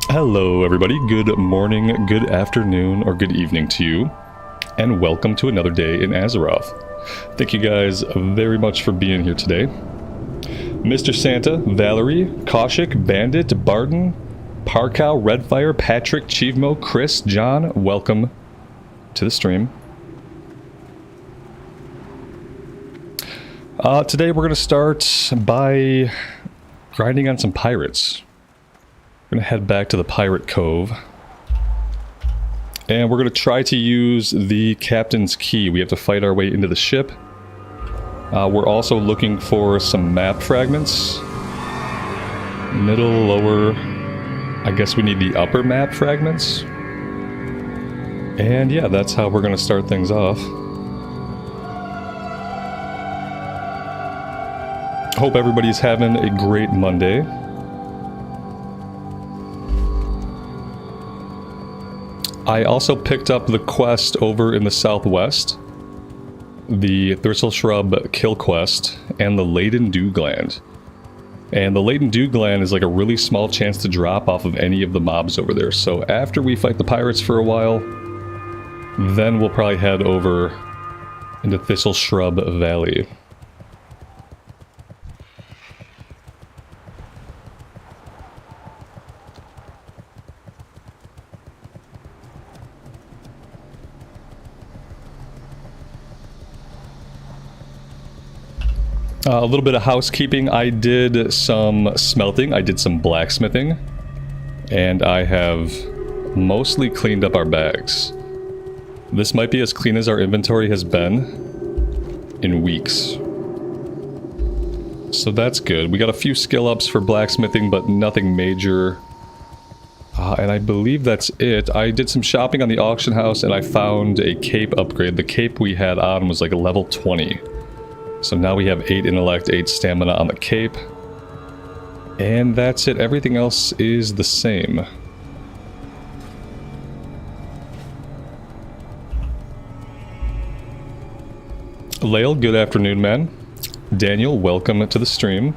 Hello everybody, good morning, good afternoon, or good evening to you, and welcome to another day in Azeroth. Thank you guys very much for being here today. Mr. Santa, Valerie, Kaushik, Bandit, Barden, Parkow, Redfire, Patrick, Chievmo, Chris, John, welcome to the stream. Today we're going to start by grinding on some pirates. We're going to head back to the Pirate Cove. And we're going to try to use the Captain's Key. We have to fight our way into the ship. We're also looking for some map fragments. Middle, lower... I guess we need the upper map fragments. And yeah, that's how we're going to start things off. Hope everybody's having a great Monday. I also picked up the quest over in the southwest, the Thistle Shrub Kill Quest, and the Laden Dew Gland. And the Laden Dew Gland is like a really small chance to drop off of any of the mobs over there. So after we fight the pirates for a while, then we'll probably head over into Thistle Shrub Valley. A little bit of housekeeping. I did some smelting, I did some blacksmithing, and I have mostly cleaned up our bags. This might be as clean as our inventory has been in weeks. So that's good. We got a few skill ups for blacksmithing, but nothing major. And I believe that's it. I did some shopping on the auction house and I found a cape upgrade. The cape we had on was like a level 20. So now we have 8 intellect, 8 stamina on the cape. And that's it. Everything else is the same. Lael, good afternoon, man. Daniel, welcome to the stream.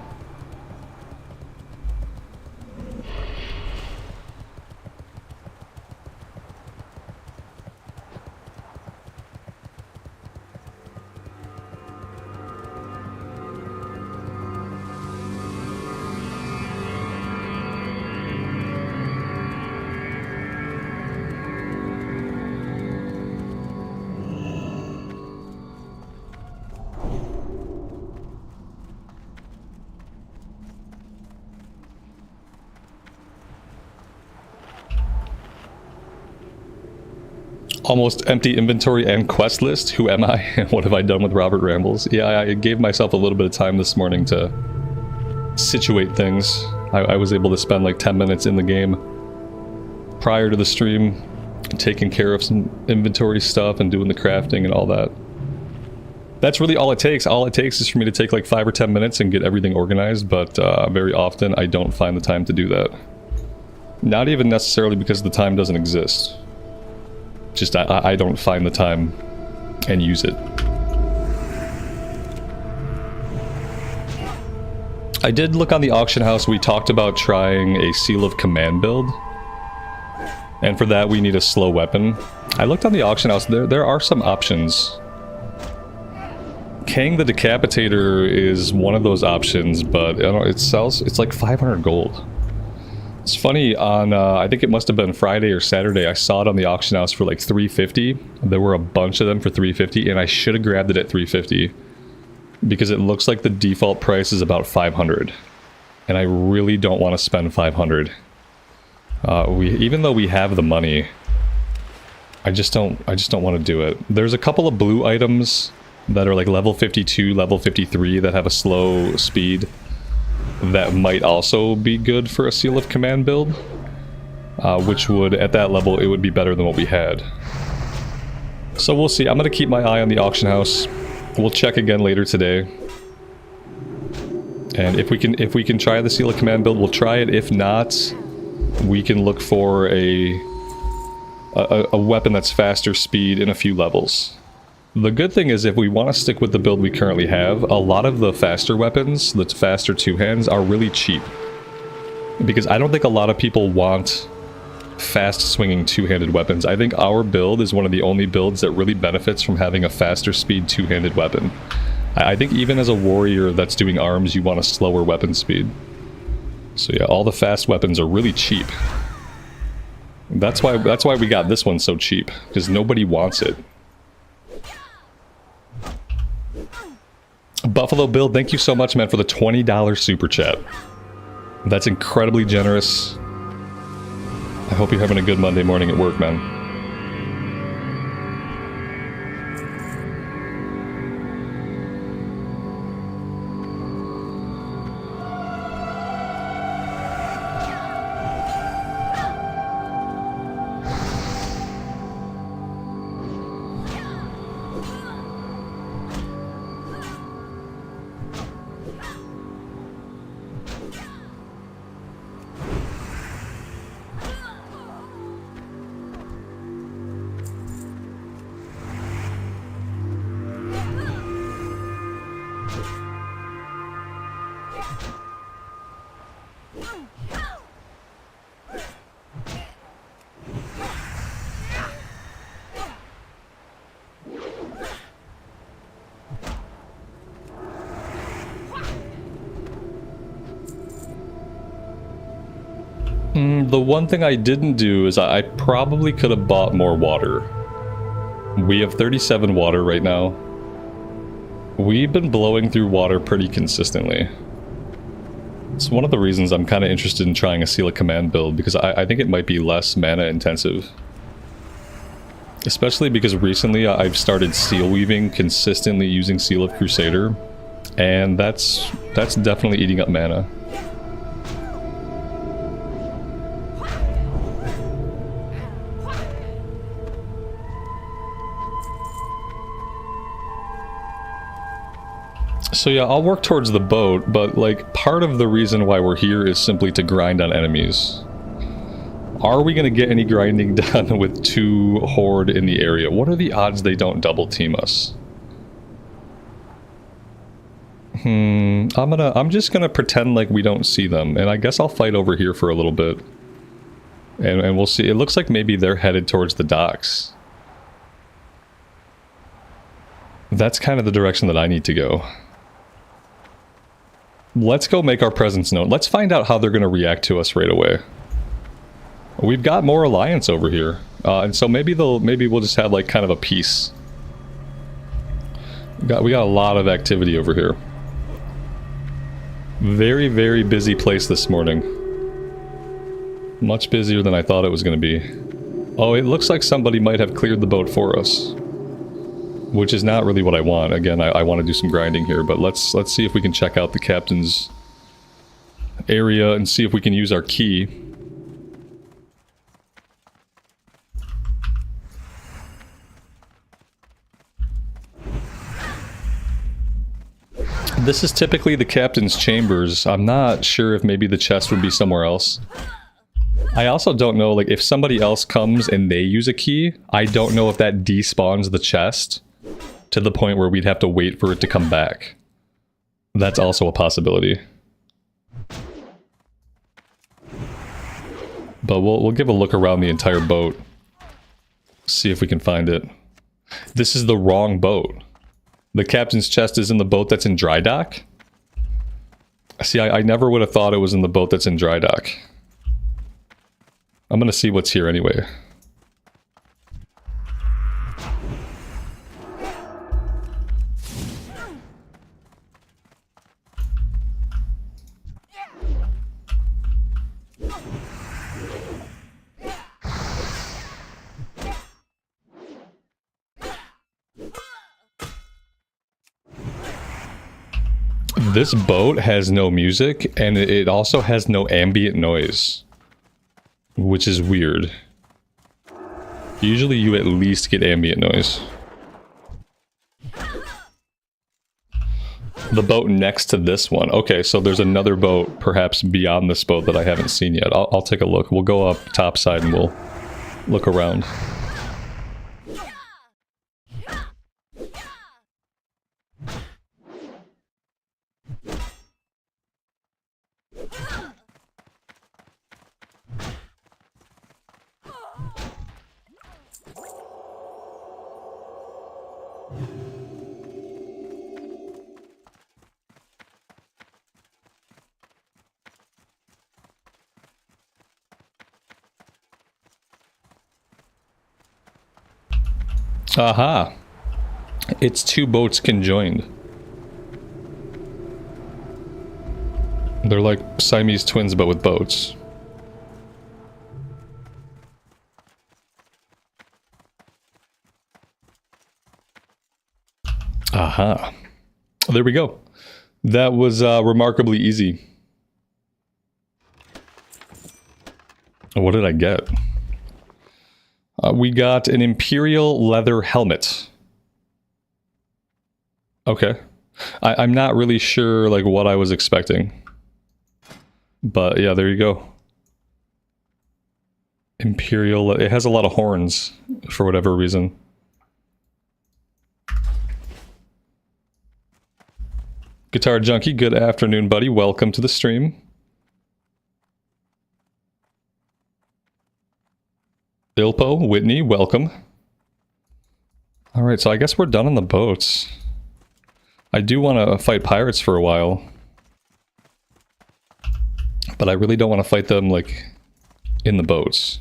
Almost empty inventory and quest list. Who am I? What have I done with Robert Rambles? Yeah, I gave myself a little bit of time this morning to situate things. I was able to spend like 10 minutes in the game prior to the stream, taking care of some inventory stuff and doing the crafting and all that. That's really all it takes. All it takes is for me to take like 5 or 10 minutes and get everything organized, but very often I don't find the time to do that. Not even necessarily because the time doesn't exist. Just I don't find the time and use it. I did look on the auction house. We talked about trying a Seal of Command build. And for that we need a slow weapon. I looked on the auction house. There are some options. Kang the Decapitator is one of those options, but you know, it's like 500 gold. It's funny, on, I think it must have been Friday or Saturday, I saw it on the auction house for like 350. There were a bunch of them for 350, and I should have grabbed it at 350. Because it looks like the default price is about 500. And I really don't want to spend 500. Even though we have the money, I just don't want to do it. There's a couple of blue items that are like level 52, level 53 that have a slow speed. That might also be good for a Seal of Command build, which would, at that level, it would be better than what we had. So we'll see. I'm going to keep my eye on the auction house. We'll check again later today. And if we can try the Seal of Command build, we'll try it. If not, we can look for a weapon that's faster speed in a few levels. The good thing is if we want to stick with the build we currently have, a lot of the faster weapons, the faster two-hands, are really cheap. Because I don't think a lot of people want fast swinging two-handed weapons. I think our build is one of the only builds that really benefits from having a faster speed two-handed weapon. I think even as a warrior that's doing arms, you want a slower weapon speed. So yeah, all the fast weapons are really cheap. That's why we got this one so cheap, because nobody wants it. Buffalo Bill, thank you so much, man, for the $20 super chat. That's incredibly generous. I hope you're having a good Monday morning at work, man. The one thing I didn't do is I probably could have bought more water. We have 37 water right now. We've been blowing through water pretty consistently. It's one of the reasons I'm kind of interested in trying a Seal of Command build, because I think it might be less mana intensive. Especially because recently I've started seal weaving consistently using Seal of Crusader, and that's definitely eating up mana. So yeah, I'll work towards the boat, but like part of the reason why we're here is simply to grind on enemies. Are we going to get any grinding done with 2 Horde in the area? What are the odds they don't double team us? I'm just gonna pretend like we don't see them, and I guess I'll fight over here for a little bit. And we'll see. It looks like maybe they're headed towards the docks. That's kind of the direction that I need to go. Let's go make our presence known. Let's find out how they're going to react to us right away. We've got more alliance over here, and so maybe we'll just have like kind of a peace. We got a lot of activity over here. Very, very busy place this morning. Much busier than I thought it was going to be. Oh, it looks like somebody might have cleared the boat for us, which is not really what I want. Again, I want to do some grinding here, but let's see if we can check out the captain's area and see if we can use our key. This is typically the captain's chambers. I'm not sure if maybe the chest would be somewhere else. I also don't know, like, if somebody else comes and they use a key, I don't know if that despawns the chest to the point where we'd have to wait for it to come back. That's also a possibility. But we'll give a look around the entire boat. See if we can find it. This is the wrong boat. The captain's chest is in the boat that's in dry dock? See, I never would have thought it was in the boat that's in dry dock. I'm gonna see what's here anyway. This boat has no music, and it also has no ambient noise, which is weird. Usually you at least get ambient noise. The boat next to this one. Okay, so there's another boat perhaps beyond this boat that I haven't seen yet. I'll take a look. We'll go up topside and we'll look around. Aha. It's two boats conjoined. They're like Siamese twins, but with boats. Aha. There we go. That was remarkably easy. What did I get? We got an Imperial leather helmet. Okay. I'm not really sure like what I was expecting. But yeah, there you go. Imperial, it has a lot of horns for whatever reason. Guitar Junkie, good afternoon, buddy. Welcome to the stream. Ilpo, Whitney, welcome. Alright, so I guess we're done on the boats. I do want to fight pirates for a while. But I really don't want to fight them, like, in the boats.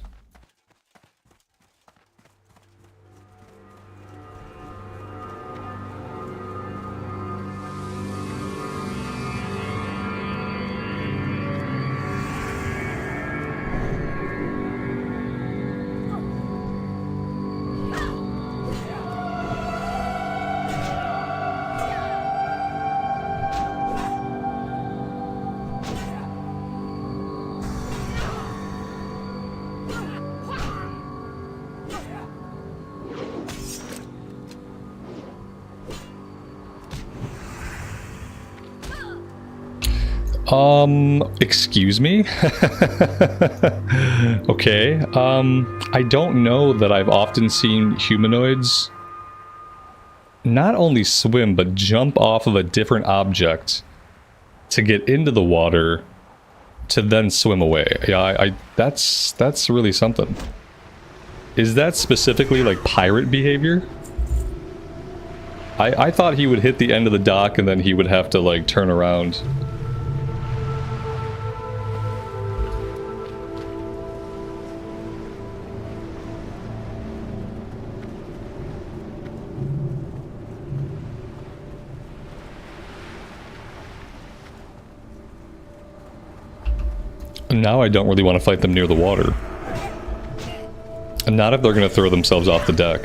Excuse me? Okay, I don't know that I've often seen humanoids not only swim, but jump off of a different object to get into the water to then swim away. Yeah, that's really something. Is that specifically, like, pirate behavior? I thought he would hit the end of the dock and then he would have to, like, turn around. Now I don't really want to fight them near the water. And not if they're going to throw themselves off the deck.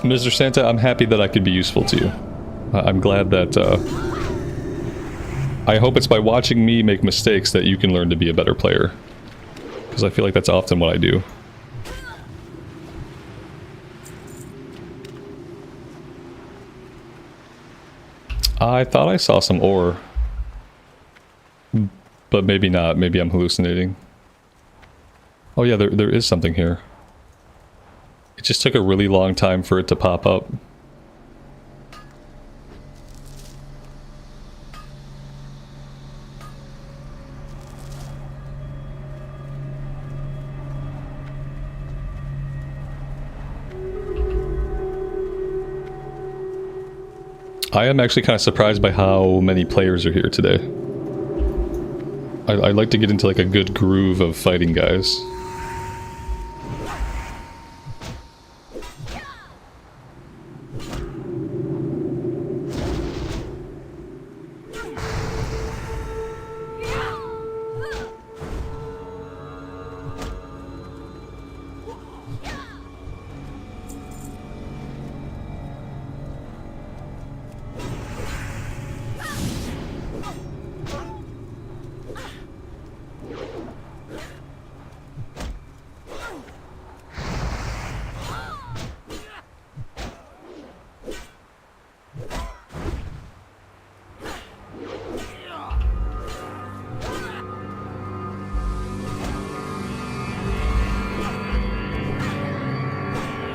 Mr. Santa, I'm happy that I could be useful to you. I'm glad that, I hope it's by watching me make mistakes that you can learn to be a better player. Because I feel like that's often what I do. I thought I saw some ore. But maybe not. Maybe I'm hallucinating. Oh yeah, there is something here. It just took a really long time for it to pop up. I am actually kind of surprised by how many players are here today. I'd like to get into like a good groove of fighting guys.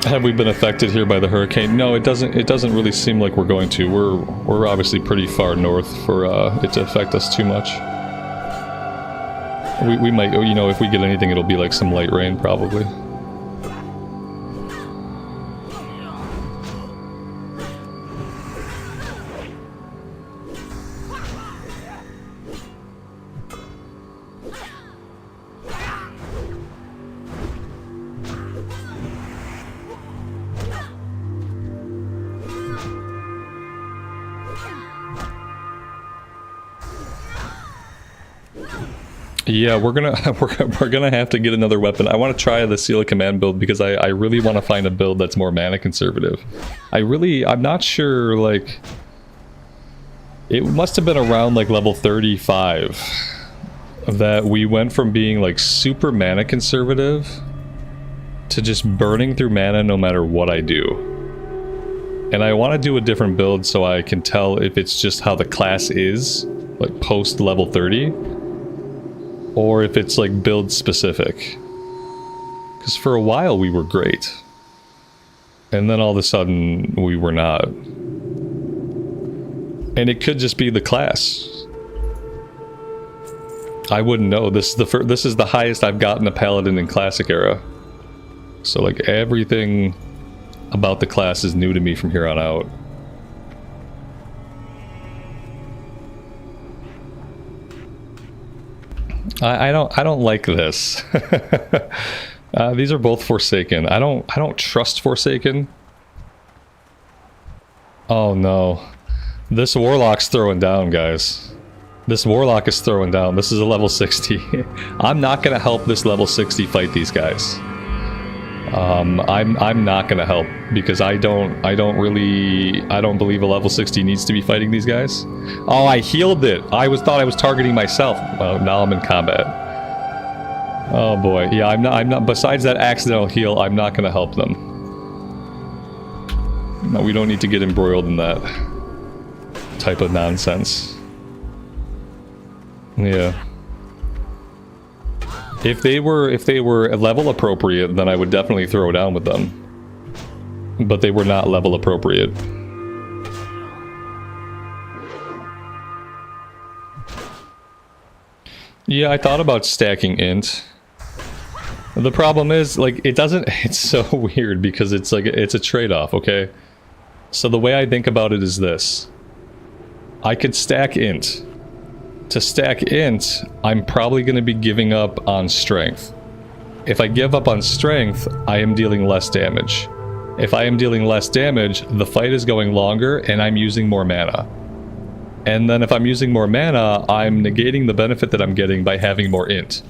Have we been affected here by the hurricane? No, it doesn't really seem like we're going to. We're obviously pretty far north for it to affect us too much. We might, you know, if we get anything, it'll be like some light rain, probably. Yeah, we're gonna have to get another weapon. I want to try the Seal of Command build because I really want to find a build that's more mana conservative. I'm not sure, like, it must have been around like level 35 that we went from being like super mana conservative to just burning through mana no matter what I do. And I want to do a different build so I can tell if it's just how the class is, like post level 30. Or if it's like build specific. Because for a while we were great. And then all of a sudden we were not. And it could just be the class. I wouldn't know. This is the highest I've gotten a Paladin in Classic era. So like everything about the class is new to me from here on out. I don't like this. These are both Forsaken. I don't trust Forsaken. Oh no. This Warlock's throwing down, guys. This Warlock is throwing down. This is a level 60. I'm not gonna help this level 60 fight these guys. I'm not gonna help because I don't believe a level 60 needs to be fighting these guys. Oh, I healed it. Thought I was targeting myself. Well, now I'm in combat. Oh boy. Yeah, I'm not besides that accidental heal, I'm not gonna help them. No, we don't need to get embroiled in that type of nonsense. Yeah. If they were level appropriate, then I would definitely throw down with them. But they were not level appropriate. Yeah, I thought about stacking int. The problem is, like, it's so weird because it's like, it's a trade-off, okay? So the way I think about it is this. I could stack int. To stack int, I'm probably going to be giving up on strength. If I give up on strength, I am dealing less damage. If I am dealing less damage, the fight is going longer and I'm using more mana. And then if I'm using more mana, I'm negating the benefit that I'm getting by having more int.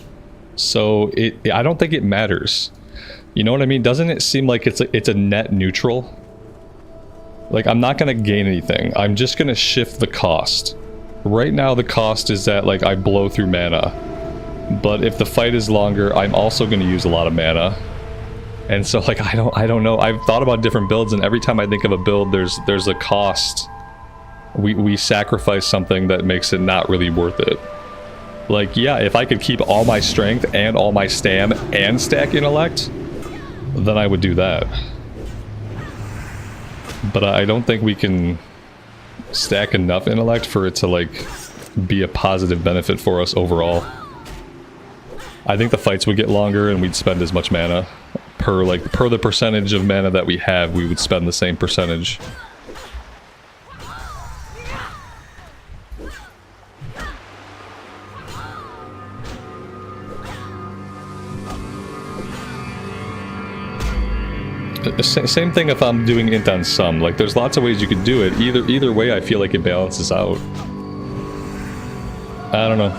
So I don't think it matters. You know what I mean? Doesn't it seem like it's a net neutral? Like, I'm not going to gain anything. I'm just going to shift the cost. Right now the cost is that, like, I blow through mana. But if the fight is longer, I'm also going to use a lot of mana. And so, like, I don't know. I've thought about different builds, and every time I think of a build, there's a cost. We sacrifice something that makes it not really worth it. Like, yeah, if I could keep all my strength and all my stam and stack intellect, then I would do that. But I don't think we can stack enough intellect for it to, like, be a positive benefit for us overall. I think the fights would get longer and we'd spend as much mana. Per the percentage of mana that we have, we would spend the same percentage. Same thing if I'm doing int on some. Like, there's lots of ways you could do it. Either way, I feel like it balances out. I don't know.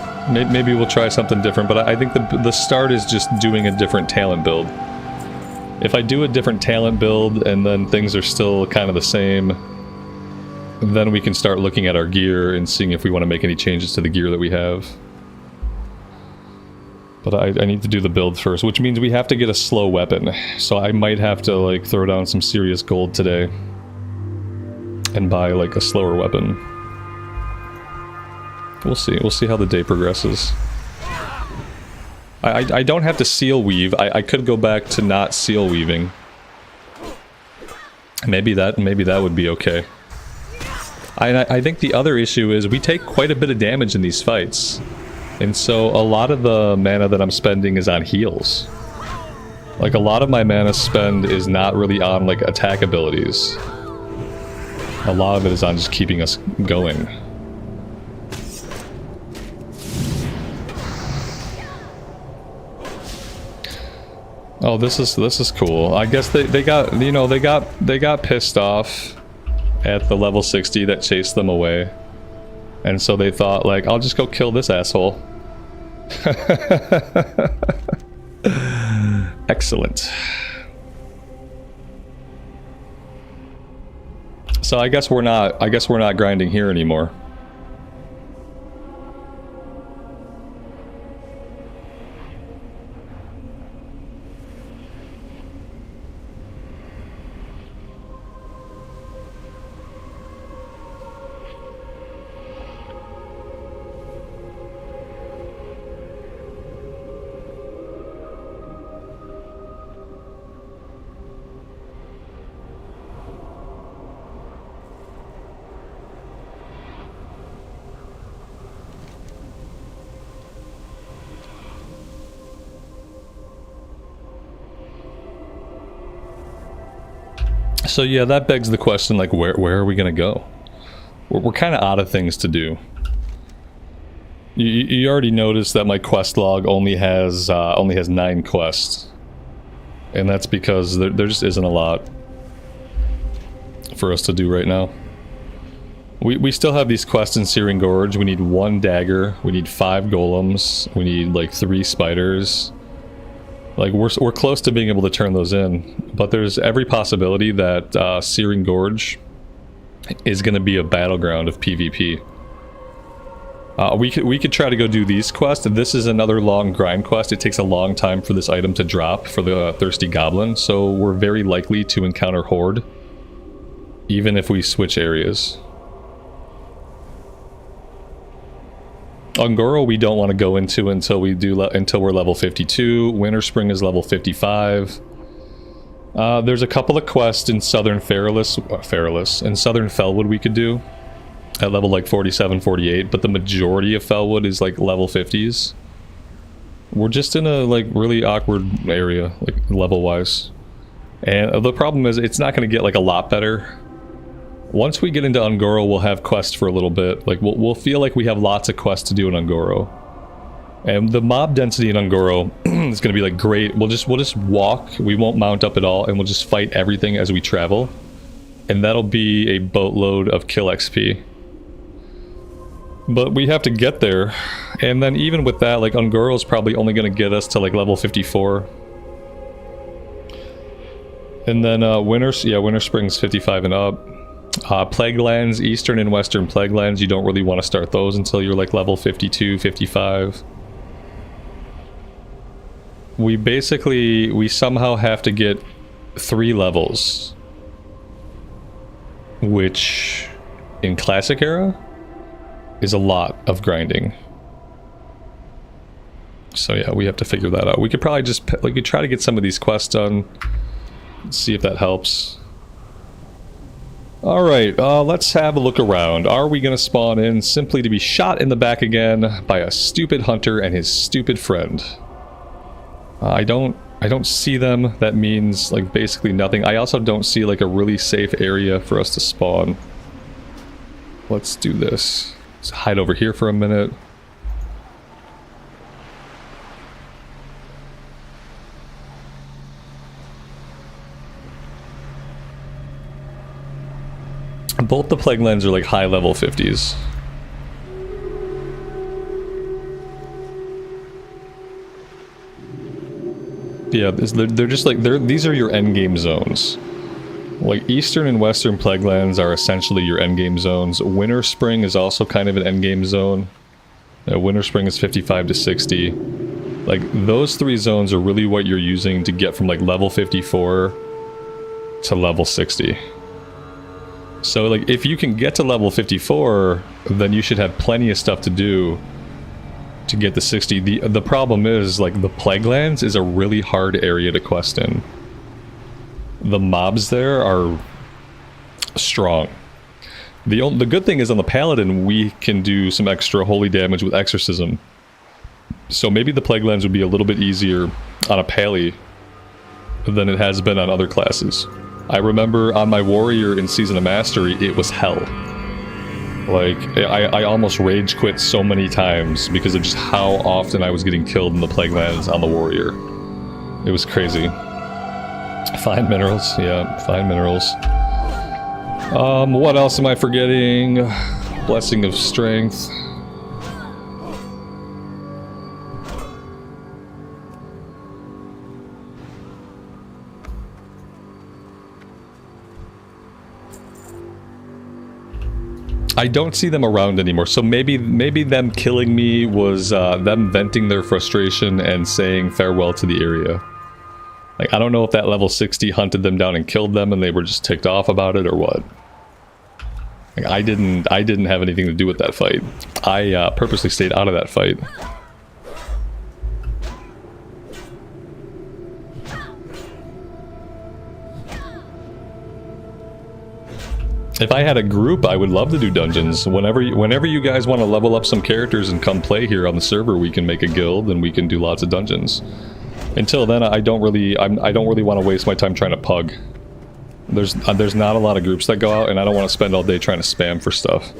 Maybe we'll try something different, but I think the start is just doing a different talent build. If I do a different talent build and then things are still kind of the same, then we can start looking at our gear and seeing if we want to make any changes to the gear that we have. But I need to do the build first, which means we have to get a slow weapon. So I might have to, like, throw down some serious gold today and buy, like, a slower weapon. We'll see. We'll see how the day progresses. I don't have to seal weave. I could go back to not seal weaving. Maybe that would be okay. I think the other issue is we take quite a bit of damage in these fights. And so a lot of the mana that I'm spending is on heals. Like, a lot of my mana spend is not really on, like, attack abilities. A lot of it is on just keeping us going. Oh, this is cool. I guess they got, you know, they got pissed off at the level 60 that chased them away. And so they thought, like, I'll just go kill this asshole. Excellent. So I guess we're not grinding here anymore. So yeah, that begs the question, like, where are we gonna go? We're kind of out of things to do. You already noticed that my quest log only has 9 quests, and that's because there just isn't a lot for us to do right now. We still have these quests in Searing Gorge. We need 1 dagger. We need 5 golems. We need like 3 spiders. Like, we're close to being able to turn those in, but there's every possibility that Searing Gorge is going to be a battleground of PvP. We could try to go do these quests. This is another long grind quest. It takes a long time for this item to drop for the Thirsty Goblin, so we're very likely to encounter Horde, even if we switch areas. Ungoro we don't want to go into until we're level 52. Winterspring is level 55. There's a couple of quests in Southern in Southern Felwood we could do at level like 47, 48, but the majority of Felwood is like level 50s. We're just in a like really awkward area, like level wise. And the problem is it's not going to get like a lot better. Once we get into Ungoro, we'll have quests for a little bit. Like, we'll feel like we have lots of quests to do in Ungoro. And the mob density in Ungoro is going to be, like, great. We'll just walk. We won't mount up at all, and we'll just fight everything as we travel. And that'll be a boatload of kill XP. But we have to get there. And then even with that, like, Ungoro is probably only going to get us to, like, level 54. And then Winterspring's 55 and up. Plaguelands, Eastern and Western Plaguelands, you don't really want to start those until you're like level 52, 55. We somehow have to get 3 levels. Which, in Classic Era, is a lot of grinding. So yeah, we have to figure that out. We could probably just, we could try to get some of these quests done. See if that helps. Alright, let's have a look around. Are we going to spawn in simply to be shot in the back again by a stupid hunter and his stupid friend? I don't see them. That means, like, basically nothing. I also don't see, like, a really safe area for us to spawn. Let's do this. Let's hide over here for a minute. Both the Plaguelands are like high level 50s. Yeah, they're just like, these are your endgame zones. Like, Eastern and Western Plaguelands are essentially your endgame zones. Winterspring is also kind of an endgame zone. Winterspring is 55 to 60. Like, those 3 zones are really what you're using to get from like level 54 to level 60. So, like, if you can get to level 54, then you should have plenty of stuff to do to get to 60. The problem is, like, the Plaguelands is a really hard area to quest in. The mobs there are strong. The good thing is on the Paladin, we can do some extra holy damage with Exorcism. So maybe the Plaguelands would be a little bit easier on a Pally than it has been on other classes. I remember on my warrior in Season of Mastery, it was hell. Like, I almost rage quit so many times because of just how often I was getting killed in the Plaguelands on the warrior. It was crazy. Fine minerals, yeah, fine minerals. What else am I forgetting? Blessing of Strength. I don't see them around anymore, so maybe them killing me was them venting their frustration and saying farewell to the area. Like, I don't know if that level 60 hunted them down and killed them and they were just ticked off about it or what. Like, I didn't have anything to do with that fight. I purposely stayed out of that fight. If I had a group, I would love to do dungeons. Whenever you guys want to level up some characters and come play here on the server, we can make a guild and we can do lots of dungeons. Until then, I don't really want to waste my time trying to pug. There's not a lot of groups that go out, and I don't want to spend all day trying to spam for stuff.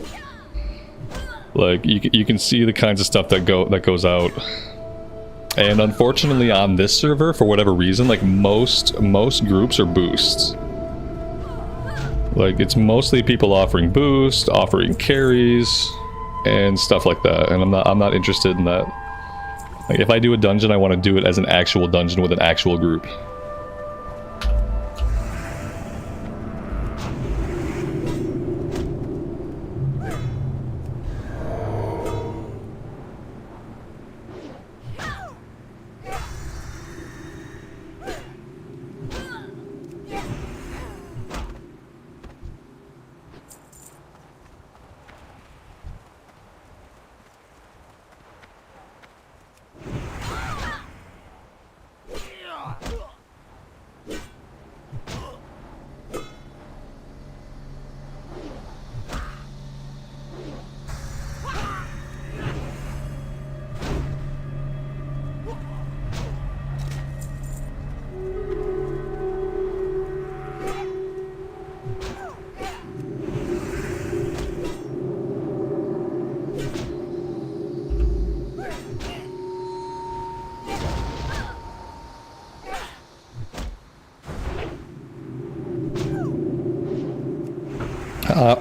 Like, you can see the kinds of stuff that goes out. And unfortunately on this server, for whatever reason, like most groups are boosts. Like, it's mostly people offering boost, offering carries, and stuff like that, and I'm not interested in that. Like, if I do a dungeon, I want to do it as an actual dungeon with an actual group.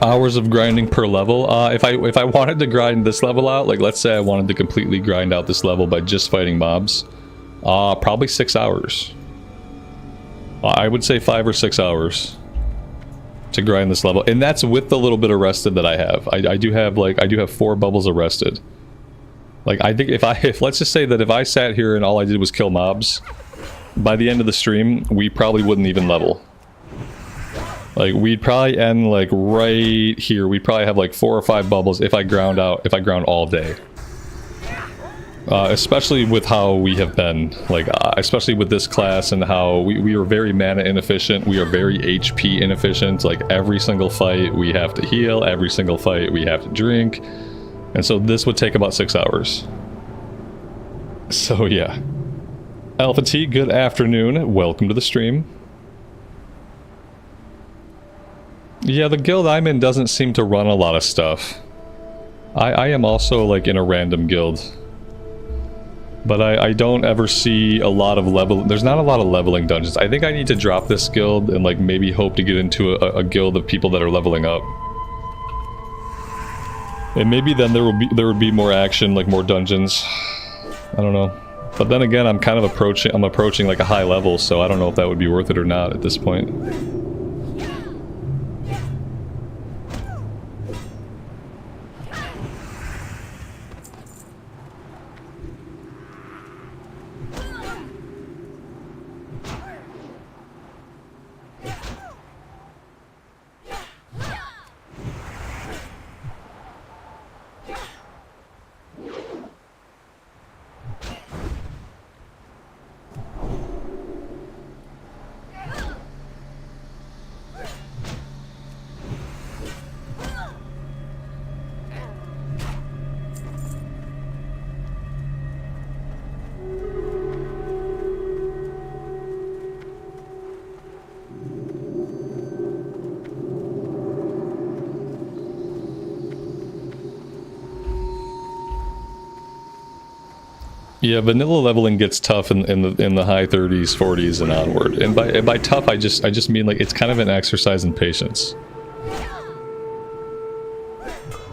Hours of grinding per level. If I wanted to grind this level out, like let's say I wanted to completely grind out this level by just fighting mobs, probably 6 hours. I would say 5 or 6 hours to grind this level, and that's with the little bit of rested that I have. I do have 4 bubbles of rested. Like, I think if let's just say that if I sat here and all I did was kill mobs, by the end of the stream, we probably wouldn't even level. Like, we'd probably end like right here. We'd probably have like 4 or 5 bubbles if I ground all day. Especially with how we have been, like, especially with this class and how we are very mana inefficient. We are very HP inefficient. Like, every single fight we have to heal, every single fight we have to drink. And so this would take about 6 hours. So yeah. Alpha T, good afternoon. Welcome to the stream. Yeah, the guild I'm in doesn't seem to run a lot of stuff. I am also, like, in a random guild. But I don't ever see a lot of there's not a lot of leveling dungeons. I think I need to drop this guild and, like, maybe hope to get into a guild of people that are leveling up. And maybe then there would be more action, like more dungeons. I don't know. But then again, I'm approaching like a high level, so I don't know if that would be worth it or not at this point. Yeah, vanilla leveling gets tough in the high 30s, 40s, and onward. And by tough, I just mean like it's kind of an exercise in patience.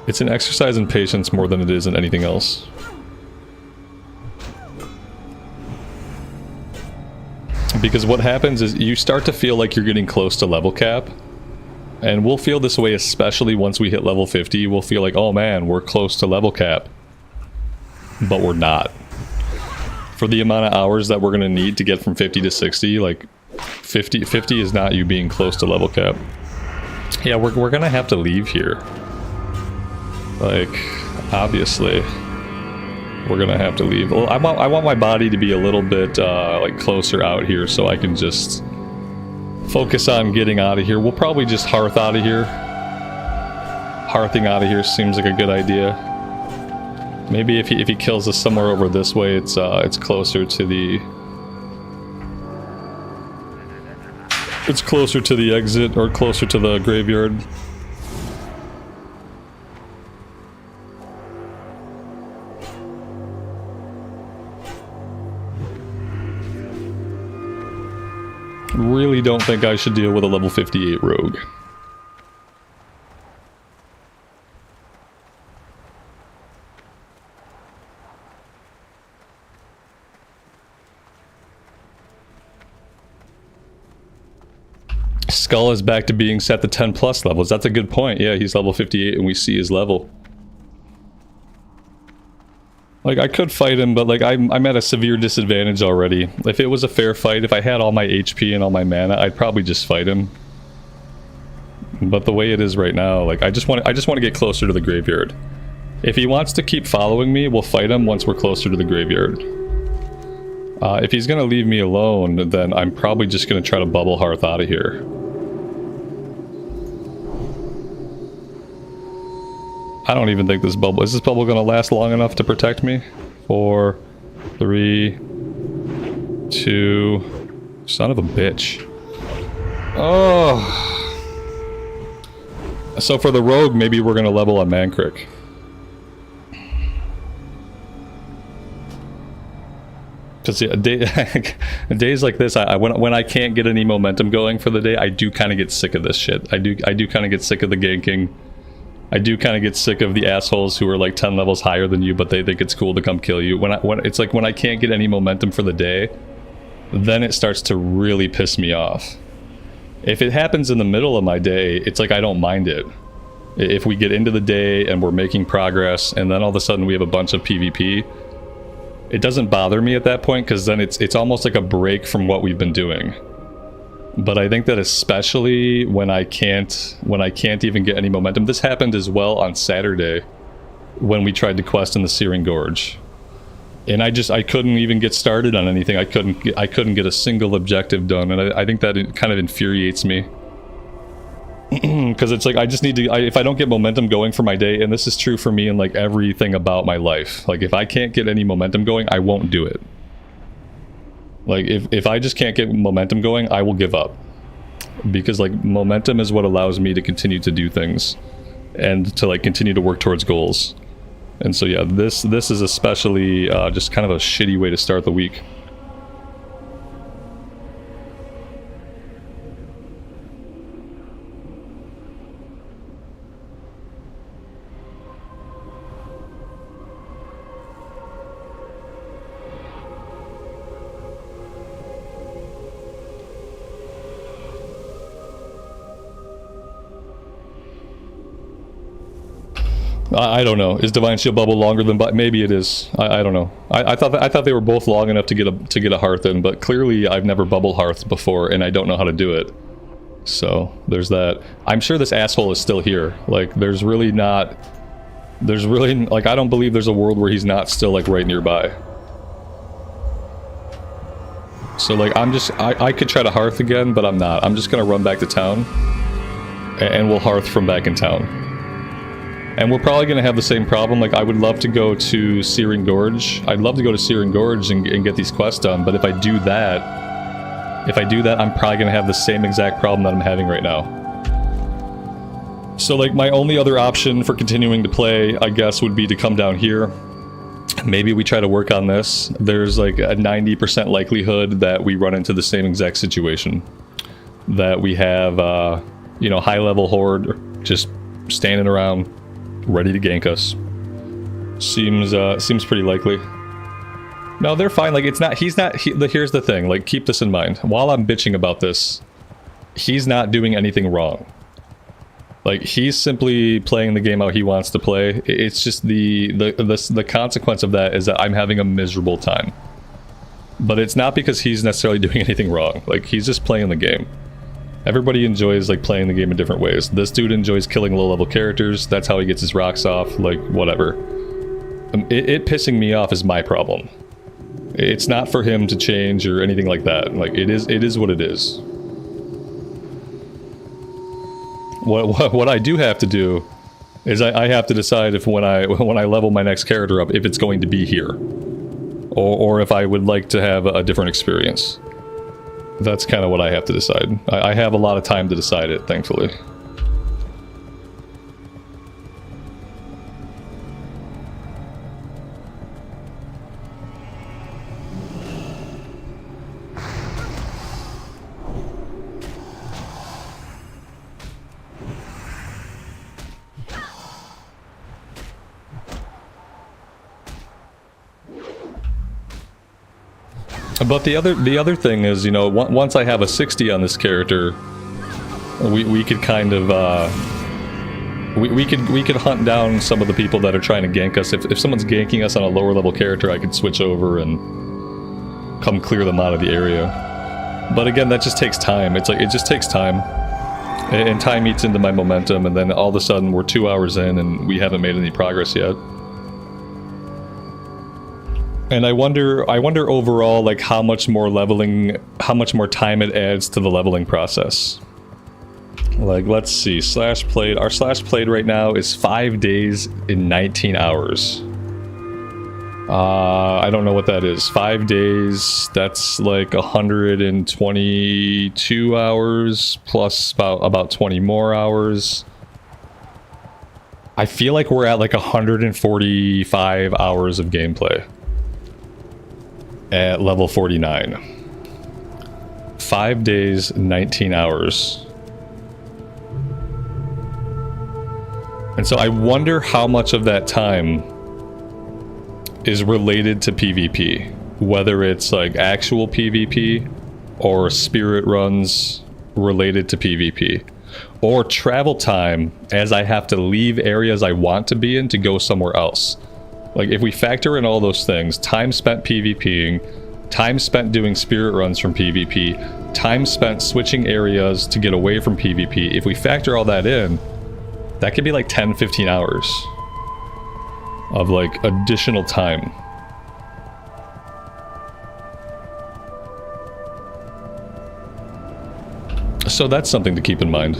It's an exercise in patience more than it is in anything else. Because what happens is you start to feel like you're getting close to level cap. And we'll feel this way especially once we hit level 50. We'll feel like, oh man, we're close to level cap. But we're not. For the amount of hours that we're going to need to get from 50 to 60, like 50 is not you being close to level cap. Yeah, we're going to have to leave here. Like, obviously, we're going to have to leave. Well, I want my body to be a little bit like closer out here so I can just focus on getting out of here. We'll probably just hearth out of here. Hearthing out of here seems like a good idea. Maybe if he kills us somewhere over this way, it's closer to the... It's closer to the exit, or closer to the graveyard. Really don't think I should deal with a level 58 rogue. Skull is back to being set to 10 plus levels. That's a good point. Yeah, he's level 58 and we see his level. Like, I could fight him, but like I'm at a severe disadvantage already. If it was a fair fight, if I had all my HP and all my mana, I'd probably just fight him. But the way it is right now, like I just want to get closer to the graveyard. If he wants to keep following me, we'll fight him once we're closer to the graveyard. If he's gonna leave me alone, then I'm probably just gonna try to bubble hearth out of here. I don't even think this bubble... Is this bubble gonna last long enough to protect me? 4, 3, 2... Son of a bitch. Oh. So for the rogue, maybe we're gonna level on Mankrik. Because days like this, when I can't get any momentum going for the day, I do kind of get sick of this shit. I do kind of get sick of the ganking. I do kind of get sick of the assholes who are like 10 levels higher than you, but they think it's cool to come kill you. It's like when I can't get any momentum for the day, then it starts to really piss me off. If it happens in the middle of my day, it's like I don't mind it. If we get into the day and we're making progress, and then all of a sudden we have a bunch of PvP, it doesn't bother me at that point, because then it's almost like a break from what we've been doing. But I think that especially when I can't even get any momentum. This happened as well on Saturday when we tried to quest in the Searing Gorge. And I couldn't even get started on anything. I couldn't get a single objective done, and I think that kind of infuriates me. Because it's like I just need to, if I don't get momentum going for my day, and this is true for me in like everything about my life. Like if I can't get any momentum going, I won't do it. Like, if I just can't get momentum going, I will give up. Because, like, momentum is what allows me to continue to do things. And to, like, continue to work towards goals. And so, yeah, this is especially just kind of a shitty way to start the week. I don't know. Is Divine Shield Bubble longer than... Maybe it is. I don't know. I thought they were both long enough to get a hearth in, but clearly I've never bubble hearthed before, and I don't know how to do it. So there's that. I'm sure this asshole is still here. Like, there's really, like, I don't believe there's a world where he's not still, like, right nearby. So, like, I could try to hearth again, but I'm not. I'm just gonna run back to town, and we'll hearth from back in town. And we're probably going to have the same problem. Like, I would love to go to Searing Gorge. I'd love to go to Searing Gorge and get these quests done, but if I do that, I'm probably going to have the same exact problem that I'm having right now. So, like, my only other option for continuing to play, I guess, would be to come down here. Maybe we try to work on this. There's like a 90% likelihood that we run into the same exact situation. That we have, you know, high-level horde just standing around, ready to gank us. Seems pretty likely. No, they're fine. Like, it's not. Here's the thing. Like, keep this in mind. While I'm bitching about this, he's not doing anything wrong. Like, he's simply playing the game how he wants to play. It's just the consequence of that is that I'm having a miserable time. But it's not because he's necessarily doing anything wrong. Like, he's just playing the game. Everybody enjoys, like, playing the game in different ways. This dude enjoys killing low-level characters. That's how he gets his rocks off. Like, whatever. It pissing me off is my problem. It's not for him to change or anything like that. Like, it is what it is. What I do have to do is I have to decide if when I level my next character up, if it's going to be here. Or if I would like to have a different experience. That's kind of what I have to decide. I have a lot of time to decide it, thankfully. But the other thing is, you know, once I have a 60 on this character, we could kind of we could hunt down some of the people that are trying to gank us. If someone's ganking us on a lower level character, I could switch over and come clear them out of the area. But again, that just takes time. It's like, it just takes time, and time eats into my momentum, and then all of a sudden we're 2 hours in and we haven't made any progress yet. And I wonder overall, like, how much more time it adds to the leveling process. Like, let's see, slash played. Our slash played right now is 5 days in 19 hours. I don't know what that is. 5 days, that's like 122 hours plus about 20 more hours. I feel like we're at like 145 hours of gameplay. At level 49. 5 days, 19 hours. And so I wonder how much of that time is related to PvP. Whether it's like actual PvP or spirit runs related to PvP. Or travel time as I have to leave areas I want to be in to go somewhere else. Like, if we factor in all those things, time spent PvPing, time spent doing spirit runs from PvP, time spent switching areas to get away from PvP, if we factor all that in, that could be like 10-15 hours of like additional time. So that's something to keep in mind.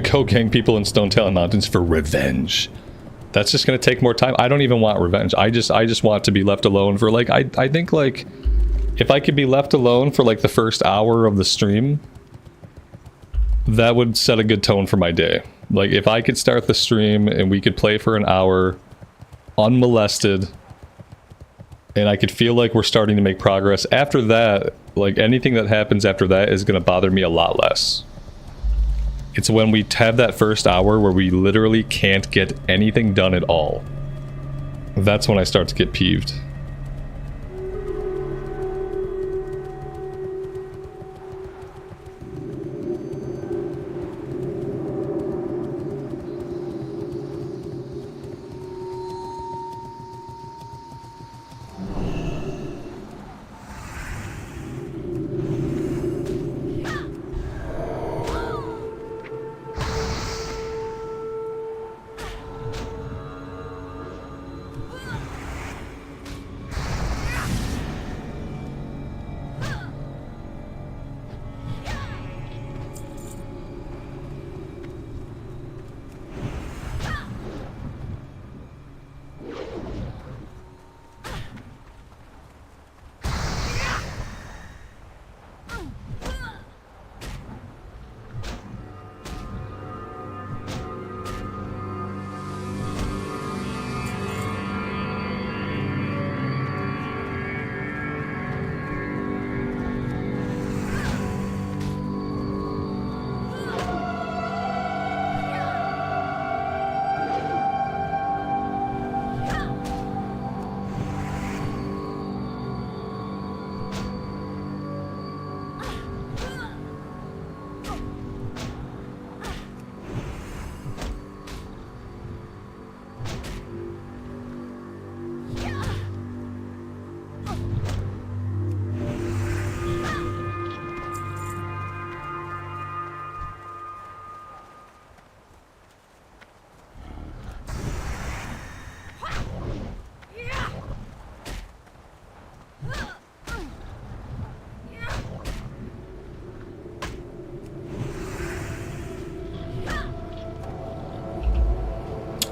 Go gang people in Stone Talon Mountains for revenge. That's just going to take more time. I don't even want revenge. I just want to be left alone for like, I think like, if I could be left alone for like the first hour of the stream, that would set a good tone for my day. Like, if I could start the stream and we could play for an hour unmolested and I could feel like we're starting to make progress. After that, like, anything that happens after that is going to bother me a lot less. It's when we have that first hour where we literally can't get anything done at all. That's when I start to get peeved.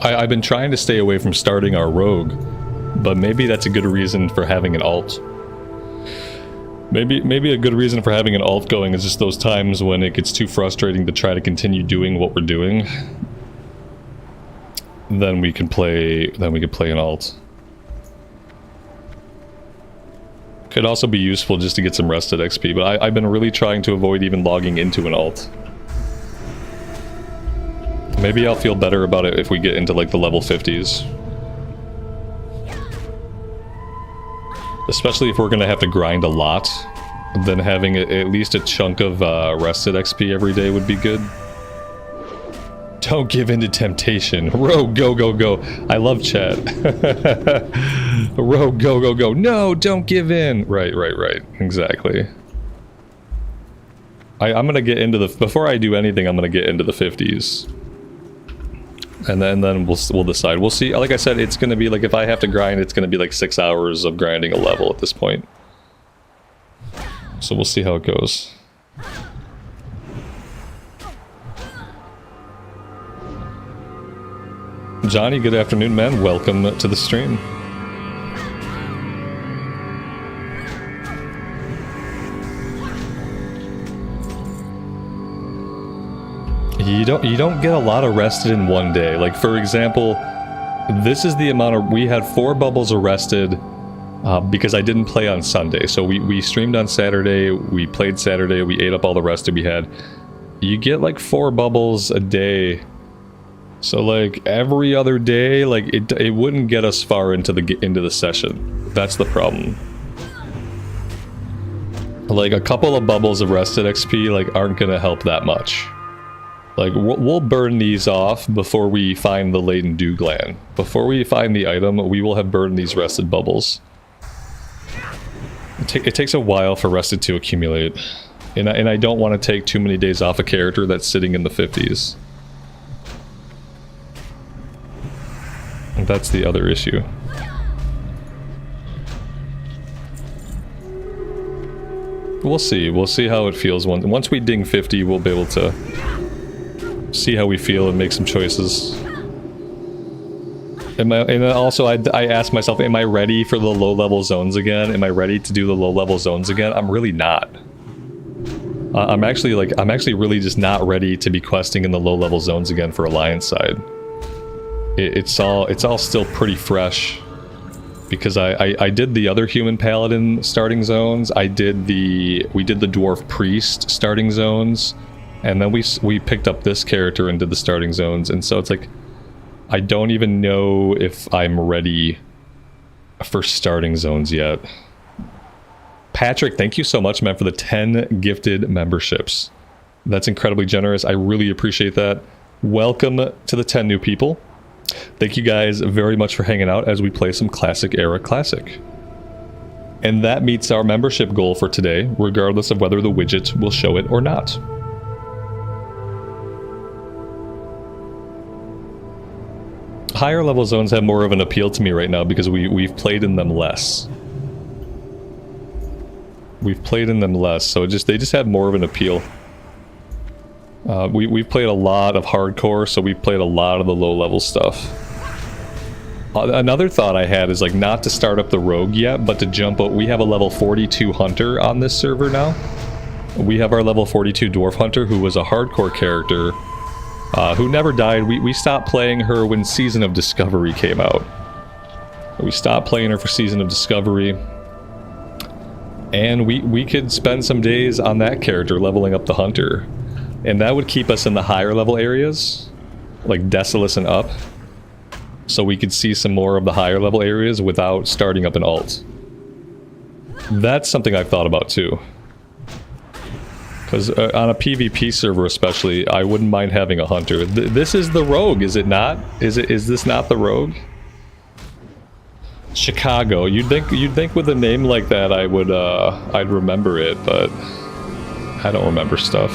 I've been trying to stay away from starting our rogue, but maybe that's a good reason for having an alt. Maybe a good reason for having an alt going is just those times when it gets too frustrating to try to continue doing what we're doing. Then we can play an alt. Could also be useful just to get some rested XP, but I've been really trying to avoid even logging into an alt. Maybe I'll feel better about it if we get into like the level 50s. Especially if we're gonna have to grind a lot, then having at least a chunk of rested XP every day would be good. Don't give in to temptation. Rogue, go, go, go. I love chat. Rogue, go, go, go. No, don't give in. Right. Exactly. I'm gonna get into the... Before I do anything, I'm gonna get into the 50s. And then we'll decide. We'll see. Like I said, it's gonna be like, if I have to grind, it's gonna be like 6 hours of grinding a level at this point. So we'll see how it goes. Johnny, good afternoon, man. Welcome to the stream. You don't get a lot arrested in one day. Like, for example, this is the amount of... We had 4 bubbles arrested because I didn't play on Sunday. So we streamed on Saturday, we played Saturday, we ate up all the rested we had. You get like 4 bubbles a day. So like every other day, like it wouldn't get us far into the session. That's the problem. Like a couple of bubbles of rested XP like aren't gonna help that much. Like we'll burn these off before we find the laden dew gland. Before we find the item, we will have burned these rested bubbles. It takes a while for rested to accumulate, and I don't want to take too many days off a character that's sitting in the 50s. That's the other issue. We'll see how it feels. Once we ding 50, we'll be able to see how we feel and make some choices. And also, I asked myself, am I ready for the low-level zones again? Am I ready to do the low-level zones again? I'm really not. I'm actually really just not ready to be questing in the low-level zones again for Alliance side. It's all still pretty fresh, because I did the other human paladin starting zones. We did the dwarf priest starting zones, and then we picked up this character and did the starting zones. And so it's like, I don't even know if I'm ready for starting zones yet. Patrick, thank you so much, man, for the 10 gifted memberships. That's incredibly generous. I really appreciate that. Welcome to the 10 new people. Thank you guys very much for hanging out as we play some Classic Era Classic. And that meets our membership goal for today, regardless of whether the widget will show it or not. Higher level zones have more of an appeal to me right now because we've played in them less. We've played in them less, so they just have more of an appeal. We've played a lot of hardcore, so we've played a lot of the low-level stuff. Another thought I had is like not to start up the rogue yet, but to jump out. We have a level 42 hunter on this server now. We have our level 42 dwarf hunter, who was a hardcore character, who never died. We stopped playing her when Season of Discovery came out. We stopped playing her for Season of Discovery. And we could spend some days on that character leveling up the hunter. And that would keep us in the higher level areas, like Desolus and up, so we could see some more of the higher level areas without starting up an alt. That's something I've thought about too. Because on a PvP server especially, I wouldn't mind having a hunter. This is the rogue, is it not? Is this not the rogue? Chicago. You'd think with a name like that I'd remember it, but I don't remember stuff.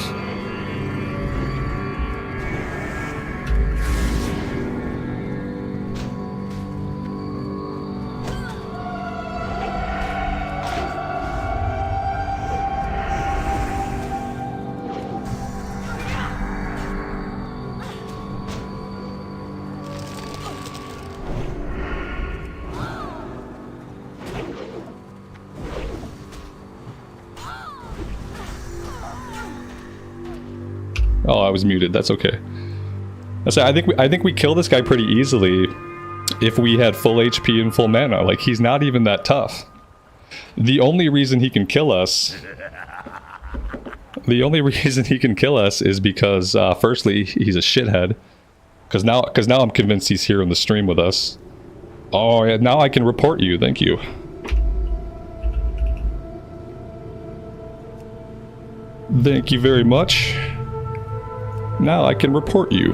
Oh, I was muted. That's okay. I think we kill this guy pretty easily if we had full HP and full mana. Like, he's not even that tough. The only reason he can kill us... The only reason he can kill us is because, firstly, he's a shithead. Because now I'm convinced he's here in the stream with us. Oh, yeah, now I can report you. Thank you. Thank you very much. Now I can report you.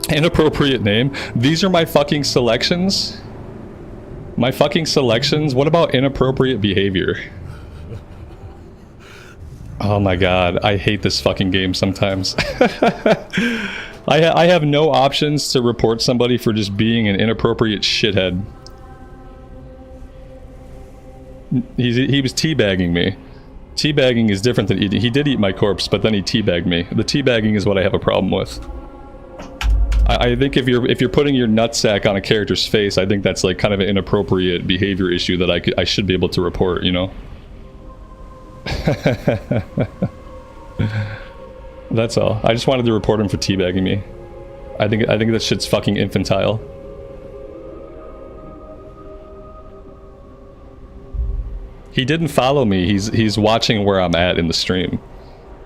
Inappropriate name. These are my fucking selections. My fucking selections. What about inappropriate behavior? Oh my god, I hate this fucking game sometimes. I have no options to report somebody for just being an inappropriate shithead. He was teabagging me. Teabagging is different than eating. He did eat my corpse, but then he teabagged me. The teabagging is what I have a problem with. I think if you're putting your nutsack on a character's face, I think that's like kind of an inappropriate behavior issue that I should be able to report, you know? That's all. I just wanted to report him for teabagging me. I think that shit's fucking infantile. He didn't follow me. He's watching where I'm at in the stream.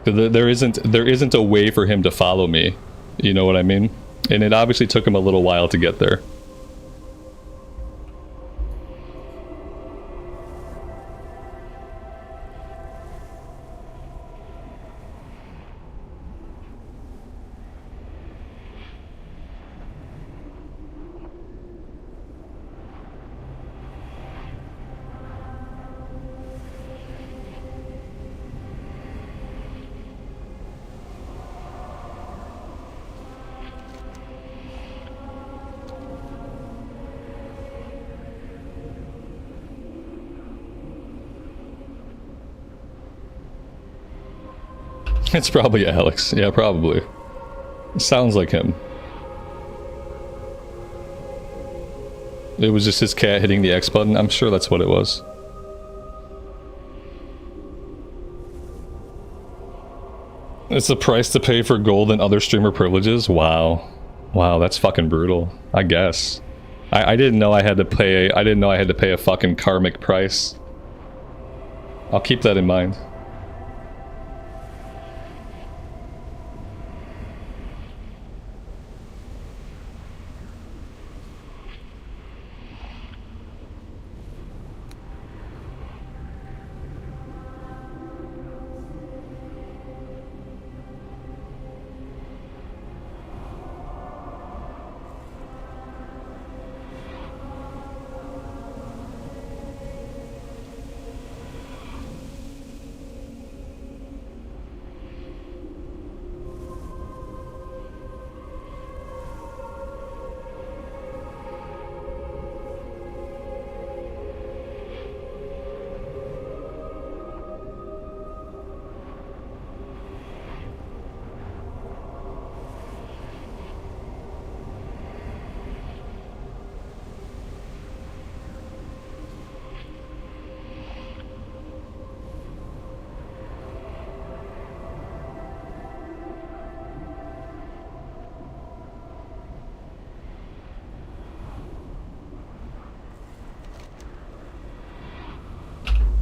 There isn't a way for him to follow me. You know what I mean? And it obviously took him a little while to get there. It's probably Alex. Yeah, probably. Sounds like him. It was just his cat hitting the X button. I'm sure that's what it was. It's the price to pay for gold and other streamer privileges? Wow. Wow, that's fucking brutal. I guess. I didn't know I had to pay... I didn't know I had to pay a fucking karmic price. I'll keep that in mind.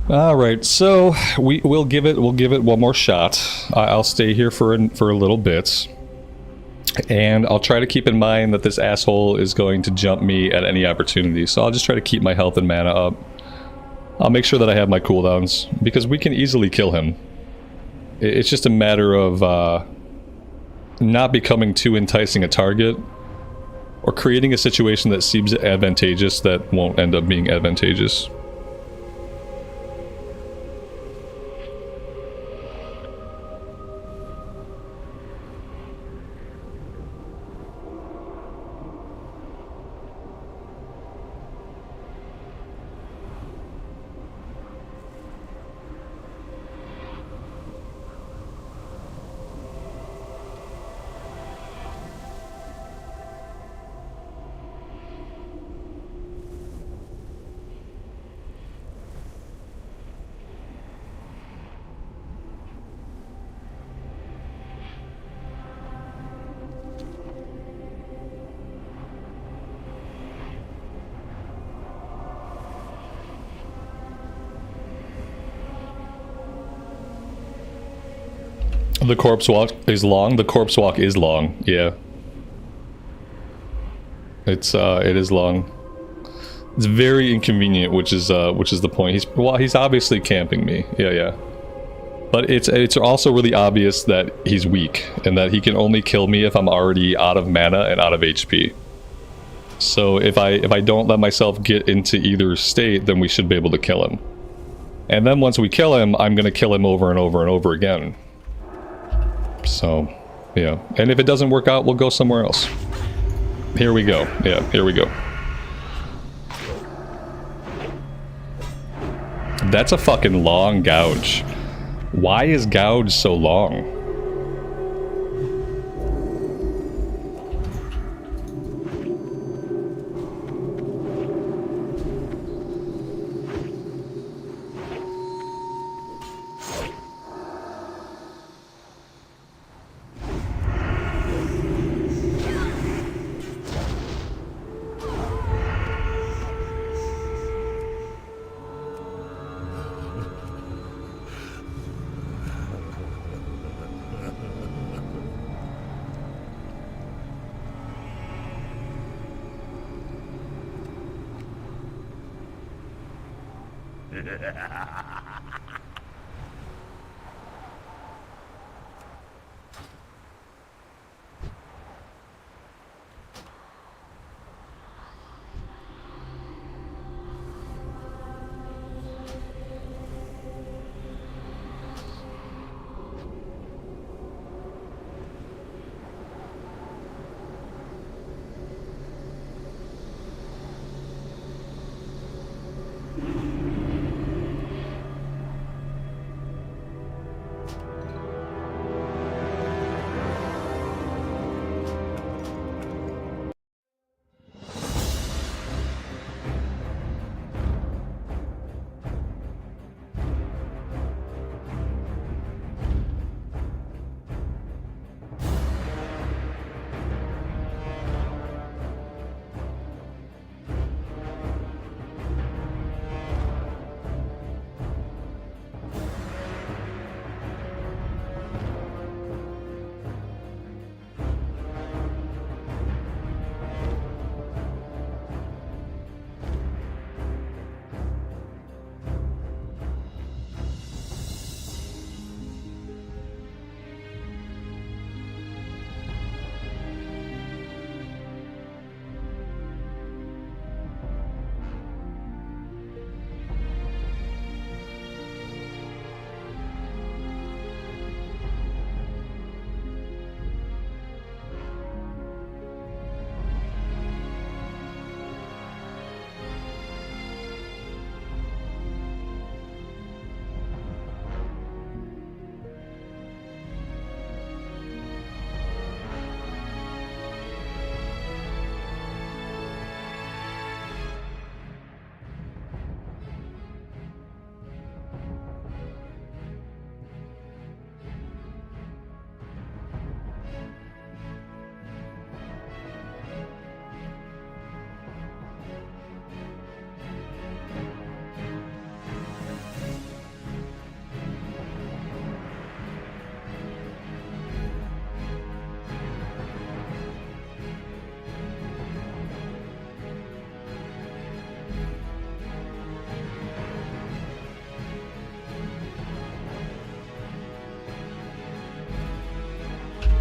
All right, so we'll give it one more shot. I'll stay here for a little bit, and I'll try to keep in mind that this asshole is going to jump me at any opportunity. So I'll just try to keep my health and mana up. I'll make sure that I have my cooldowns because we can easily kill him. It's just a matter of not becoming too enticing a target, or creating a situation that seems advantageous that won't end up being advantageous. The corpse walk is long. The corpse walk is long. Yeah. It is long. It's very inconvenient, which is the point. He's obviously camping me. Yeah. But it's also really obvious that he's weak and that he can only kill me if I'm already out of mana and out of HP. So if I don't let myself get into either state, then we should be able to kill him. And then once we kill him, I'm gonna kill him over and over and over again. So, yeah. And if it doesn't work out, we'll go somewhere else. Here we go. Yeah, here we go. That's a fucking long gouge. Why is gouge so long?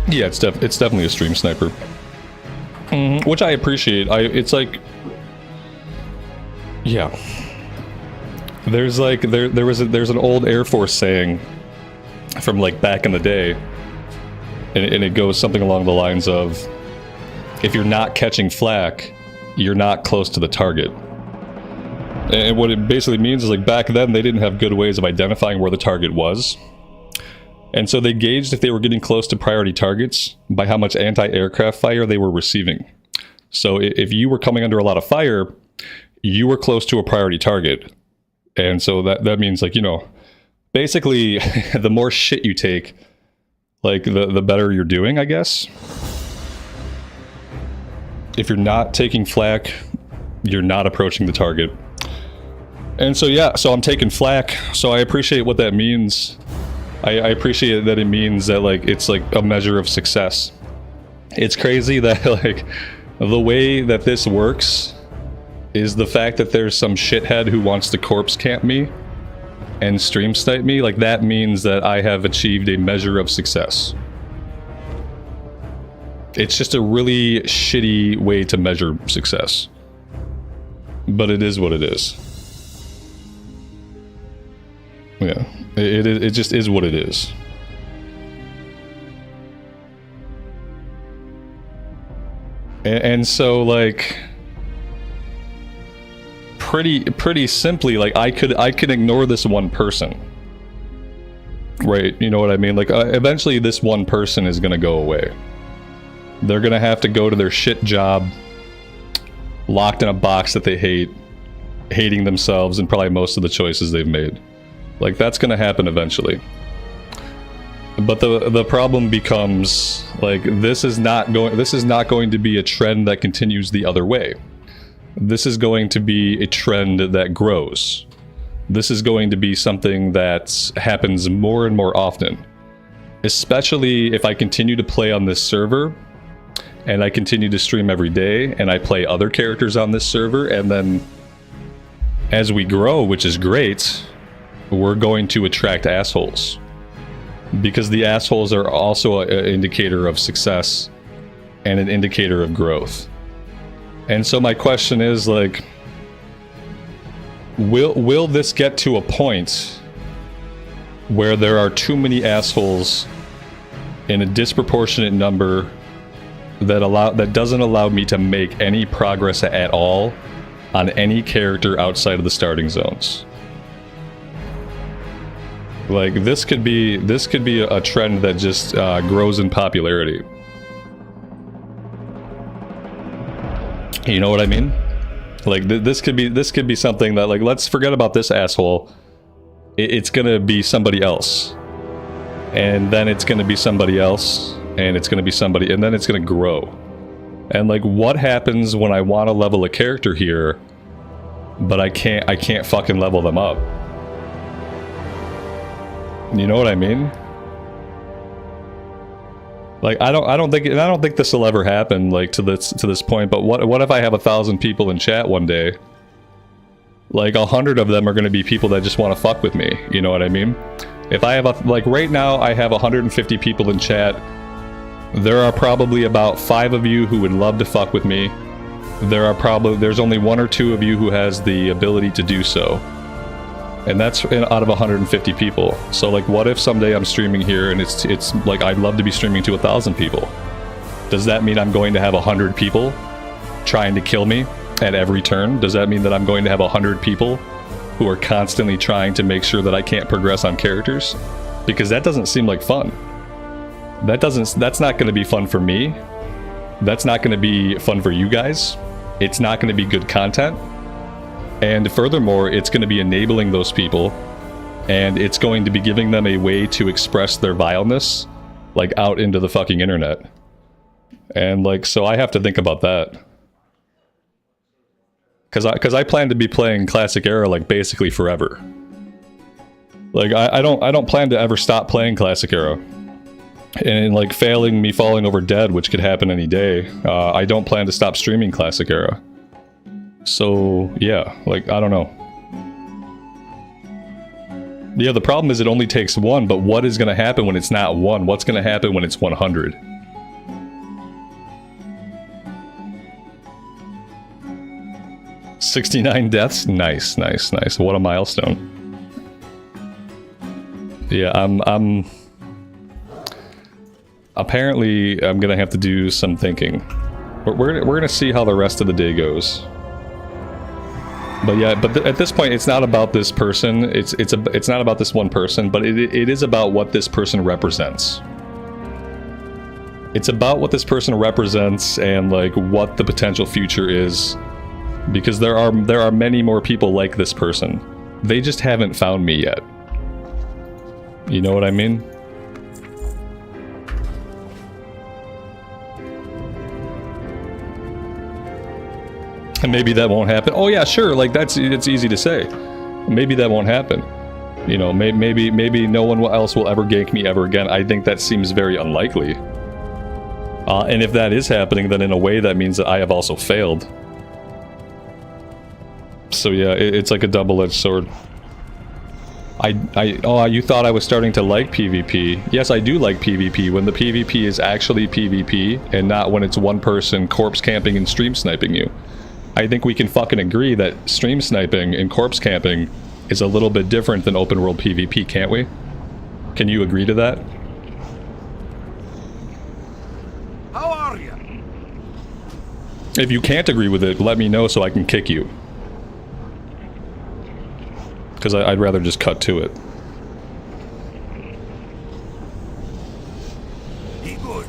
Yeah, it's definitely a stream sniper, which I appreciate. It's like, yeah. There's like there's an old Air Force saying from like back in the day, and it goes something along the lines of, if you're not catching flak, you're not close to the target. And what it basically means is, like, back then they didn't have good ways of identifying where the target was. And so they gauged if they were getting close to priority targets by how much anti-aircraft fire they were receiving. So if you were coming under a lot of fire, you were close to a priority target. And so that means, like, you know, basically the more shit you take, like, the better you're doing, I guess. If you're not taking flak, you're not approaching the target. And so, yeah, so I'm taking flak, so I appreciate what that means. I appreciate that it means that, like, it's like a measure of success. It's crazy that, like, the way that this works is the fact that there's some shithead who wants to corpse camp me and stream snipe me. Like, that means that I have achieved a measure of success. It's just a really shitty way to measure success. But it is what it is. Yeah, it just is what it is. And so, like, pretty simply, like, I could ignore this one person, right? You know what I mean? Like, eventually this one person is gonna go away. They're gonna have to go to their shit job, locked in a box that they hate, hating themselves and probably most of the choices they've made. Like, that's gonna happen eventually. But the problem becomes, like, this is not going to be a trend that continues the other way. This is going to be a trend that grows. This is going to be something that happens more and more often. Especially if I continue to play on this server, and I continue to stream every day, and I play other characters on this server, and then as we grow, which is great, we're going to attract assholes. Because the assholes are also an indicator of success and an indicator of growth. And so my question is, like, will this get to a point where there are too many assholes in a disproportionate number that doesn't allow me to make any progress at all on any character outside of the starting zones? Like, this could be a trend that just grows in popularity. You know what I mean? Like, this could be something that, like, let's forget about this asshole. It's gonna be somebody else, and then it's gonna be somebody else, and it's gonna be somebody, and then it's gonna grow. And, like, what happens when I want to level a character here, but I can't fucking level them up? You know what I mean? Like, I don't think this will ever happen, like, to this point. But what if I have 1,000 people in chat one day? Like, 100 of them are going to be people that just want to fuck with me. You know what I mean? If I have like, right now I have 150 people in chat. There are probably about 5 of you who would love to fuck with me. There's only 1 or 2 of you who has the ability to do so. And that's out of 150 people. So, like, what if someday I'm streaming here and it's like, I'd love to be streaming to 1,000 people. Does that mean I'm going to have 100 people trying to kill me at every turn? Does that mean that I'm going to have 100 people who are constantly trying to make sure that I can't progress on characters? Because that doesn't seem like fun. That's not going to be fun for me. That's not going to be fun for you guys. It's not going to be good content. And furthermore, it's going to be enabling those people, and it's going to be giving them a way to express their vileness, like, out into the fucking internet. And, like, so I have to think about that. Because I plan to be playing Classic Era, like, basically forever. Like, I don't plan to ever stop playing Classic Era. And, like, falling over dead, which could happen any day, I don't plan to stop streaming Classic Era. So, yeah, like, I don't know. Yeah, the problem is it only takes 1, but what is going to happen when it's not 1? What's going to happen when it's 100? "69 deaths? Nice, nice, nice. What a milestone." Yeah, I'm... Apparently, I'm going to have to do some thinking. We're going to see how the rest of the day goes. But yeah, at this point, it's not about this person. It's not about this one person, but it is about what this person represents. It's about what this person represents and, like, what the potential future is, because there are many more people like this person. They just haven't found me yet. You know what I mean? And maybe that won't happen. Oh yeah, sure, like, it's easy to say. Maybe that won't happen. You know, maybe no one else will ever gank me ever again. I think that seems very unlikely. And if that is happening, then in a way that means that I have also failed. So yeah, it's like a double-edged sword. Oh, you thought I was starting to like PvP. Yes, I do like PvP when the PvP is actually PvP and not when it's one person corpse camping and stream sniping you. I think we can fucking agree that stream sniping and corpse camping is a little bit different than open world PvP, can't we? Can you agree to that? How are you? If you can't agree with it, let me know so I can kick you. Because I'd rather just cut to it. Be good.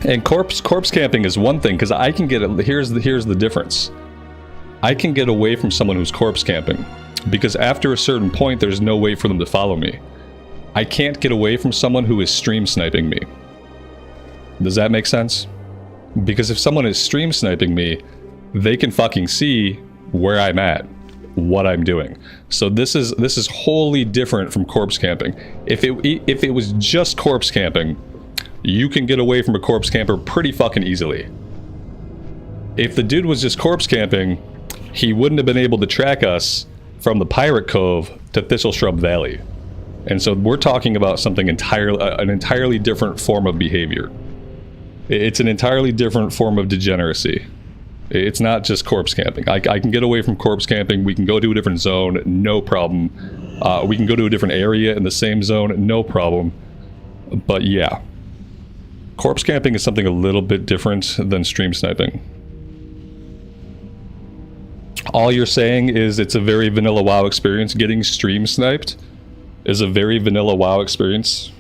And corpse camping is one thing, because I can get here's the difference. I can get away from someone who's corpse camping, because after a certain point there's no way for them to follow me. I can't get away from someone who is stream sniping me. Does that make sense? Because if someone is stream sniping me, they can fucking see where I'm at, what I'm doing. So this is wholly different from corpse camping. If it was just corpse camping, you can get away from a corpse camper pretty fucking easily. If the dude was just corpse camping, he wouldn't have been able to track us from the Pirate Cove to Thistle Shrub Valley. And so we're talking about something an entirely different form of behavior. It's an entirely different form of degeneracy. It's not just corpse camping. I can get away from corpse camping. We can go to a different zone, no problem. We can go to a different area in the same zone, no problem. But yeah. Corpse camping is something a little bit different than stream sniping. All you're saying is it's a very vanilla WoW experience. Getting stream sniped is a very vanilla WoW experience.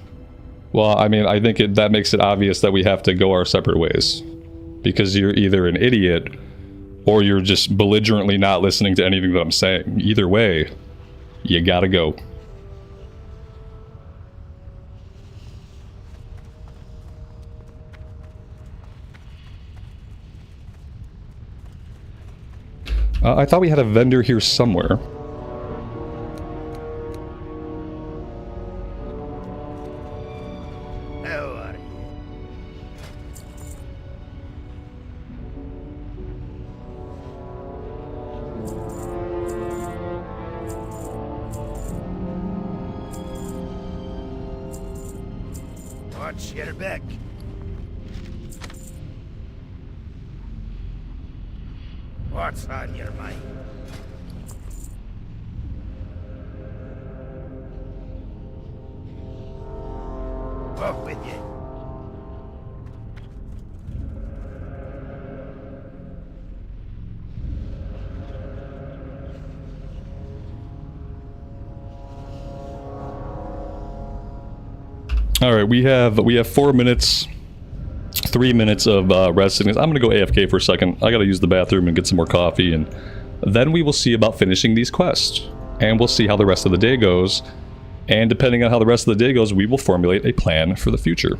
Well, I mean, I think that makes it obvious that we have to go our separate ways. Because you're either an idiot, or you're just belligerently not listening to anything that I'm saying. Either way, you gotta go. I thought we had a vendor here somewhere. How are you? Watch your back. What's on your mind? Off with you. All right, we have 4 minutes. 3 minutes of resting. I'm gonna go AFK for a second. I gotta use the bathroom and get some more coffee, and then we will see about finishing these quests. And we'll see how the rest of the day goes. And depending on how the rest of the day goes, we will formulate a plan for the future.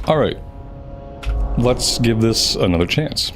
Alright. Let's give this another chance.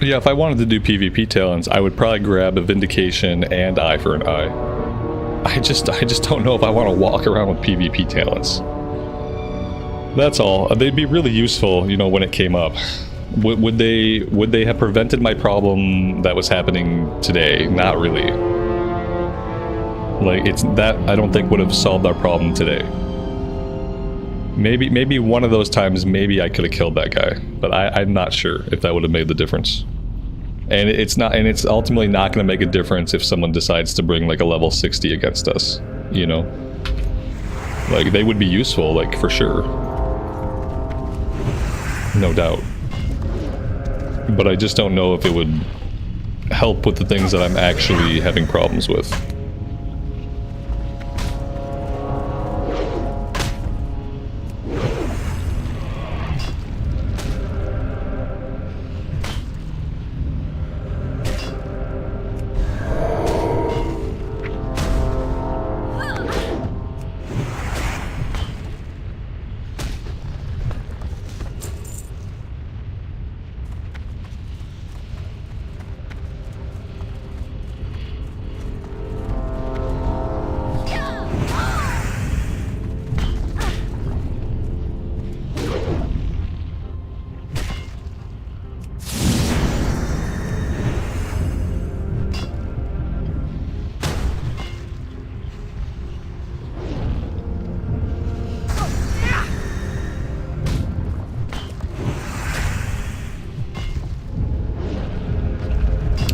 Yeah, if I wanted to do PvP talents, I would probably grab a Vindication and Eye for an Eye. I just don't know if I want to walk around with PvP talents. That's all. They'd be really useful, you know, when it came up. Would they have prevented my problem that was happening today? Not really. Like, it's that I don't think would have solved our problem today. Maybe one of those times, maybe I could have killed that guy, but I'm not sure if that would have made the difference. And it's ultimately not going to make a difference if someone decides to bring like a level 60 against us, you know? Like, they would be useful, like, for sure. No doubt. But I just don't know if it would help with the things that I'm actually having problems with.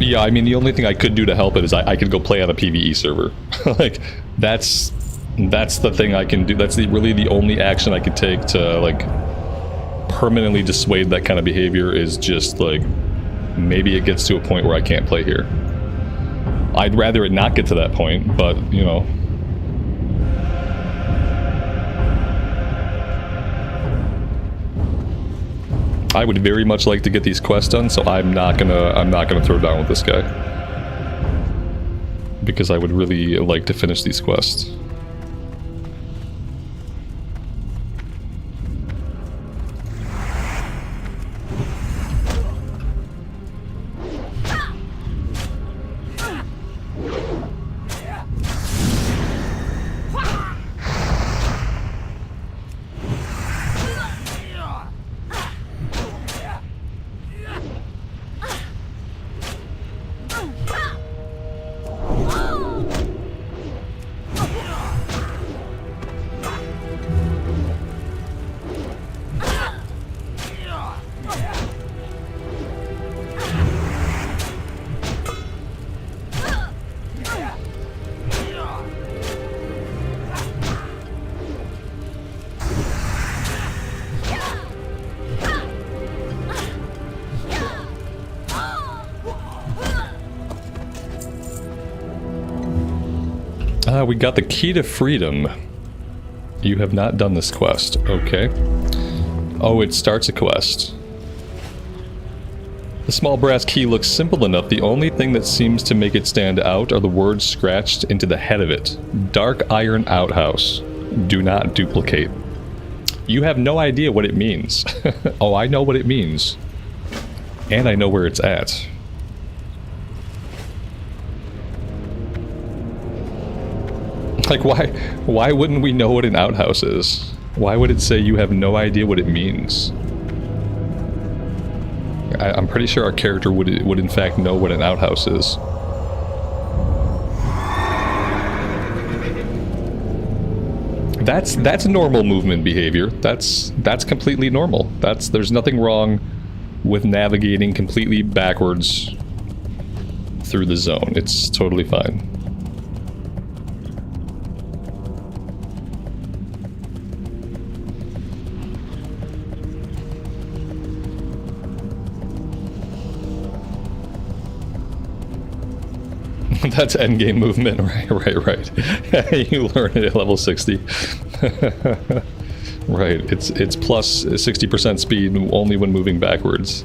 Yeah, I mean, the only thing I could do to help it is I could go play on a PvE server. Like, that's the thing I can do. That's really the only action I could take to, like, permanently dissuade that kind of behavior, is just, like, maybe it gets to a point where I can't play here. I'd rather it not get to that point, but, you know. I would very much like to get these quests done, so I'm not gonna throw down with this guy. Because I would really like to finish these quests. We got the key to freedom. You have not done this quest. Okay. Oh, it starts a quest. The small brass key looks simple enough. The only thing that seems to make it stand out are the words scratched into the head of it. Dark iron outhouse. Do not duplicate. You have no idea what it means. Oh, I know what it means. And I know where it's at. Like, why wouldn't we know what an outhouse is? Why would it say you have no idea what it means? I'm pretty sure our character would in fact know what an outhouse is. That's normal movement behavior. That's completely normal. There's nothing wrong with navigating completely backwards through the zone. It's totally fine. That's endgame movement, right. You learn it at level 60. Right, it's plus 60% speed only when moving backwards.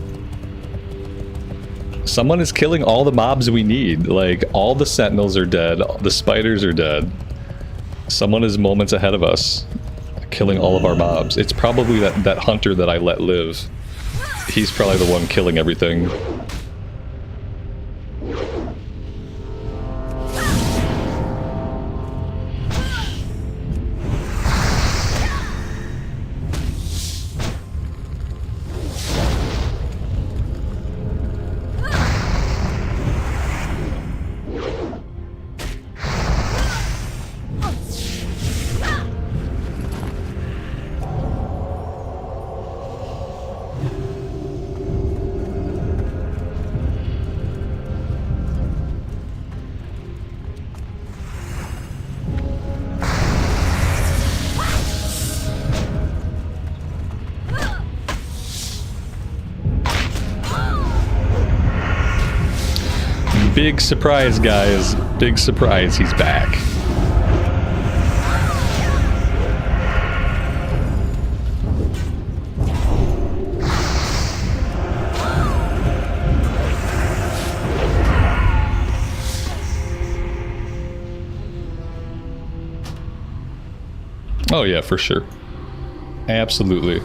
Someone is killing all the mobs we need. Like, all the sentinels are dead, the spiders are dead. Someone is moments ahead of us, killing all of our mobs. It's probably that hunter that I let live. He's probably the one killing everything. Big surprise, guys. Big surprise, he's back. Oh yeah, for sure. Absolutely.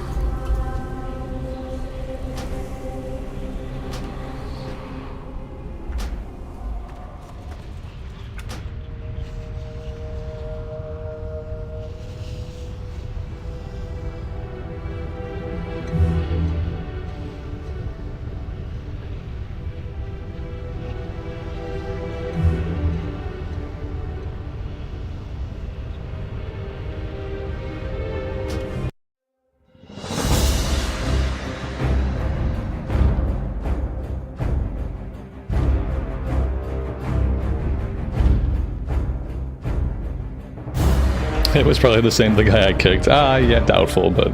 It was probably the same the guy I kicked. Ah, yeah, doubtful, but...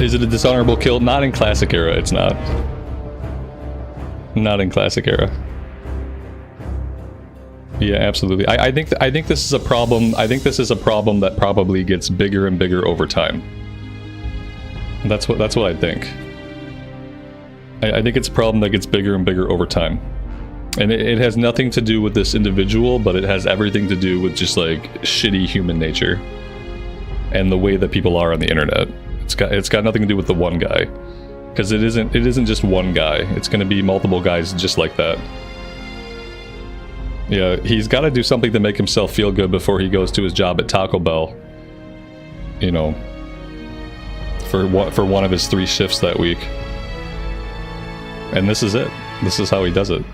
Is it a dishonorable kill? Not in classic era, it's not. Not in classic era. Yeah, absolutely. I think this is a problem. I think this is a problem that probably gets bigger and bigger over time. That's what I think. I think it's a problem that gets bigger and bigger over time. And it has nothing to do with this individual, but it has everything to do with just like shitty human nature and the way that people are on the internet. It's got nothing to do with the one guy, because it isn't just one guy. It's going to be multiple guys just like that. Yeah, he's got to do something to make himself feel good before he goes to his job at Taco Bell. You know, for one of his 3 shifts that week. And this is it. This is how he does it.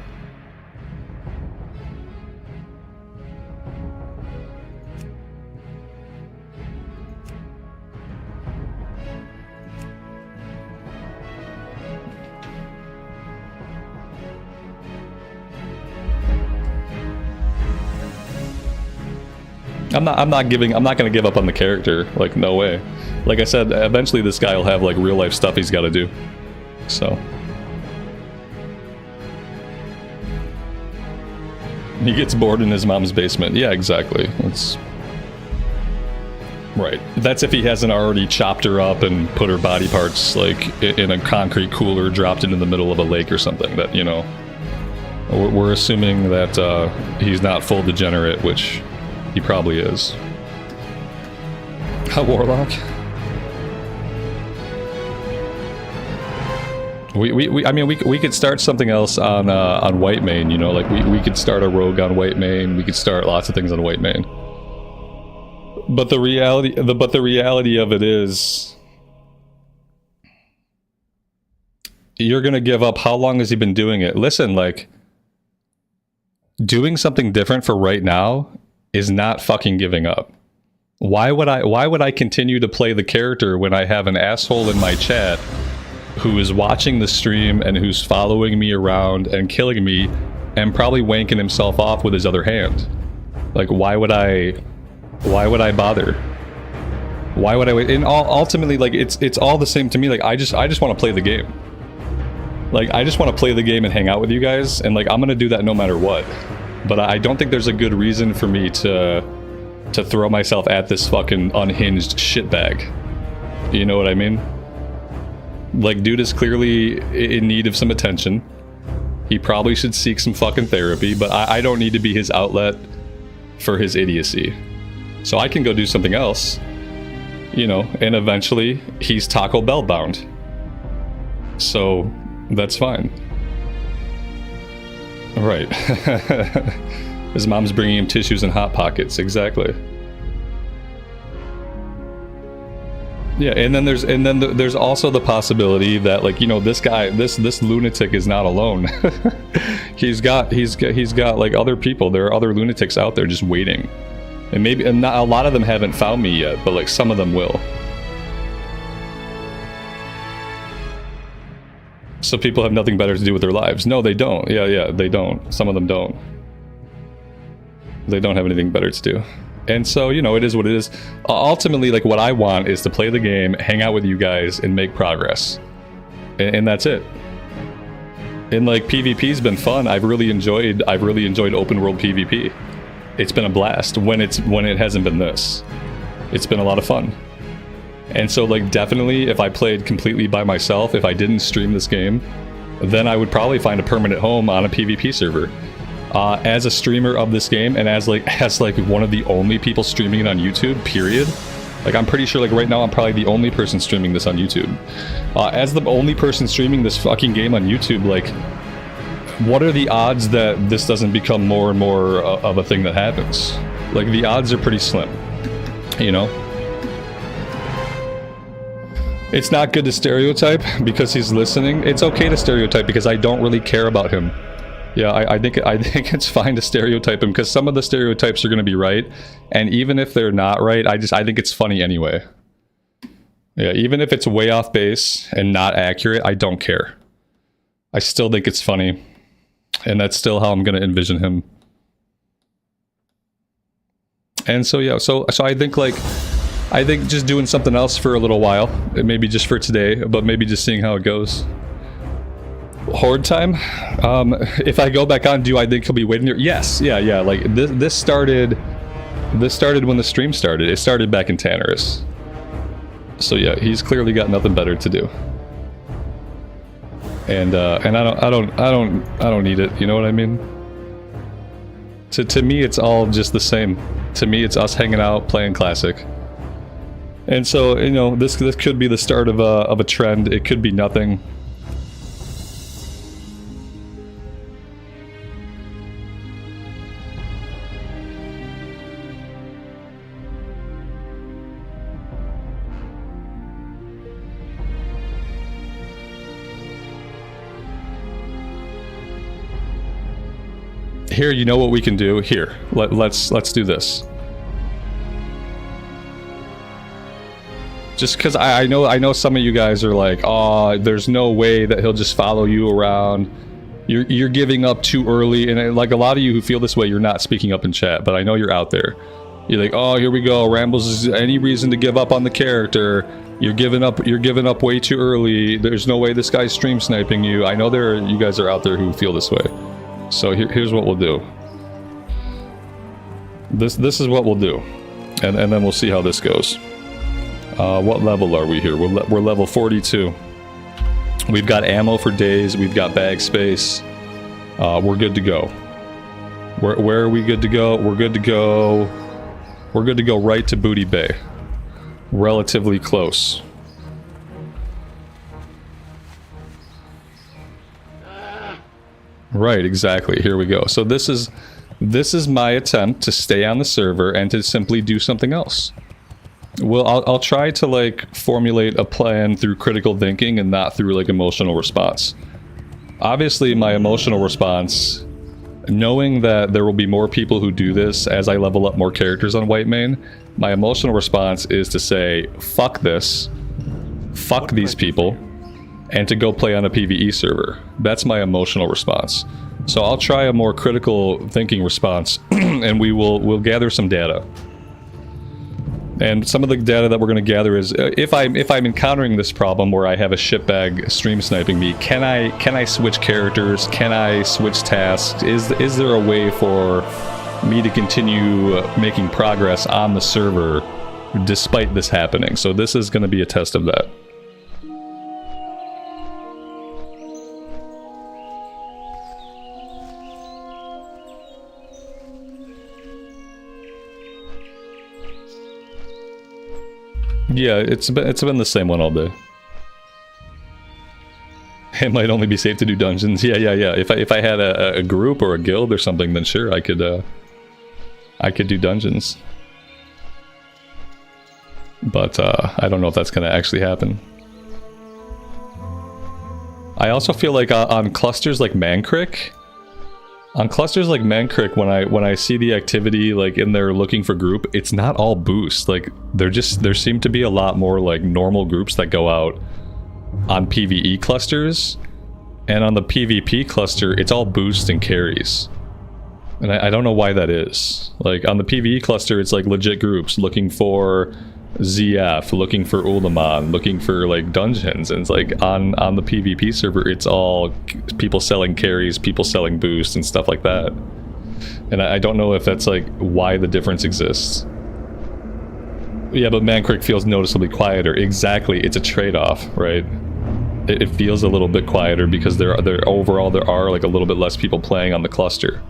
I'm not gonna give up on the character. Like, no way. Like I said, eventually this guy will have like real life stuff he's got to do. So he gets bored in his mom's basement. Yeah, exactly. It's right. That's if he hasn't already chopped her up and put her body parts like in a concrete cooler, dropped it in the middle of a lake or something. That, you know, we're assuming that he's not full degenerate, which he probably is. A warlock. I mean, we could start something else on Whitemane, you know, like we could start a rogue on Whitemane, we could start lots of things on Whitemane. But the reality of it is, you're gonna give up. How long has he been doing it? Listen, like, doing something different for right now is not fucking giving up. Why would I continue to play the character when I have an asshole in my chat who is watching the stream and who's following me around and killing me and probably wanking himself off with his other hand? Like, why would I bother? Why would I wait? And ultimately, like, it's all the same to me. Like, I just want to play the game. Like, I just want to play the game and hang out with you guys, and like, I'm gonna do that no matter what. But I don't think there's a good reason for me to throw myself at this fucking unhinged shitbag. You know what I mean? Like, dude is clearly in need of some attention. He probably should seek some fucking therapy, but I don't need to be his outlet for his idiocy. So I can go do something else, you know, and eventually he's Taco Bell bound. So that's fine. Right. His mom's bringing him tissues and Hot Pockets, exactly. Yeah, and then there's also the possibility that, like, you know, this guy, this lunatic is not alone. he's got like other people. There are other lunatics out there just waiting, and not a lot of them haven't found me yet, but like some of them will. So people have nothing better to do with their lives. No, they don't. Yeah, they don't. Some of them don't. They don't have anything better to do. And so, you know, it is what it is. Ultimately, like, what I want is to play the game, hang out with you guys, and make progress. And that's it. And like, PvP's been fun. I've really enjoyed open world PvP. It's been a blast when it hasn't been this. It's been a lot of fun. And so, like, definitely, if I played completely by myself, if I didn't stream this game, then I would probably find a permanent home on a PvP server. As a streamer of this game, and as one of the only people streaming it on YouTube, period. Like, I'm pretty sure, like, right now I'm probably the only person streaming this on YouTube. As the only person streaming this fucking game on YouTube, like, what are the odds that this doesn't become more and more of a thing that happens? Like, the odds are pretty slim, you know? It's not good to stereotype because he's listening. It's okay to stereotype because I don't really care about him. Yeah, I think it's fine to stereotype him because some of the stereotypes are going to be right, and even if they're not right, I think it's funny anyway. Yeah, even if it's way off base and not accurate, I don't care. I still think it's funny, and that's still how I'm going to envision him. And so yeah, so I think, like, I think just doing something else for a little while. Maybe just for today, but maybe just seeing how it goes. Horde time? If I go back on, do I think he'll be waiting there? Yes, yeah. Like, this started when the stream started. It started back in Tannerus. So yeah, he's clearly got nothing better to do. And I don't need it, you know what I mean? To me, it's all just the same. To me, it's us hanging out, playing Classic. And so, you know, this could be the start of a trend. It could be nothing. Here, you know what we can do? Here, let's do this. Just because I know some of you guys are like, oh, there's no way that he'll just follow you around. You're giving up too early, and like a lot of you who feel this way, you're not speaking up in chat, but I know you're out there. You're like, oh, here we go. Rambles is any reason to give up on the character. You're giving up way too early. There's no way this guy's stream sniping you. I know you guys are out there who feel this way. So here's what we'll do. This is what we'll do, and then we'll see how this goes. What level are we here? We're level 42. We've got ammo for days. We've got bag space. We're good to go. Where are we good to go? We're good to go. We're good to go right to Booty Bay. Relatively close. Right, exactly. Here we go. So this is my attempt to stay on the server and to simply do something else. Well, I'll try to like formulate a plan through critical thinking and not through like emotional response. Obviously, my emotional response, knowing that there will be more people who do this as I level up more characters on Whitemane, my emotional response is to say, fuck this, fuck these people, and to go play on a PvE server. That's my emotional response. So I'll try a more critical thinking response, and we'll gather some data. And some of the data that we're going to gather is if I'm encountering this problem where I have a shitbag stream sniping me, can I switch characters? Can I switch tasks? Is there a way for me to continue making progress on the server despite this happening? So this is going to be a test of that. Yeah, it's been the same one all day. It might only be safe to do dungeons. Yeah. If I had a group or a guild or something, then sure, I could do dungeons. But I don't know if that's gonna actually happen. I also feel like on clusters like Mankrik, when I see the activity like in there looking for group, it's not all boost. Like there seem to be a lot more like normal groups that go out on PvE clusters, and on the PvP cluster it's all boost and carries. And I don't know why that is. Like on the PvE cluster it's like legit groups looking for ZF, looking for Ulamon, looking for like dungeons, and it's like on the PvP server it's all people selling carries, people selling boosts and stuff like that. And I don't know if that's like why the difference exists. Yeah, but Mankrik feels noticeably quieter. Exactly, it's a trade-off, right? It feels a little bit quieter because overall there are like a little bit less people playing on the cluster.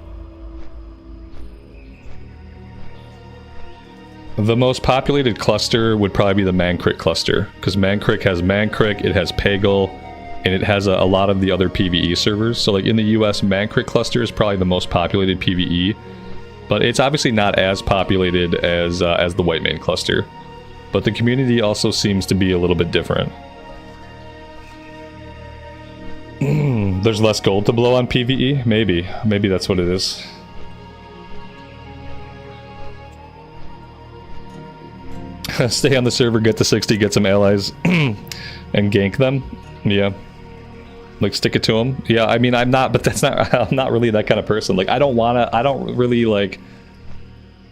The most populated cluster would probably be the Mankrik cluster, because Mankrik has Mankrik, it has Pagel, and it has a lot of the other PvE servers. So like in the US, Mankrik cluster is probably the most populated PvE, but it's obviously not as populated as the Whitemane cluster. But the community also seems to be a little bit different. There's less gold to blow on PvE? Maybe that's what it is. Stay on the server, get to 60, get some allies, and gank them. Yeah. Like, stick it to them. Yeah, I mean, I'm not really that kind of person. Like, I don't really, like...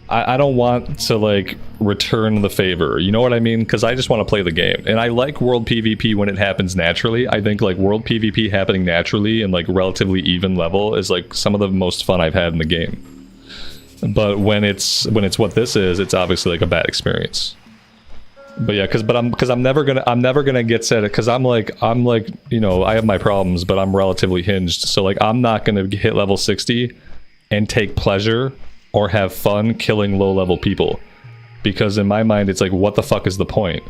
I don't want to like return the favor, you know what I mean? Because I just want to play the game, and I like world PvP when it happens naturally. I think like world PvP happening naturally and like relatively even level is like some of the most fun I've had in the game. But when it's what this is, it's obviously like a bad experience. But yeah, because I'm never gonna get set, because I'm like you know, I have my problems, but I'm relatively hinged, so like I'm not gonna hit level 60 and take pleasure or have fun killing low-level people, because in my mind it's like, what the fuck is the point?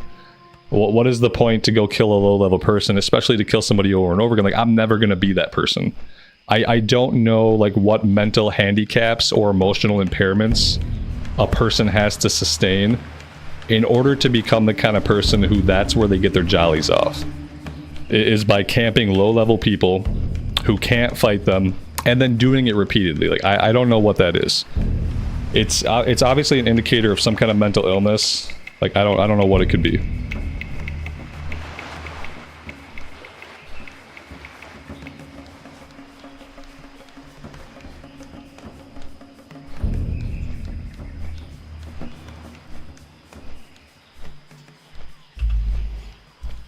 What is the point to go kill a low-level person, especially to kill somebody over and over again? Like, I'm never gonna be that person. I don't know like what mental handicaps or emotional impairments a person has to sustain in order to become the kind of person who that's where they get their jollies off. It is by camping low-level people who can't fight them and then doing it repeatedly. Like, I don't know what that is. It's obviously an indicator of some kind of mental illness. Like, I don't know what it could be.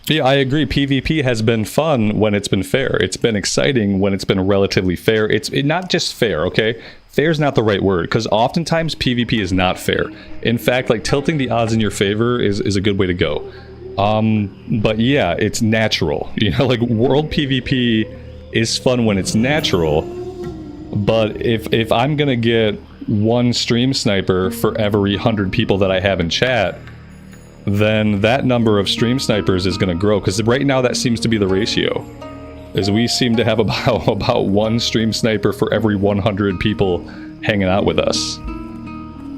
Yeah, I agree. PvP has been fun when it's been fair. It's been exciting when it's been relatively fair. It's not just fair, okay? Fair is not the right word, because oftentimes PvP is not fair. In fact, like, tilting the odds in your favor is a good way to go. But yeah, it's natural. You know, like, world PvP is fun when it's natural, but if I'm gonna get one stream sniper for every 100 people that I have in chat, then that number of stream snipers is going to grow, because right now that seems to be the ratio, is we seem to have about one stream sniper for every 100 people hanging out with us.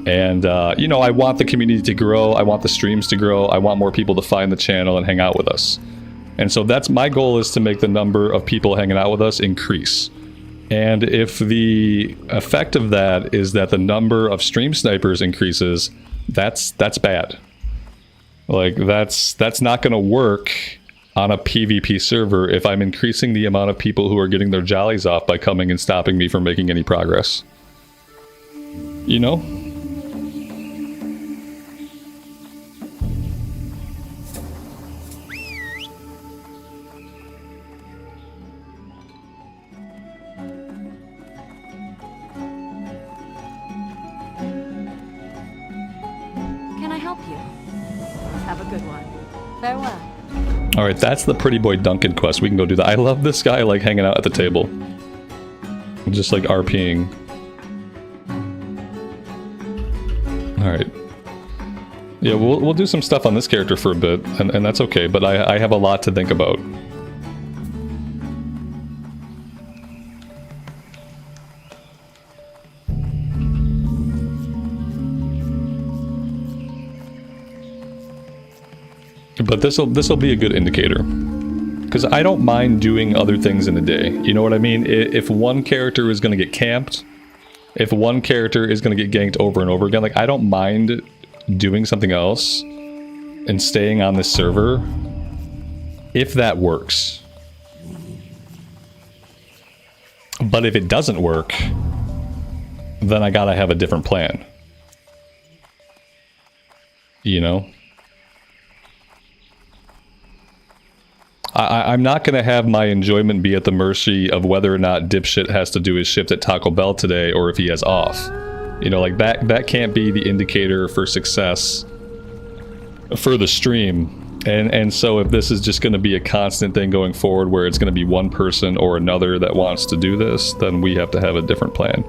And you know, I want the community to grow, I want the streams to grow, I want more people to find the channel and hang out with us. And so that's my goal, is to make the number of people hanging out with us increase. And if the effect of that is that the number of stream snipers increases, that's bad. Like, that's not going to work on a PvP server if I'm increasing the amount of people who are getting their jollies off by coming and stopping me from making any progress. You know? Can I help you? Have a good one. Farewell. Alright, that's the pretty boy Duncan quest. We can go do that. I love this guy, like, hanging out at the table. Just, like, RPing. Alright. Yeah, we'll do some stuff on this character for a bit, and that's okay, but I have a lot to think about. But this'll be a good indicator, because I don't mind doing other things in a day. You know what I mean? If one character is going to get camped, if one character is going to get ganked over and over again, like, I don't mind doing something else and staying on this server if that works. But if it doesn't work, then I gotta have a different plan. You know? I'm not going to have my enjoyment be at the mercy of whether or not Dipshit has to do his shift at Taco Bell today, or if he has off. You know, like, that can't be the indicator for success for the stream. And so if this is just going to be a constant thing going forward, where it's going to be one person or another that wants to do this, then we have to have a different plan.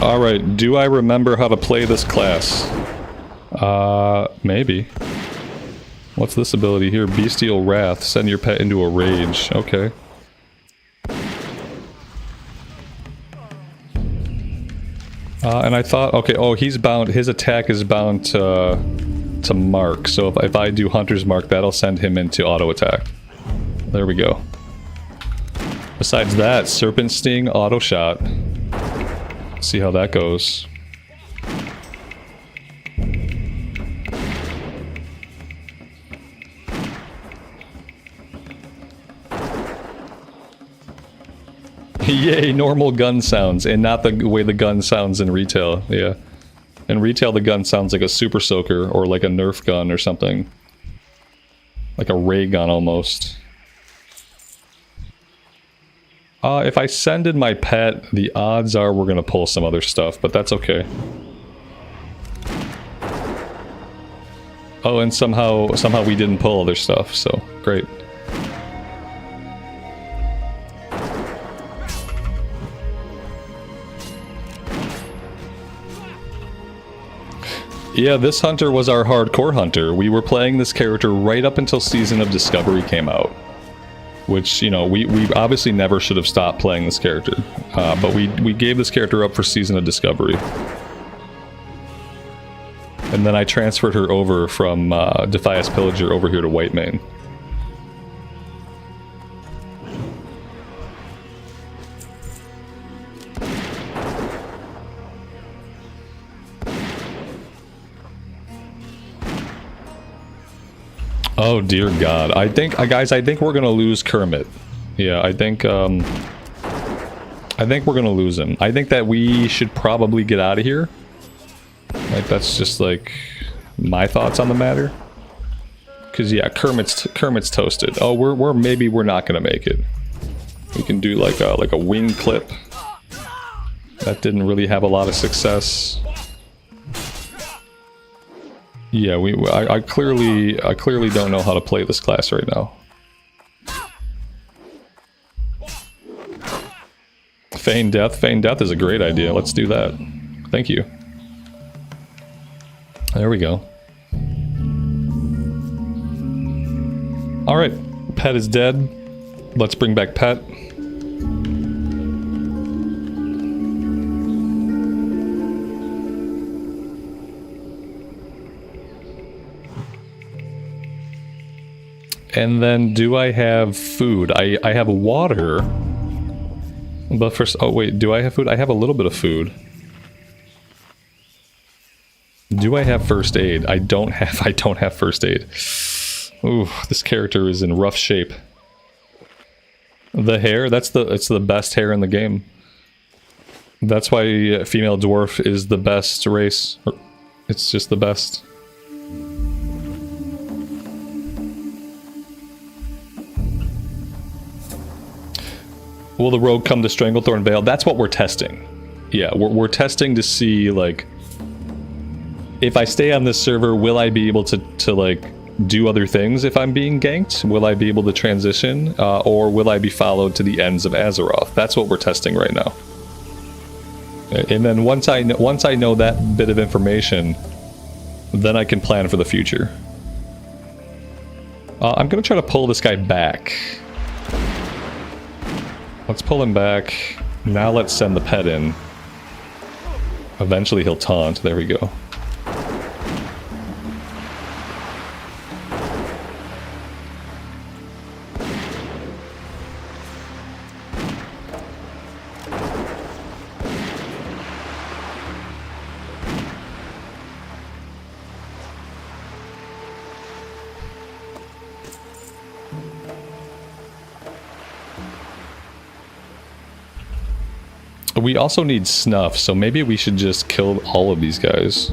Alright, do I remember how to play this class? Maybe. What's this ability here? Bestial Wrath. Send your pet into a rage. Okay. And I thought, okay, oh, he's bound, his attack is bound to mark. So if I do Hunter's Mark, that'll send him into auto attack. There we go. Besides that, Serpent Sting, Auto Shot. See how that goes. Yay, normal gun sounds, and not the way the gun sounds in retail. Yeah. In retail, the gun sounds like a Super Soaker or like a Nerf gun or something. Like a ray gun almost. If I send in my pet, the odds are we're gonna pull some other stuff, but that's okay. Oh, and somehow we didn't pull other stuff, so great. Yeah, this hunter was our hardcore hunter. We were playing this character right up until Season of Discovery came out. Which, you know, we obviously never should have stopped playing this character. But we gave this character up for Season of Discovery. And then I transferred her over from Defias Pillager over here to Whitemane. Oh dear God! I think, guys, I think we're gonna lose Kermit. Yeah, I think we're gonna lose him. I think that we should probably get out of here. Like, that's just like my thoughts on the matter. Cause yeah, Kermit's toasted. Oh, maybe we're not gonna make it. We can do like a wing clip. That didn't really have a lot of success. Yeah, I clearly don't know how to play this class right now. Feign Death is a great idea. Let's do that. Thank you. There we go. Alright, Pet is dead. Let's bring back Pet. And then, do I have food? I have water. But first, oh wait, do I have food? I have a little bit of food. Do I have first aid? I don't have first aid. Ooh, this character is in rough shape. The hair, it's the best hair in the game. That's why female dwarf is the best race. It's just the best. Will the rogue come to Stranglethorn Vale? That's what we're testing. Yeah, we're testing to see, like, if I stay on this server, will I be able to like, do other things if I'm being ganked? Will I be able to transition? Or will I be followed to the ends of Azeroth? That's what we're testing right now. And then once I know that bit of information, then I can plan for the future. I'm gonna try to pull this guy back. Let's pull him back. Now let's send the pet in. Eventually he'll taunt. There we go. We also need snuff, so maybe we should just kill all of these guys.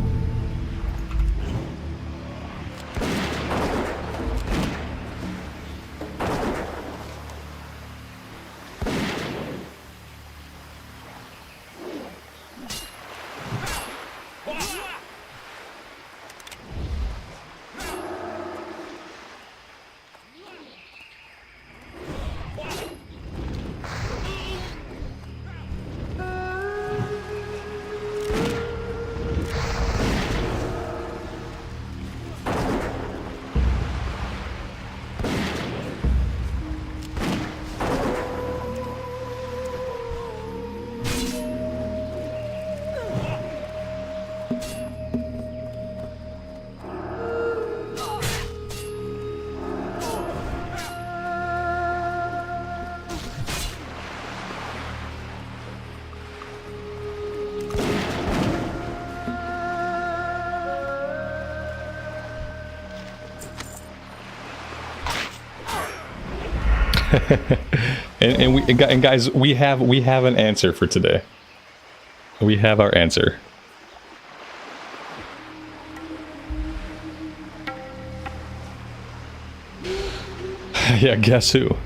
and guys, we have an answer for today. We have our answer. Yeah, guess who?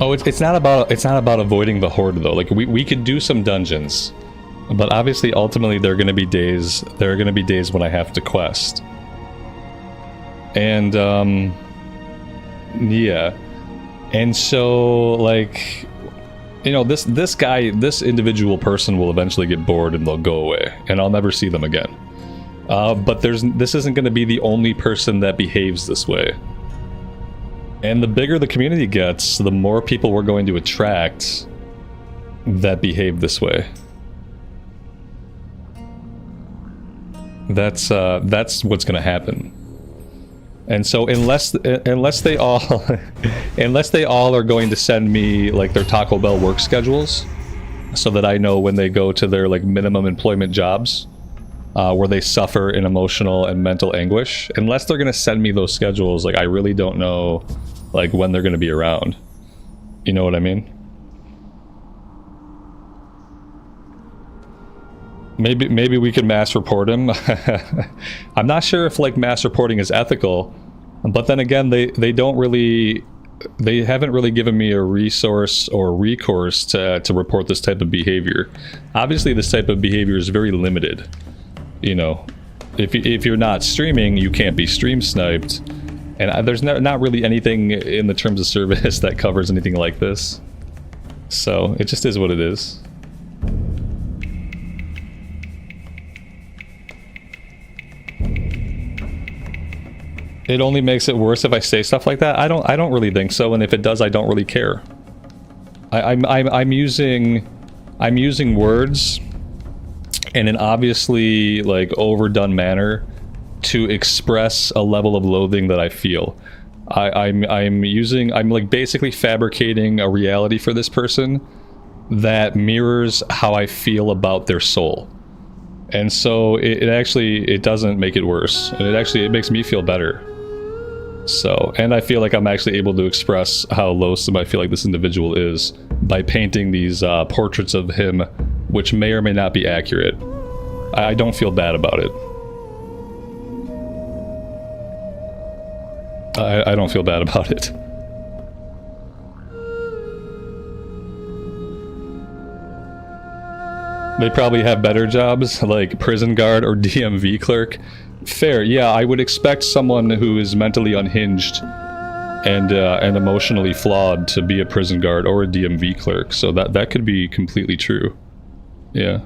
Oh, it's not about avoiding the horde though. Like we could do some dungeons, but obviously ultimately there are going to be days when I have to quest. And yeah. And so like, you know, this individual person will eventually get bored and they'll go away and I'll never see them again. But this isn't going to be the only person that behaves this way. And the bigger the community gets, the more people we're going to attract that behave this way. That's what's going to happen. And so unless they all are going to send me like their Taco Bell work schedules, so that I know when they go to their like minimum employment jobs, where they suffer in emotional and mental anguish, unless they're going to send me those schedules, like I really don't know like when they're going to be around. You know what I mean? Maybe we could mass report him. I'm not sure if like mass reporting is ethical, but then again, they haven't really given me a resource or recourse to report this type of behavior. Obviously, this type of behavior is very limited. You know, if you're not streaming, you can't be stream sniped, and there's not really anything in the terms of service that covers anything like this. So it just is what it is. It only makes it worse if I say stuff like that. I don't really think so, and if it does, I don't really care. I'm using words in an obviously like overdone manner to express a level of loathing that I feel. I'm like basically fabricating a reality for this person that mirrors how I feel about their soul. And so it doesn't make it worse, and it makes me feel better. So, and I feel like I'm actually able to express how loathsome I feel like this individual is by painting these portraits of him, which may or may not be accurate. I don't feel bad about it. I don't feel bad about it. They probably have better jobs, like prison guard or DMV clerk. Fair, yeah, I would expect someone who is mentally unhinged and emotionally flawed to be a prison guard or a DMV clerk, so that could be completely true. Yeah.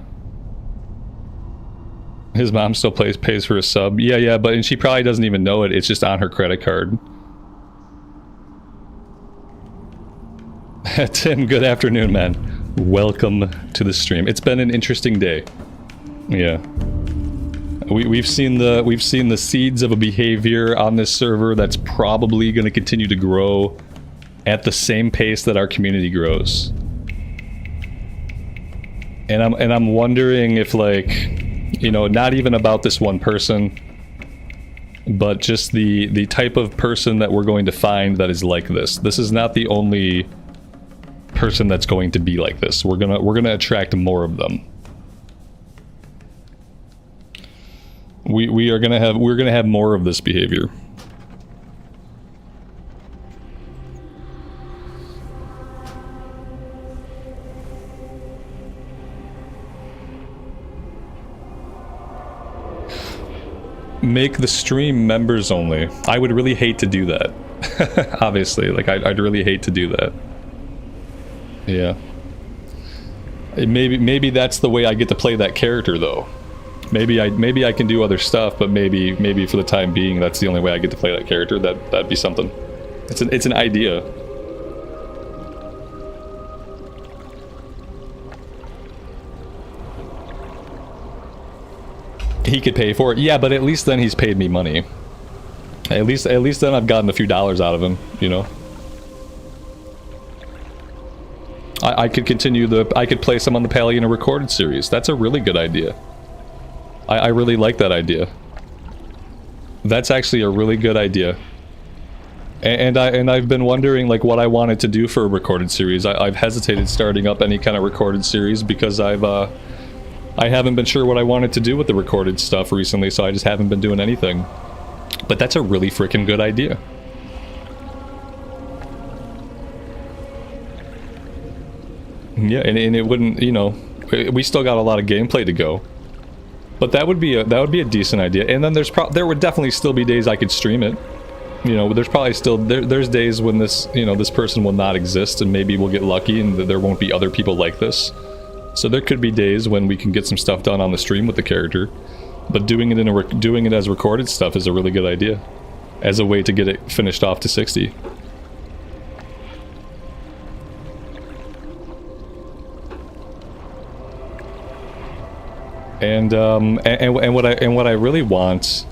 His mom still pays for a sub. Yeah, and she probably doesn't even know it. It's just on her credit card. Tim, good afternoon, man. Welcome to the stream. It's been an interesting day. Yeah. We've seen the seeds of a behavior on this server that's probably going to continue to grow at the same pace that our community grows. And I'm wondering if, like, you know, not even about this one person, but just the type of person that we're going to find that is like this. This is not the only person that's going to be like this. We're gonna attract more of them. We're gonna have more of this behavior. make the stream members only. I would really hate to do that. Obviously, like I'd really hate to do that. Yeah. Maybe that's the way I get to play that character though. Maybe I can do other stuff, but maybe for the time being that's the only way I get to play that character. That'd be something. It's an idea. He could pay for it. Yeah, but at least then he's paid me money. At least then I've gotten a few dollars out of him, you know. I could continue I could place him on the Pally in a recorded series. That's a really good idea. I really like that idea. That's actually a really good idea. And I've been wondering like what I wanted to do for a recorded series. I've hesitated starting up any kind of recorded series because I haven't been sure what I wanted to do with the recorded stuff recently, so I just haven't been doing anything. But that's a really freaking good idea. Yeah, and it wouldn't, you know, we still got a lot of gameplay to go. But that would be a decent idea. And then there would definitely still be days I could stream it. You know, there's probably still there's days when this person will not exist, and maybe we'll get lucky and there won't be other people like this. So there could be days when we can get some stuff done on the stream with the character, but doing it as recorded stuff is a really good idea, as a way to get it finished off to 60. And what I really want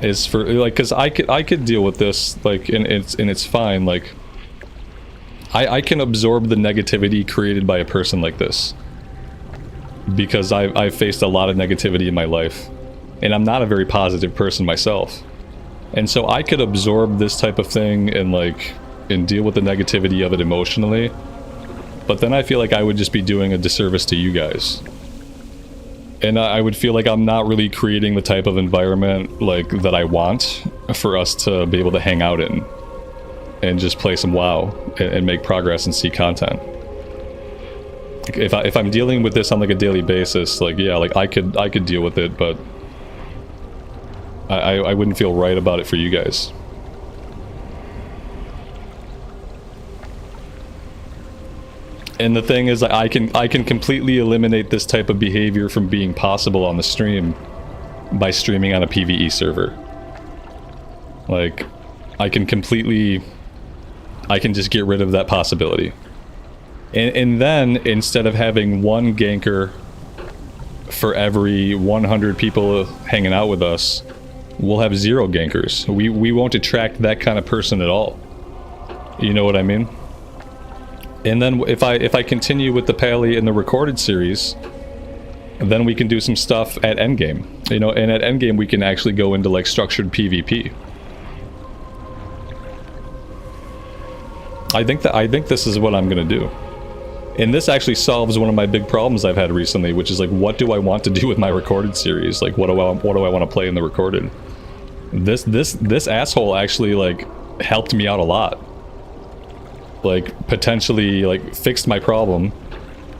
is for like, because I could deal with this, like, and it's fine, like. I can absorb the negativity created by a person like this. Because I've faced a lot of negativity in my life. And I'm not a very positive person myself. And so I could absorb this type of thing and deal with the negativity of it emotionally. But then I feel like I would just be doing a disservice to you guys. And I would feel like I'm not really creating the type of environment like that I want for us to be able to hang out in. And just play some WoW and make progress and see content. If I'm dealing with this on like a daily basis, like yeah, like I could deal with it, but I wouldn't feel right about it for you guys. And the thing is, like, I can completely eliminate this type of behavior from being possible on the stream by streaming on a PvE server. Like, I can just get rid of that possibility. And then, instead of having one ganker for every 100 people hanging out with us, we'll have 0 gankers. We won't attract that kind of person at all. You know what I mean? And then if I continue with the Pally in the recorded series, then we can do some stuff at endgame. You know, and at endgame we can actually go into like structured PvP. I think this is what I'm gonna do. And this actually solves one of my big problems I've had recently, which is like, what do I want to do with my recorded series? Like, what do I want to play in the recorded? This asshole actually like helped me out a lot. Like, potentially like fixed my problem,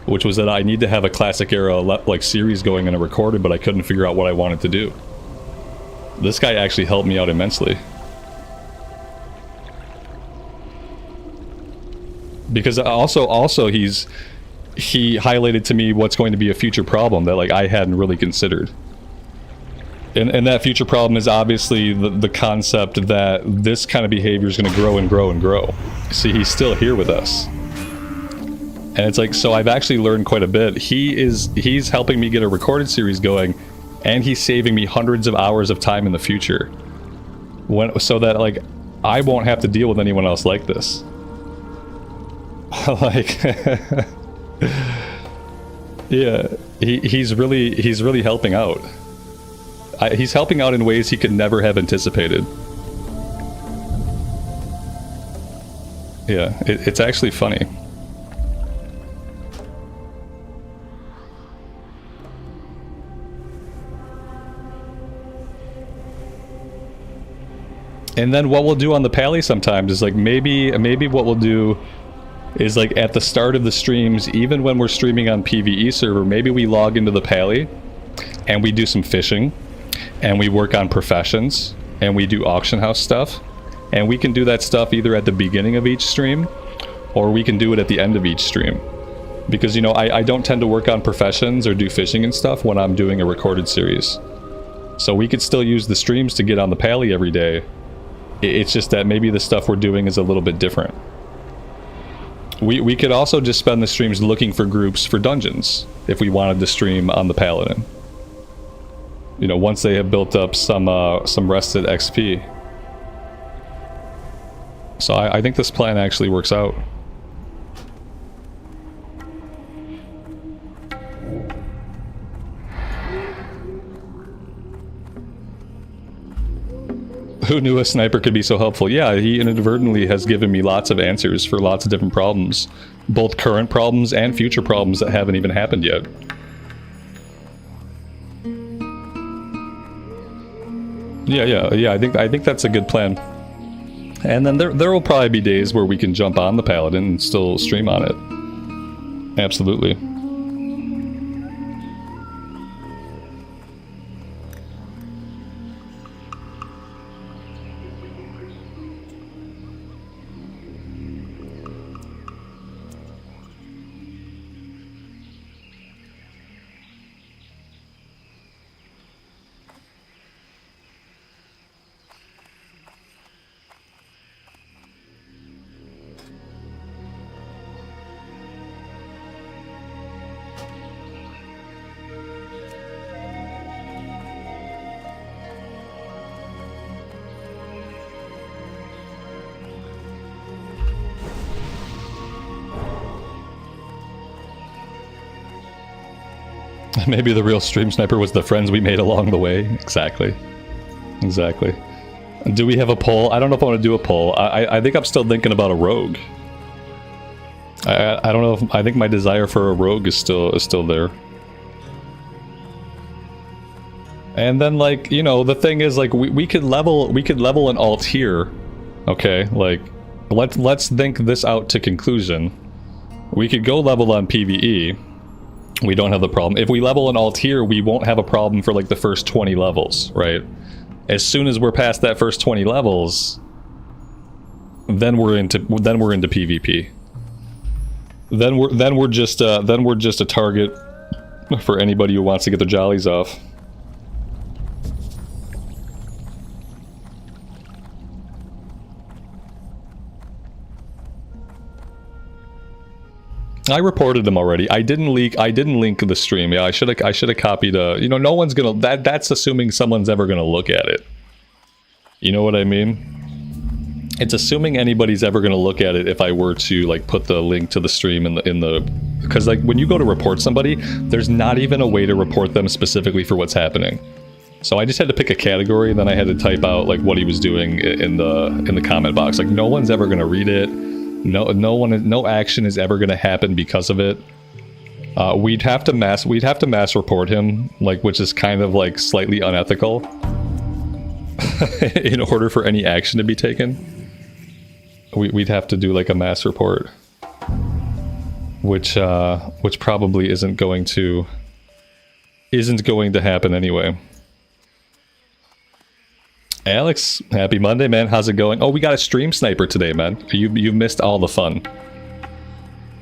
which was that I need to have a classic era like series going in a recorded, but I couldn't figure out what I wanted to do. This guy actually helped me out immensely. Because also he highlighted to me what's going to be a future problem that like I hadn't really considered. And that future problem is obviously the concept that this kind of behavior is going to grow and grow and grow. See, he's still here with us. And it's like, so I've actually learned quite a bit. He's helping me get a recorded series going, and he's saving me hundreds of hours of time in the future. So that like I won't have to deal with anyone else like this. Like yeah, he's really helping out. He's helping out in ways he could never have anticipated. Yeah, it's actually funny. And then what we'll do on the Pally sometimes is like maybe what we'll do is like at the start of the streams, even when we're streaming on PvE server, maybe we log into the Pally and we do some fishing and we work on professions, and we do auction house stuff, and we can do that stuff either at the beginning of each stream, or we can do it at the end of each stream. Because, you know, I don't tend to work on professions or do fishing and stuff when I'm doing a recorded series. So we could still use the streams to get on the pally every day. It's just that maybe the stuff we're doing is a little bit different. We could also just spend the streams looking for groups for dungeons if we wanted to stream on the Paladin. You know, once they have built up some rested XP. So I think this plan actually works out. Who knew a sniper could be so helpful? Yeah, he inadvertently has given me lots of answers for lots of different problems. Both current problems and future problems that haven't even happened yet. Yeah, I think that's a good plan. And then there will probably be days where we can jump on the Paladin and still stream on it. Absolutely. Maybe the real stream sniper was the friends we made along the way. Exactly. Exactly. Do we have a poll? I don't know if I want to do a poll. I think I'm still thinking about a rogue. I don't know if... I think my desire for a rogue is still there. And then, like, you know, the thing is, like, we could level an alt here. Okay, like, let's think this out to conclusion. We could go level on PvE. We don't have the problem. If we level an alt here, we won't have a problem for like the first 20 levels, right? As soon as we're past that first 20 levels, then we're into PvP. Then we're just a target for anybody who wants to get their jollies off. I reported them already. I didn't link the stream. Yeah, I should have copied you know, no one's gonna that's assuming someone's ever gonna look at it. You know what I mean? It's assuming anybody's ever gonna look at it if I were to like put the link to the stream in the because like when you go to report somebody, there's not even a way to report them specifically for what's happening. So I just had to pick a category and then I had to type out like what he was doing in the comment box. Like no one's ever gonna read it. No action is ever going to happen because of it. We'd have to mass report him, like, which is kind of like slightly unethical in order for any action to be taken. We'd have to do like a mass report, which probably isn't going to happen anyway. Alex, happy Monday, man. How's it going? Oh, we got a stream sniper today, man. You've missed all the fun.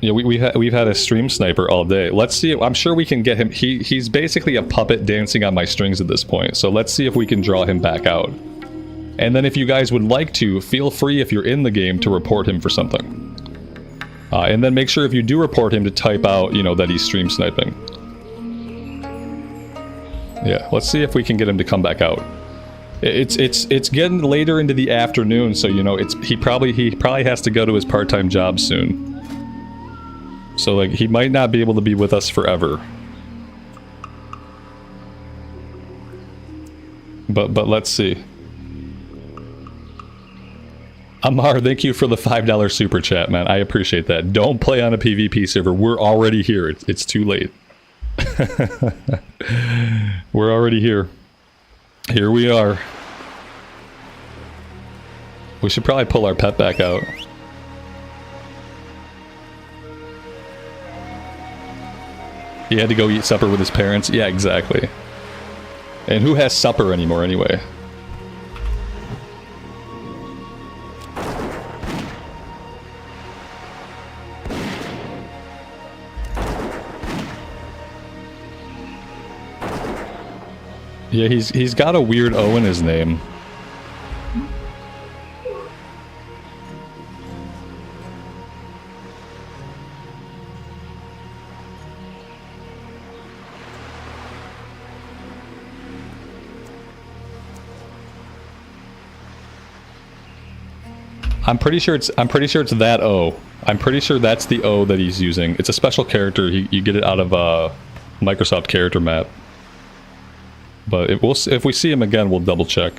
Yeah, we've had a stream sniper all day. Let's see. I'm sure we can get him. He's basically a puppet dancing on my strings at this point. So let's see if we can draw him back out. And then if you guys would like to, feel free if you're in the game to report him for something. And then make sure if you do report him to type out, you know, that he's stream sniping. Yeah, let's see if we can get him to come back out. It's getting later into the afternoon, so you know he probably has to go to his part-time job soon. So like he might not be able to be with us forever. But let's see. Amar, thank you for the $5 super chat, man. I appreciate that. Don't play on a PvP server. We're already here. It's too late. We're already here. Here we are. We should probably pull our pet back out. He had to go eat supper with his parents. Yeah, exactly. And who has supper anymore anyway? Yeah, he's got a weird O in his name. I'm pretty sure it's that O. I'm pretty sure that's the O that he's using. It's a special character. You get it out of Microsoft character map. But if we see him again, we'll double check.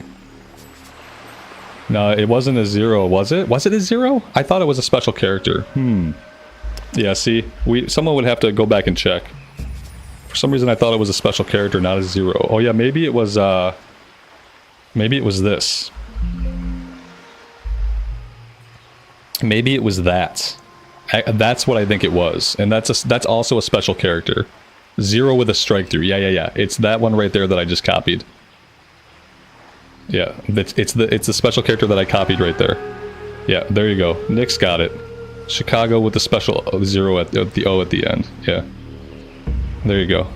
No, it wasn't a 0, was it? Was it a 0? I thought it was a special character. Yeah, see, someone would have to go back and check. For some reason, I thought it was a special character, not a 0. Oh yeah, maybe it was this. Maybe it was that. That's what I think it was, and that's also a special character. 0 with a strike through. Yeah. It's that one right there that I just copied. Yeah, it's the special character that I copied right there. Yeah, there you go. Nick's got it. Chicago with the special 0 at the O at the end. Yeah. There you go.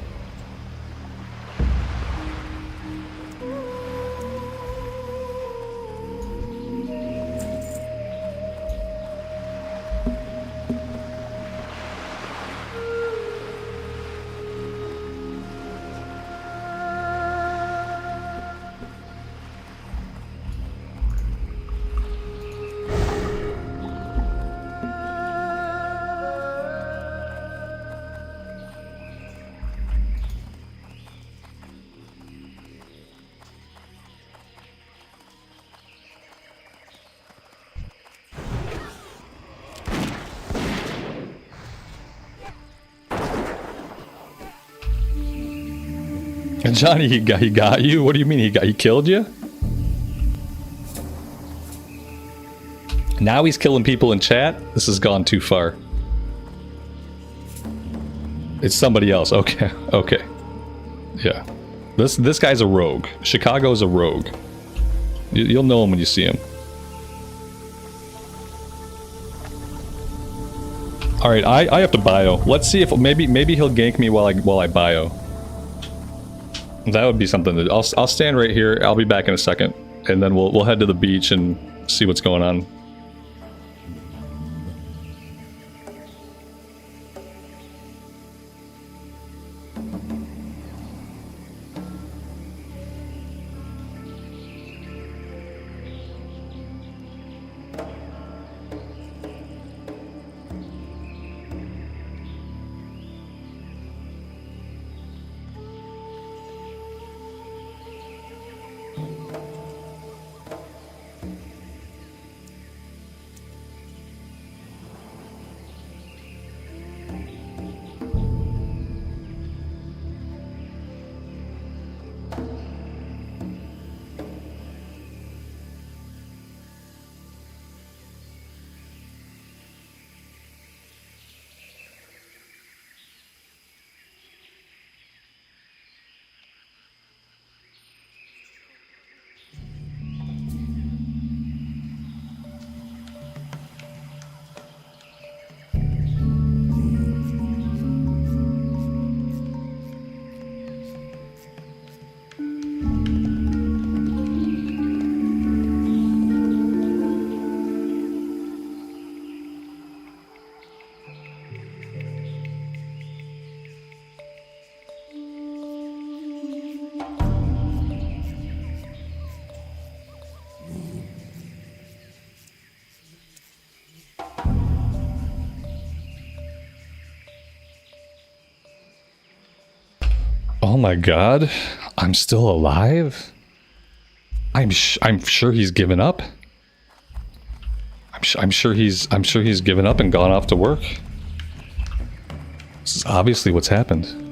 And Johnny, he got you? What do you mean he killed you? Now he's killing people in chat? This has gone too far. It's somebody else. Okay. Yeah. This guy's a rogue. Chicago's a rogue. You'll know him when you see him. Alright, I have to bio. Let's see if maybe he'll gank me while I bio. That would be something that I'll stand right here. I'll be back in a second, and then we'll head to the beach and see what's going on. Oh my god, I'm still alive? I'm sure he's given up. I'm sure he's given up and gone off to work. This is obviously what's happened.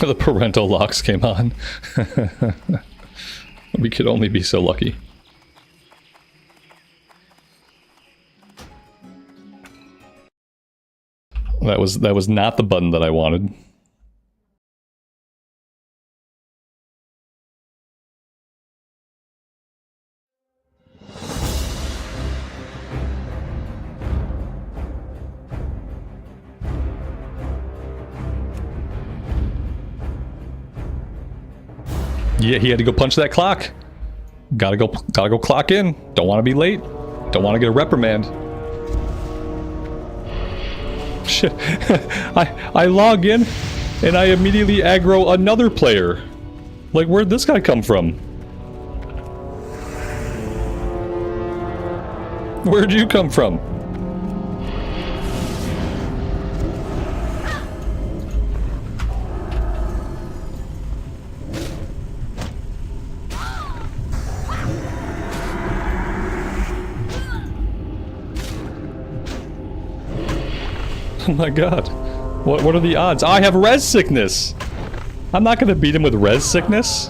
The parental locks came on. We could only be so lucky. That was not the button that I wanted. Yeah, he had to go punch that clock. Gotta go clock in. Don't want to be late. Don't want to get a reprimand. Shit. I log in and I immediately aggro another player. Like, where'd this guy come from? Where'd you come from? Oh my god. What are the odds? Oh, I have res sickness! I'm not gonna beat him with res sickness.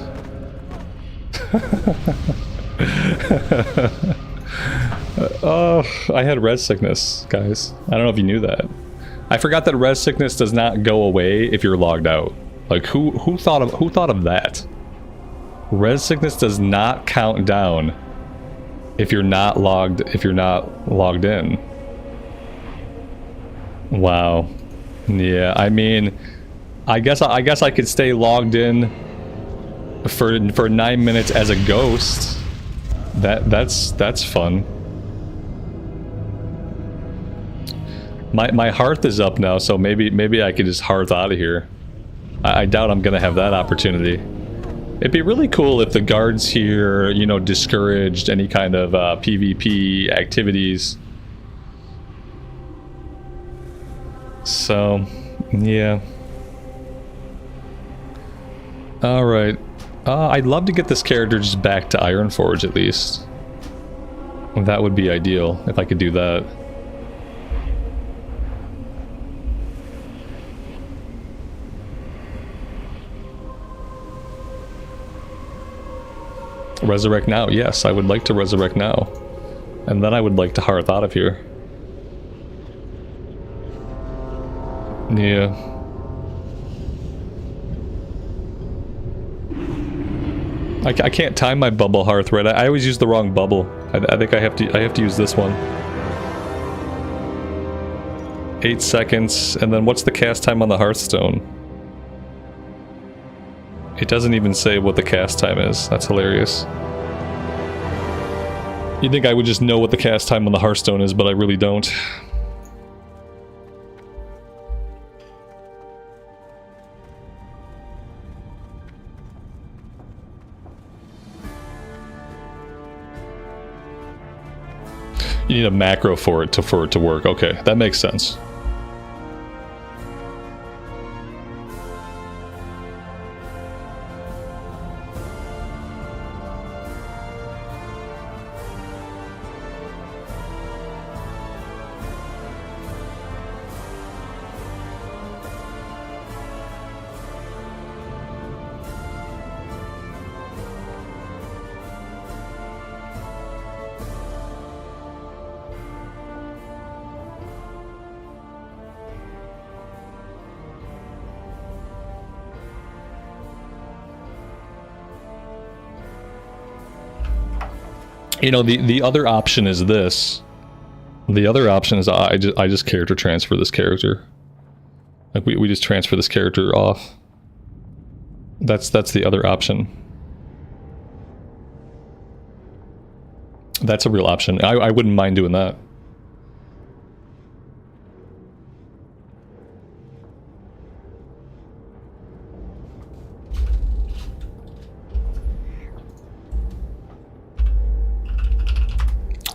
Oh, I had res sickness, guys. I don't know if you knew that. I forgot that res sickness does not go away if you're logged out. Like, who thought of that? Res sickness does not count down if you're not logged in. Wow. Yeah, I mean, I guess I could stay logged in for 9 minutes as a ghost. That's fun. My hearth is up now, so maybe I could just hearth out of here. I doubt I'm gonna have that opportunity. It'd be really cool if the guards here, you know, discouraged any kind of PvP activities. So, yeah. Alright. I'd love to get this character just back to Ironforge at least. That would be ideal, if I could do that. Resurrect now. Yes, I would like to resurrect now. And then I would like to hearth out of here. Yeah. I can't time my bubble hearth right. I always use the wrong bubble. I think I have to use this one. 8 seconds, and then what's the cast time on the Hearthstone? It doesn't even say what the cast time is. That's hilarious. You'd think I would just know what the cast time on the Hearthstone is, but I really don't. You need a macro for it to work. Okay, that makes sense. You know, the other option is this. The other option is I just character transfer this character. Like we just transfer this character off. That's the other option. That's a real option. I wouldn't mind doing that.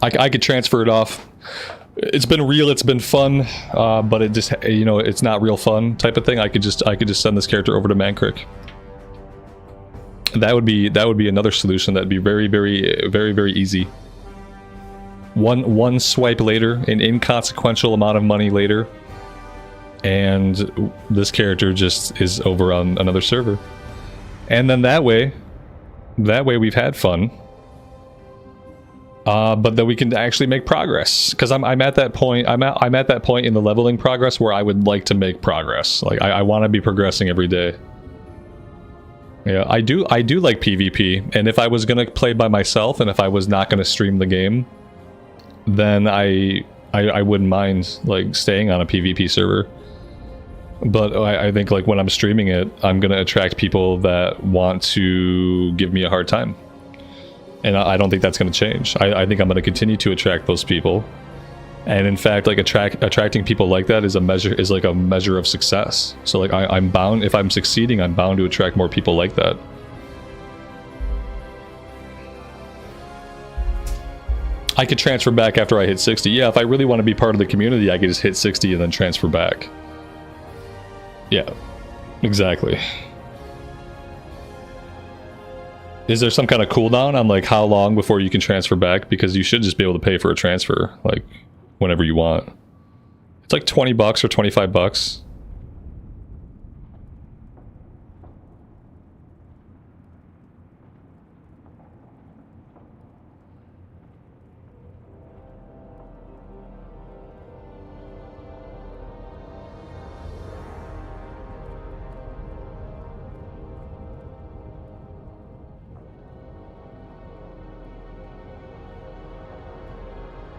I could transfer it off. It's been real, it's been fun, but it just, you know, it's not real fun type of thing. I could just send this character over to Mankrik. That would be another solution. That'd be very easy. One swipe later, an inconsequential amount of money later, and this character just is over on another server. And then that way we've had fun. But then we can actually make progress, because I'm at that point. I'm at that point in the leveling progress where I would like to make progress. Like I want to be progressing every day. Yeah, I do like PvP, and if I was gonna play by myself, and if I was not gonna stream the game, then I wouldn't mind like staying on a PvP server. But I think like when I'm streaming it, I'm gonna attract people that want to give me a hard time. And I don't think that's going to change. I think I'm going to continue to attract those people, and in fact, like attracting people like that is like a measure of success. So like I'm bound, if I'm succeeding, I'm bound to attract more people like that. I could transfer back after I hit 60. Yeah, if I really want to be part of the community, I could just hit 60 and then transfer back. Yeah, exactly. Is there some kind of cooldown on like how long before you can transfer back? Because you should just be able to pay for a transfer like whenever you want. It's like 20 bucks or 25 bucks.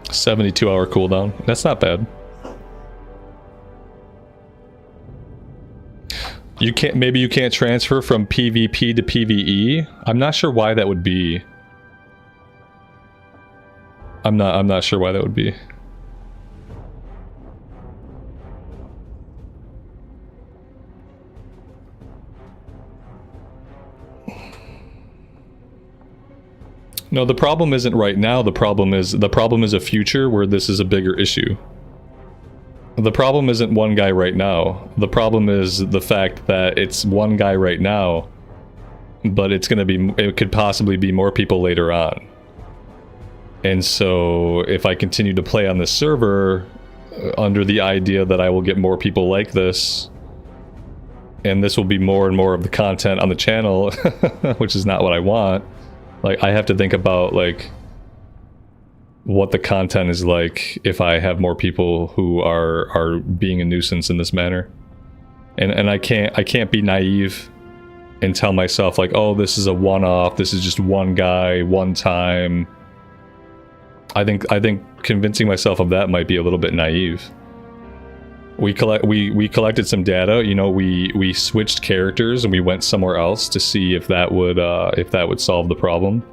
$72-hour cooldown. That's not bad. You can't. Maybe you can't transfer from PvP to PvE. I'm not sure why that would be. I'm not sure why that would be. No, the problem isn't right now. The problem is a future where this is a bigger issue. The problem isn't one guy right now. The problem is the fact that it's one guy right now, but it could possibly be more people later on. And so if I continue to play on this server under the idea that I will get more people like this, and this will be more and more of the content on the channel, which is not what I want. Like, I have to think about, like, what the content is like if I have more people who are being a nuisance in this manner. And I can't be naive and tell myself, like, oh, this is a one-off, this is just one guy, one time. I think convincing myself of that might be a little bit naive. We collected some data, you know, we switched characters and we went somewhere else to see if that would solve the problem.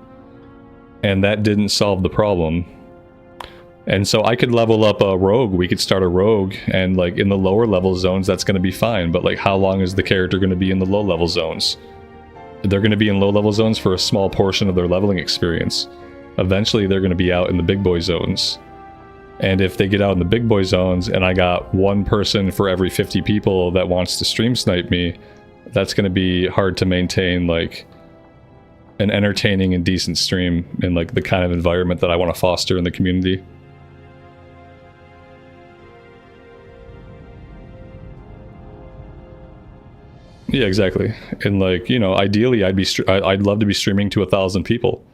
And that didn't solve the problem. And so I could level up a rogue, we could start a rogue, and like in the lower level zones that's going to be fine, but like how long is the character going to be in the low level zones? They're going to be in low level zones for a small portion of their leveling experience. Eventually they're going to be out in the big boy zones. And if they get out in the big boy zones and I got one person for every 50 people that wants to stream snipe me, that's going to be hard to maintain like an entertaining and decent stream in like the kind of environment that I want to foster in the community. Yeah, exactly. And like, you know, ideally I'd love to be streaming to 1,000 people.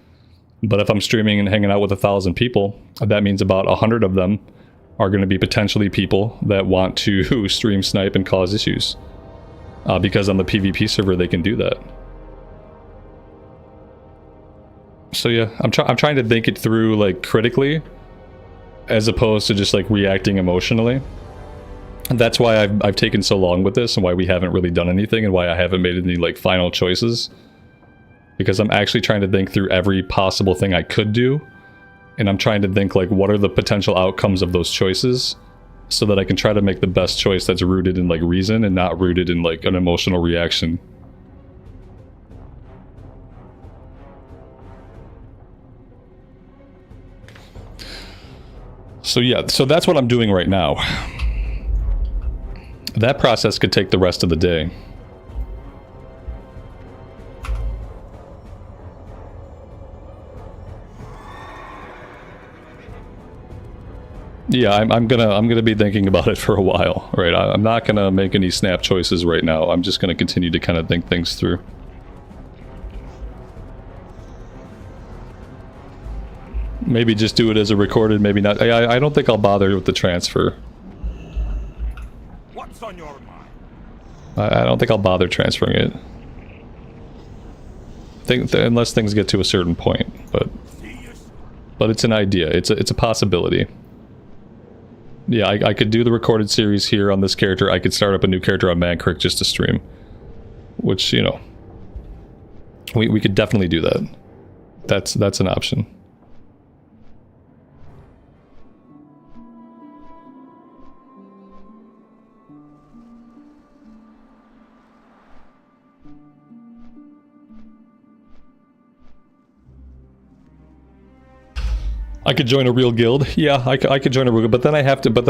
But if I'm streaming and hanging out with 1,000 people, that means about 100 of them are going to be potentially people that want to stream snipe and cause issues. Because on the PvP server, they can do that. So yeah, I'm trying to think it through like critically, as opposed to just like reacting emotionally. And that's why I've taken so long with this, and why we haven't really done anything, and why I haven't made any like final choices. Because I'm actually trying to think through every possible thing I could do, and I'm trying to think like what are the potential outcomes of those choices, so that I can try to make the best choice that's rooted in like reason and not rooted in like an emotional reaction. So yeah, so that's what I'm doing right now. That process could take the rest of the day. Yeah, I'm gonna be thinking about it for a while, right? I'm not gonna make any snap choices right now. I'm just gonna continue to kind of think things through. Maybe just do it as a recorded, maybe not. I don't think I'll bother with the transfer. What's on your mind? I don't think I'll bother transferring it. Unless things get to a certain point, but it's an idea. It's a possibility. Yeah, I could do the recorded series here on this character. I could start up a new character on Mancrick just to stream, which, you know, we could definitely do that. That's an option. I could join a real guild. Yeah, I could join a real guild, but then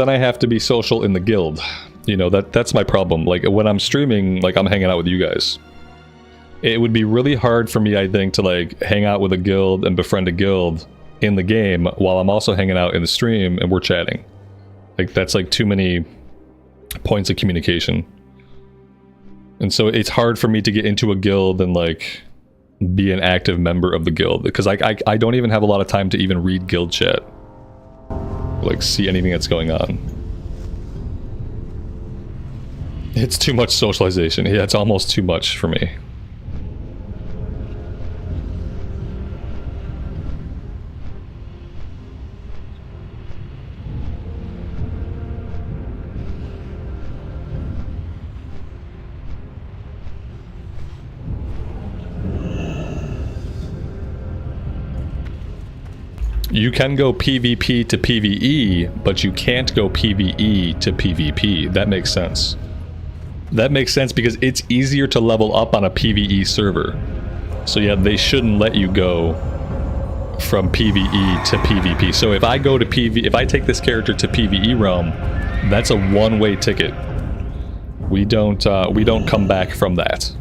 I have to be social in the guild. You know, that's my problem. Like when I'm streaming, like I'm hanging out with you guys. It would be really hard for me, I think, to like hang out with a guild and befriend a guild in the game while I'm also hanging out in the stream and we're chatting. Like that's like too many points of communication. And so it's hard for me to get into a guild and like be an active member of the guild, because I don't even have a lot of time to even read guild chat, like see anything that's going on. It's too much socialization. Yeah, it's almost too much for me. You can go PvP to PvE, but you can't go PvE to PvP. That makes sense. That makes sense because it's easier to level up on a PvE server. So yeah, they shouldn't let you go from PvE to PvP. So if I go to if I take this character to PvE realm, that's a one-way ticket. We don't come back from that.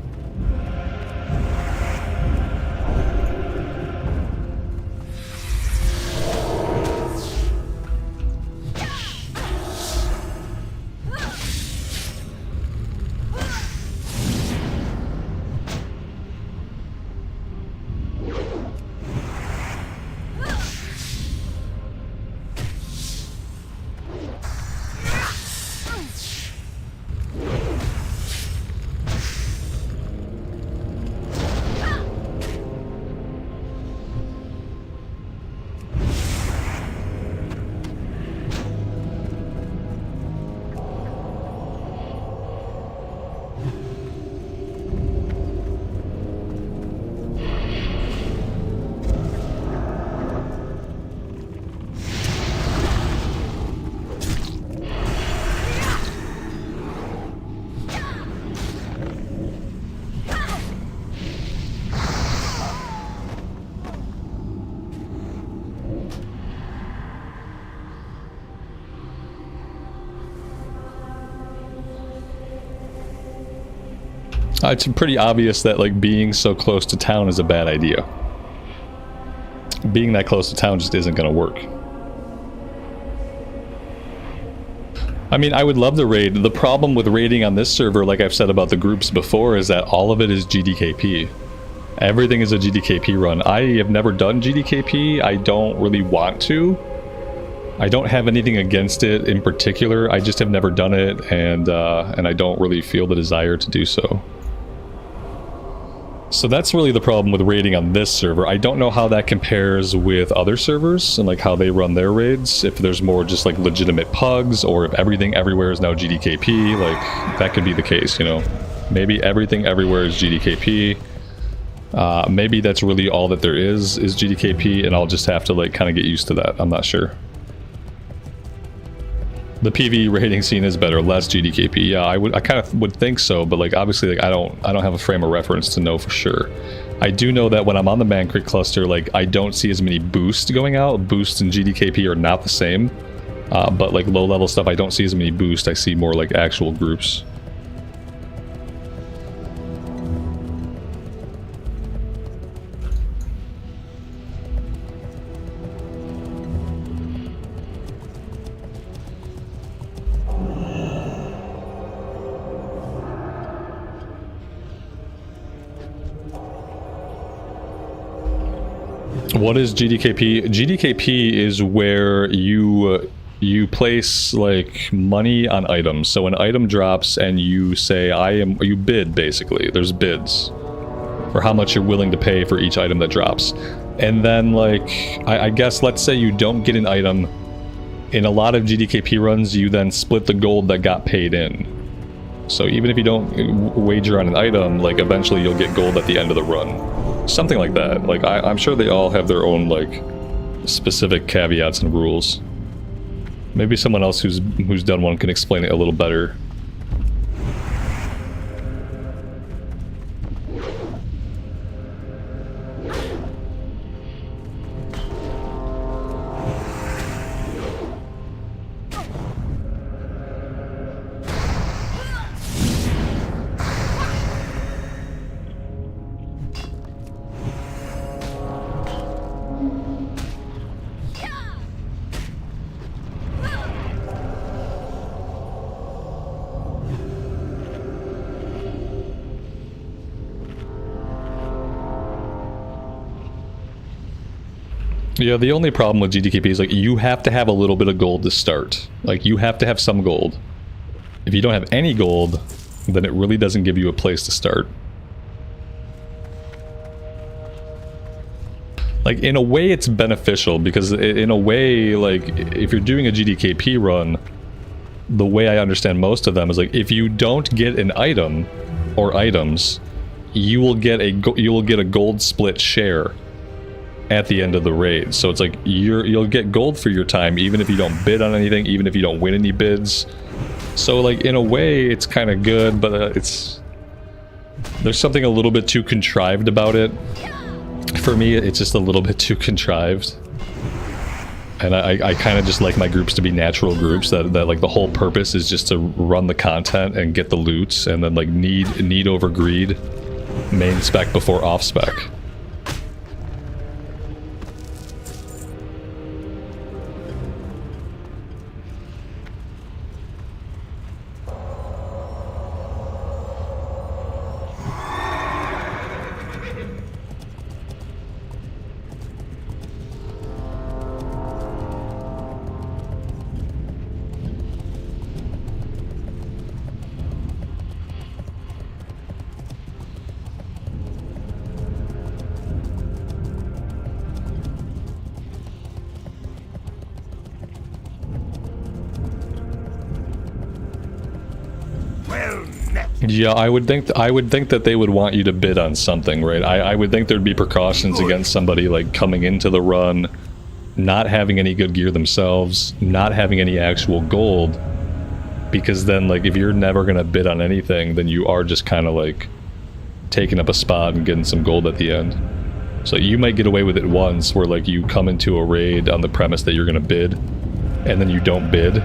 It's pretty obvious that like being so close to town is a bad idea. Being that close to town just isn't going to work. I mean, I would love to raid. The problem with raiding on this server, like I've said about the groups before, is that all of it is GDKP. Everything is a GDKP run. I have never done GDKP. I don't really want to. I don't have anything against it in particular. I just have never done it, and I don't really feel the desire to do so. So that's really the problem with raiding on this server. I don't know how that compares with other servers and like how they run their raids. If there's more just like legitimate pugs, or if everything everywhere is now GDKP, like that could be the case, you know. Maybe everything everywhere is GDKP. Maybe that's really all that there is GDKP, and I'll just have to like kind of get used to that. I'm not sure. The PvE raiding scene is better, less GDKP. Yeah, I kind of would think so, but like obviously like I don't have a frame of reference to know for sure. I do know that when I'm on the Mancrick cluster, like I don't see as many boosts going out. Boosts in GDKP are not the same, but like low level stuff, I don't see as many boosts. I see more like actual groups. What is GDKP? GDKP is where you place like money on items. So an item drops and you say you bid basically. There's bids for how much you're willing to pay for each item that drops. And then like I guess let's say you don't get an item. In a lot of GDKP runs, you then split the gold that got paid in. So even if you don't wager on an item, like eventually you'll get gold at the end of the run. Something like that. Like I'm sure they all have their own like specific caveats and rules. Maybe someone else who's done one can explain it a little better. Yeah, the only problem with GDKP is like you have to have a little bit of gold to start. Like you have to have some gold. If you don't have any gold, then it really doesn't give you a place to start. Like in a way it's beneficial because in a way like if you're doing a GDKP run, the way I understand most of them is like if you don't get an item or items, you will get a gold split share at the end of the raid. So it's like you'll get gold for your time even if you don't bid on anything, even if you don't win any bids. So like in a way it's kind of good, but there's something a little bit too contrived about it. For me it's just a little bit too contrived. And I kind of just like my groups to be natural groups that like the whole purpose is just to run the content and get the loots and then like need over greed, main spec before off spec. Yeah, I would think that they would want you to bid on something, right? I would think there'd be precautions against somebody like coming into the run, not having any good gear themselves, not having any actual gold, because then like if you're never gonna bid on anything, then you are just kind of like taking up a spot and getting some gold at the end. So you might get away with it once, where like you come into a raid on the premise that you're gonna bid, and then you don't bid.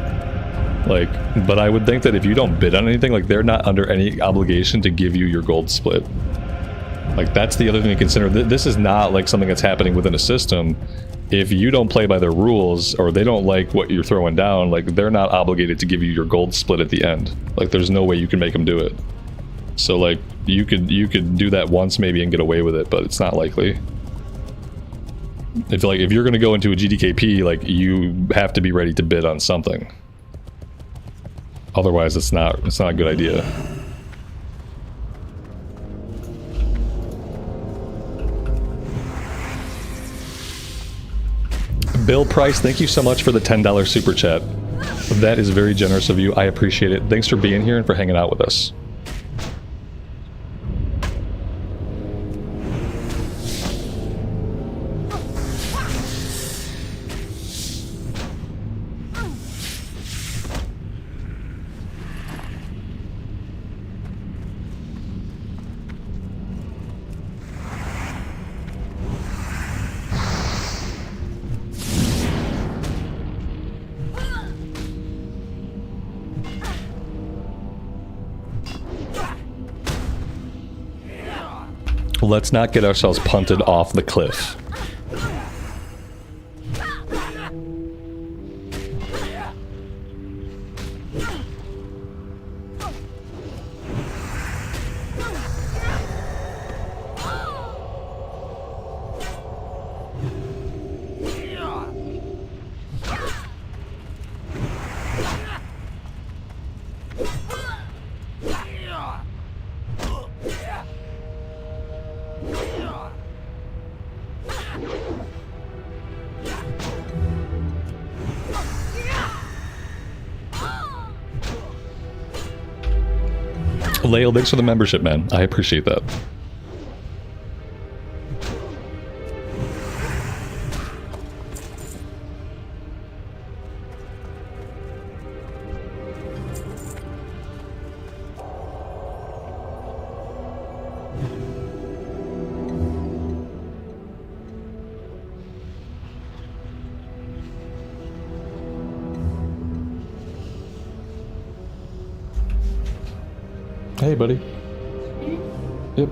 Like, but I would think that if you don't bid on anything, like they're not under any obligation to give you your gold split. Like that's the other thing to consider. This is not like something that's happening within a system. If you don't play by their rules or they don't like what you're throwing down, like they're not obligated to give you your gold split at the end. Like there's no way you can make them do it. So like you could do that once maybe and get away with it, but it's not likely. If you're gonna go into a GDKP, like you have to be ready to bid on something. Otherwise, it's not a good idea. Bill Price, thank you so much for the $10 super chat. That is very generous of you. I appreciate it. Thanks for being here and for hanging out with us. Let's not get ourselves punted off the cliff. Lael, thanks for the membership, man. I appreciate that. Hey, buddy. Yep.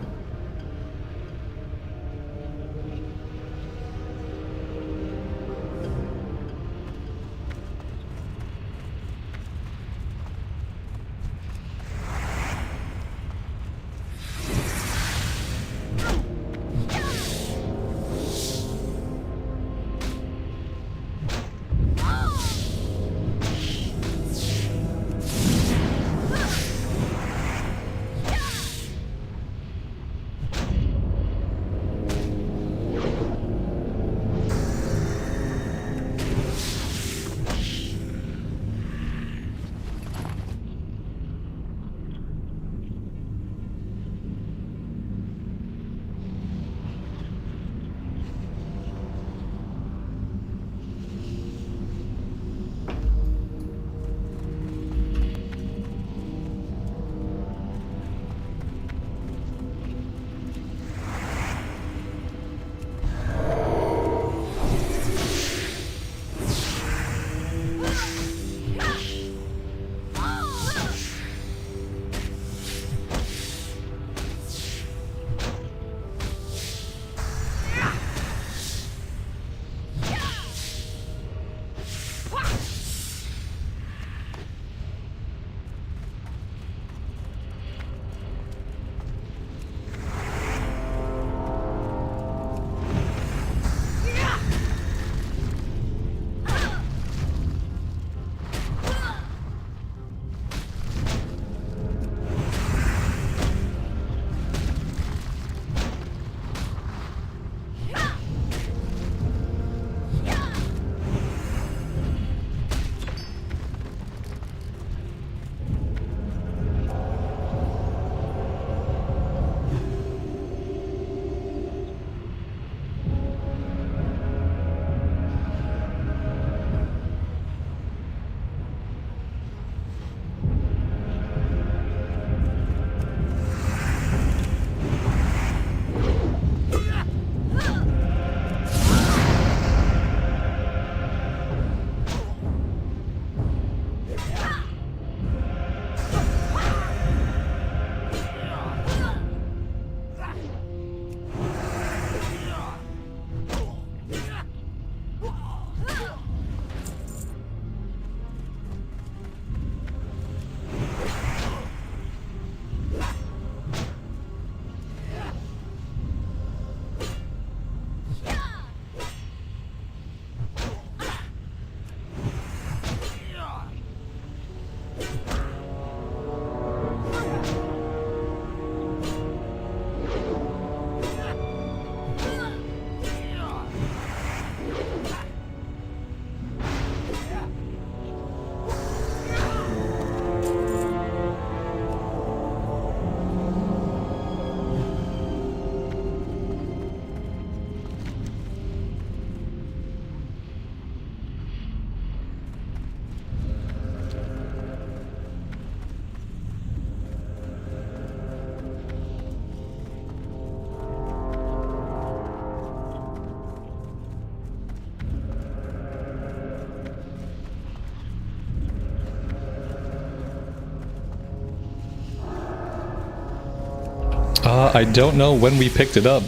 I don't know when we picked it up,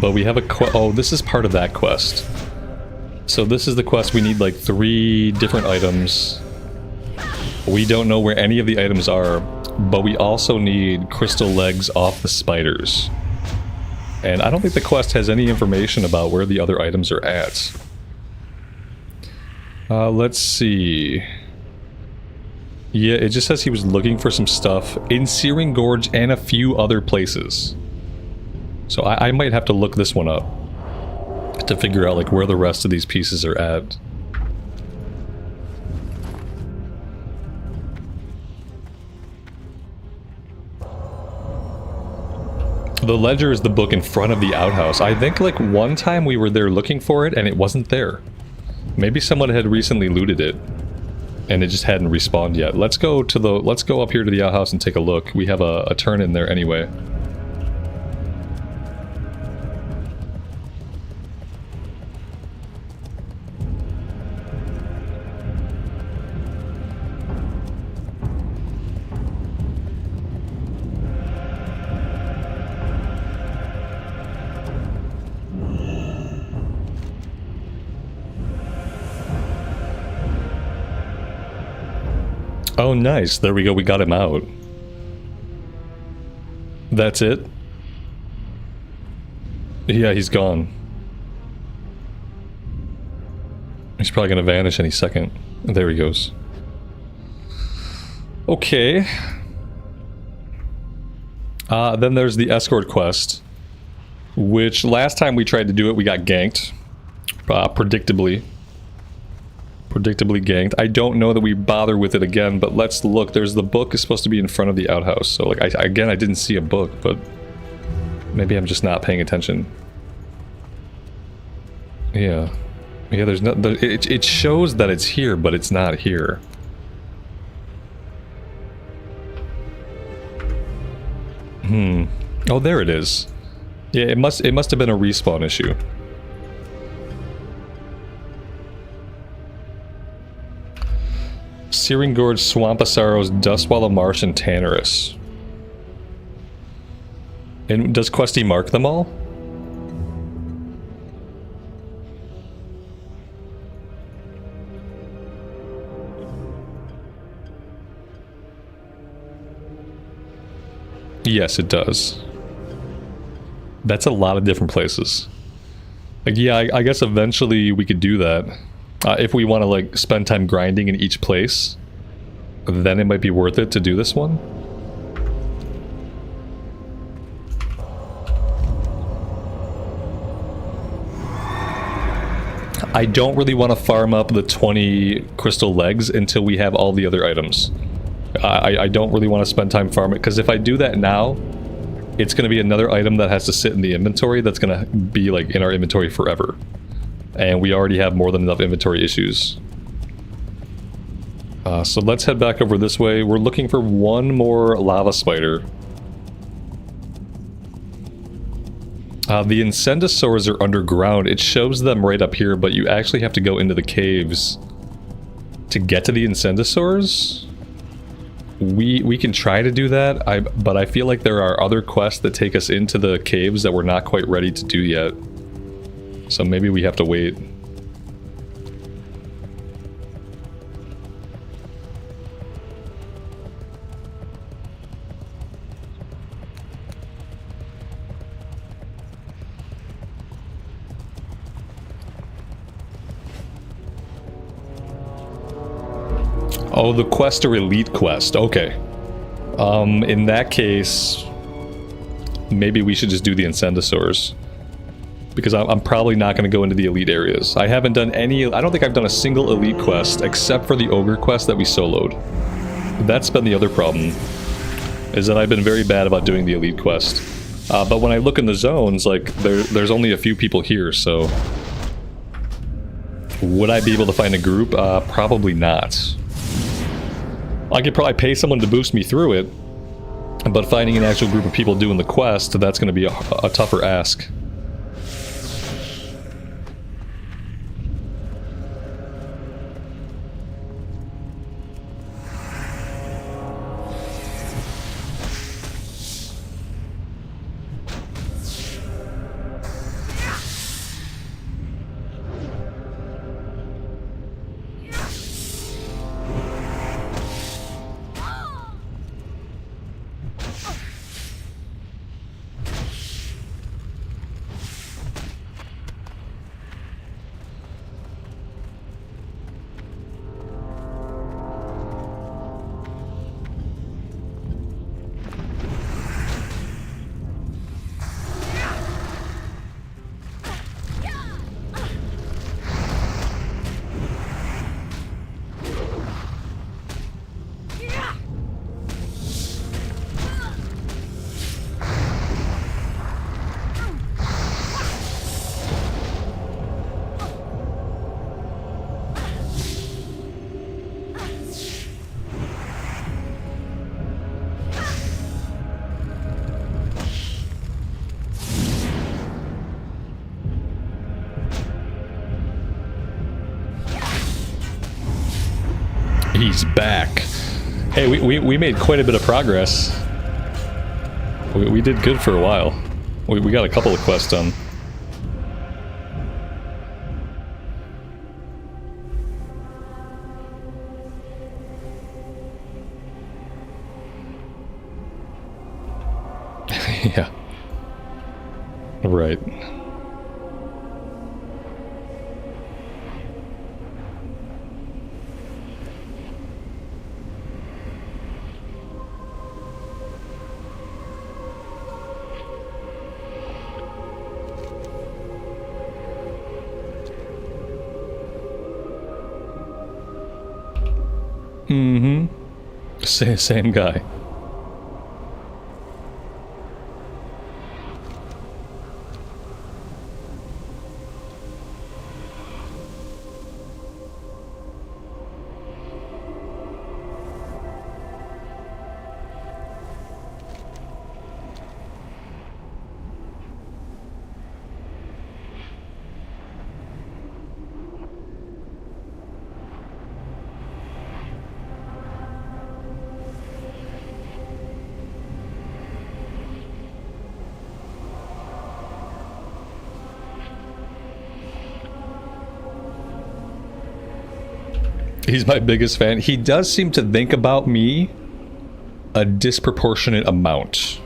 but we have a quest. Oh, this is part of that quest. So this is the quest. We need like 3 different items. We don't know where any of the items are, but we also need crystal legs off the spiders. And I don't think the quest has any information about where the other items are at. Let's see. Yeah, it just says he was looking for some stuff in Searing Gorge and a few other places. So I might have to look this one up. to figure out like where the rest of these pieces are at. The ledger is the book in front of the outhouse. I think like one time we were there looking for it and it wasn't there. Maybe someone had recently looted it and it just hadn't respawned yet. Let's go up here to the outhouse and take a look. We have a turn in there anyway. Oh, nice. There we go. We got him out. That's it? Yeah, he's gone. He's probably going to vanish any second. There he goes. Okay. Then there's the escort quest, which last time we tried to do it, we got ganked. Predictably ganked. I don't know that we bother with it again, but let's look. There's the book is supposed to be in front of the outhouse. So like, I didn't see a book, but maybe I'm just not paying attention. Yeah, there's no, it shows that it's here, but it's not here. Oh, there it is. Yeah, it must have been a respawn issue. Searing Gorge, Swampassaros, Dustwallow Marsh, and Tannerus. And does Questie mark them all? Yes, it does. That's a lot of different places. Like, yeah, I guess eventually we could do that. If we want to like spend time grinding in each place, then it might be worth it to do this one. I don't really want to farm up the 20 crystal legs until we have all the other items. I don't really want to spend time farming, because if I do that now, it's going to be another item that has to sit in the inventory that's going to be like in our inventory forever. And we already have more than enough inventory issues. So let's head back over this way. We're looking for one more lava spider. The Incendisaurs are underground. It shows them right up here, but you actually have to go into the caves to get to the Incendisaurs. We can try to do that, but I feel like there are other quests that take us into the caves that we're not quite ready to do yet. So maybe we have to wait. Oh, the quest or elite quest. Okay. In that case, maybe we should just do the Incendisaurs. Because I'm probably not going to go into the elite areas. I haven't done any... I don't think I've done a single elite quest except for the ogre quest that we soloed. That's been the other problem, is that I've been very bad about doing the elite quest. But when I look in the zones, like, there's only a few people here, so... Would I be able to find a group? Probably not. I could probably pay someone to boost me through it, but finding an actual group of people doing the quest, that's going to be a tougher ask. He's back. Hey, we made quite a bit of progress. We did good for a while. We got a couple of quests done. Yeah. Right. Mm-hmm. Same guy. He's my biggest fan. He does seem to think about me a disproportionate amount.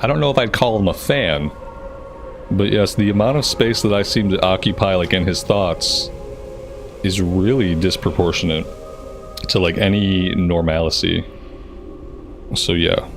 I don't know if I'd call him a fan, but yes, the amount of space that I seem to occupy, like, in his thoughts is really disproportionate to, like, any normalcy. So yeah.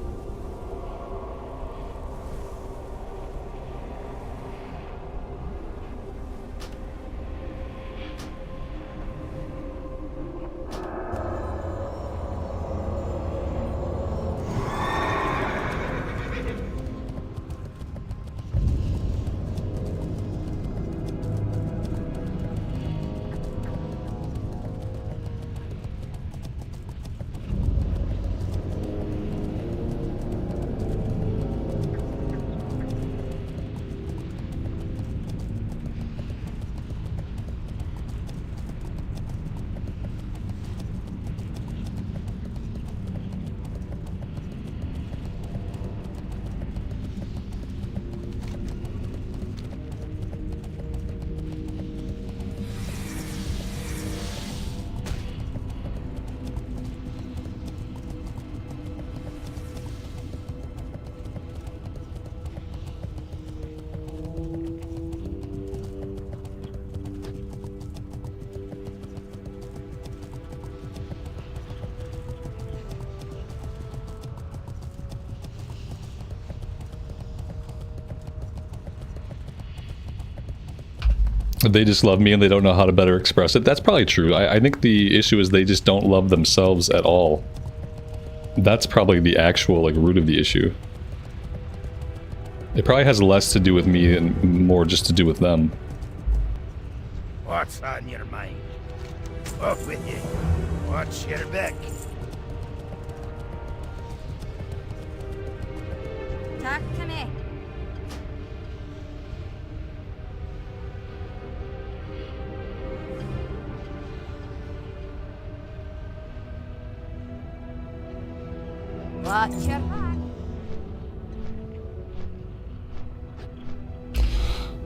They just love me and they don't know how to better express it. That's probably true. I think the issue is they just don't love themselves at all. That's probably the actual, like, root of the issue. It probably has less to do with me and more just to do with them. What's on your mind? Off with you. Watch your back. Talk to me. Watch your back.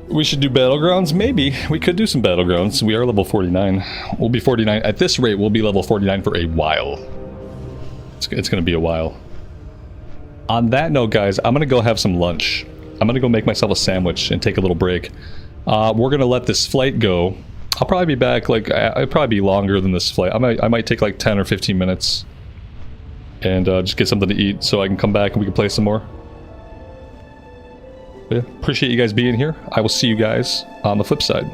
We should do Battlegrounds? Maybe. We could do some Battlegrounds. We are level 49. We'll be 49. At this rate, we'll be level 49 for a while. It's going to be a while. On that note, guys, I'm going to go have some lunch. I'm going to go make myself a sandwich and take a little break. We're going to let this flight go. I'll probably be back, like, it'll probably be longer than this flight. I might take like 10 or 15 minutes. And just get something to eat so I can come back and we can play some more. But yeah, appreciate you guys being here. I will see you guys on the flip side.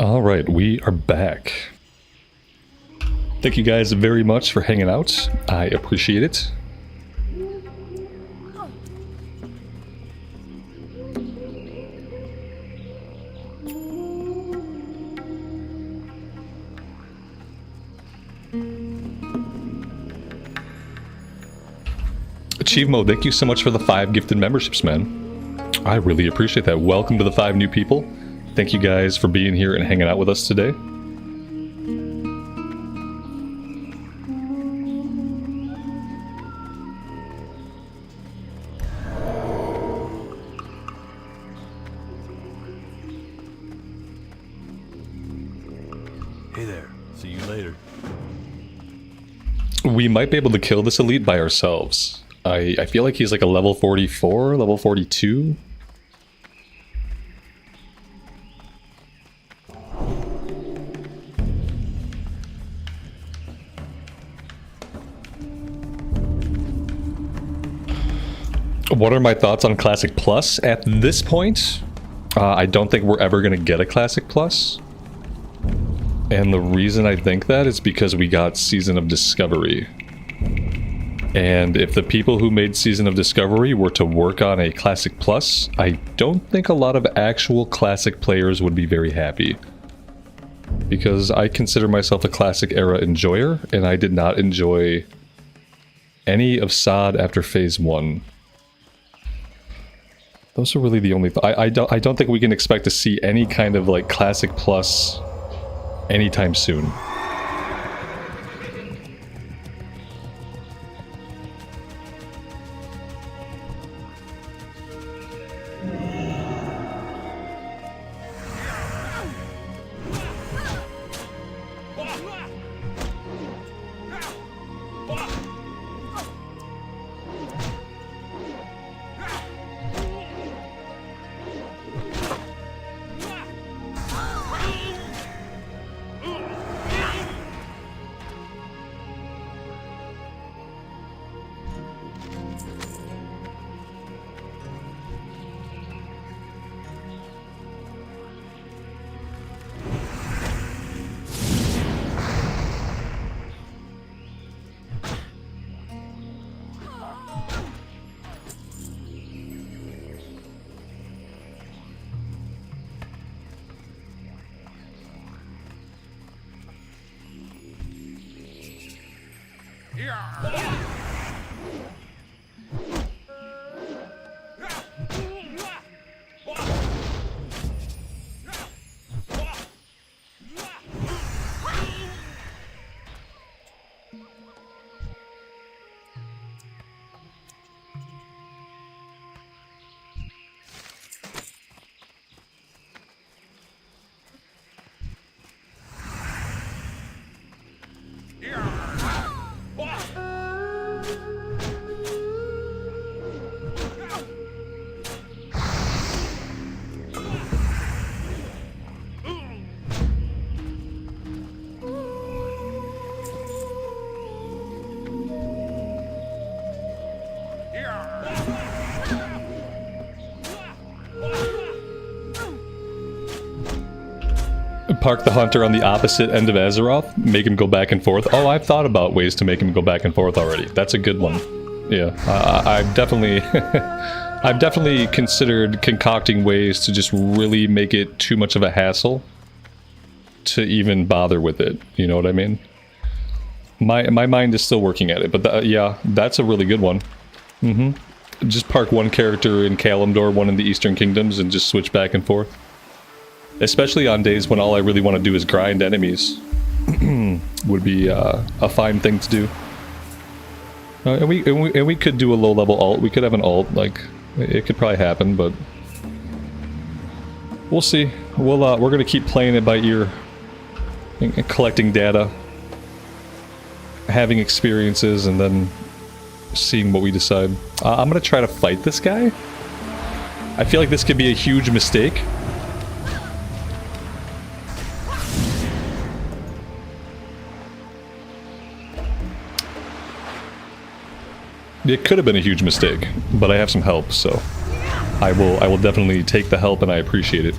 Alright, we are back. Thank you guys very much for hanging out. I appreciate it. Achievemo, thank you so much for the 5 gifted memberships, man. I really appreciate that. Welcome to the 5 new people. Thank you guys for being here and hanging out with us today. Hey there. See you later. We might be able to kill this elite by ourselves. I feel like he's like a level 44, level 42. What are my thoughts on Classic Plus? At this point, I don't think we're ever going to get a Classic Plus. And the reason I think that is because we got Season of Discovery. And if the people who made Season of Discovery were to work on a Classic Plus, I don't think a lot of actual Classic players would be very happy. Because I consider myself a Classic era enjoyer, and I did not enjoy any of SOD after Phase 1. Those are really the only... I don't think we can expect to see any kind of like Classic Plus anytime soon. Park the hunter on the opposite end of Azeroth, make him go back and forth. Oh, I've thought about ways to make him go back and forth already. That's a good one. Yeah, I've definitely I've definitely considered concocting ways to just really make it too much of a hassle to even bother with it. You know what I mean? My mind is still working at it, but yeah, that's a really good one. Just park one character in Kalimdor, one in the Eastern Kingdoms, and just switch back and forth. Especially on days when all I really want to do is grind enemies. Would be a fine thing to do. And we could do a low-level ult. We could have an ult. Like, it could probably happen, but we'll see. We're gonna keep playing it by ear, and collecting data, having experiences, and then seeing what we decide. I'm gonna try to fight this guy. I feel like this could be a huge mistake. It could have been a huge mistake, but I have some help, so I will definitely take the help, and I appreciate it.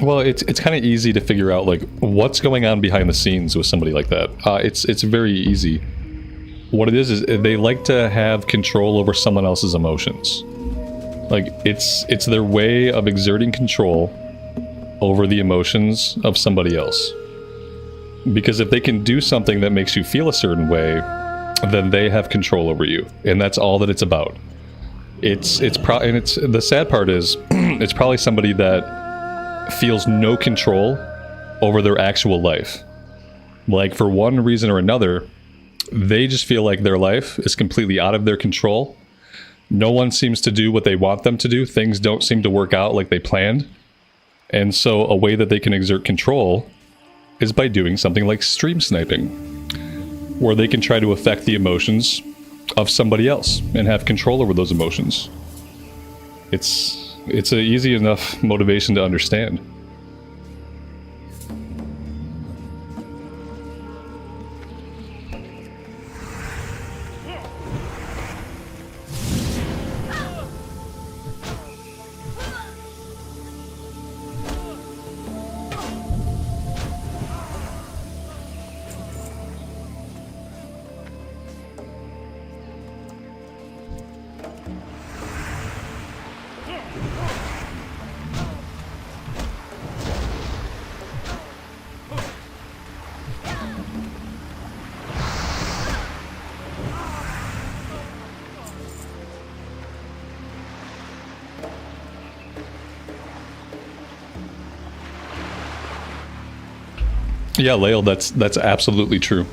Well, it's kind of easy to figure out like what's going on behind the scenes with somebody like that. It's very easy. What it is they like to have control over someone else's emotions. Like it's their way of exerting control over the emotions of somebody else. Because if they can do something that makes you feel a certain way, then they have control over you, and that's all that it's about. And the sad part is it's probably somebody that feels no control over their actual life. Like for one reason or another, they just feel like their life is completely out of their control. No one seems to do what they want them to do. Things don't seem to work out like they planned. And so a way that they can exert control is by doing something like stream sniping, where they can try to affect the emotions of somebody else and have control over those emotions. It's an easy enough motivation to understand. Yeah, Lael, that's absolutely true.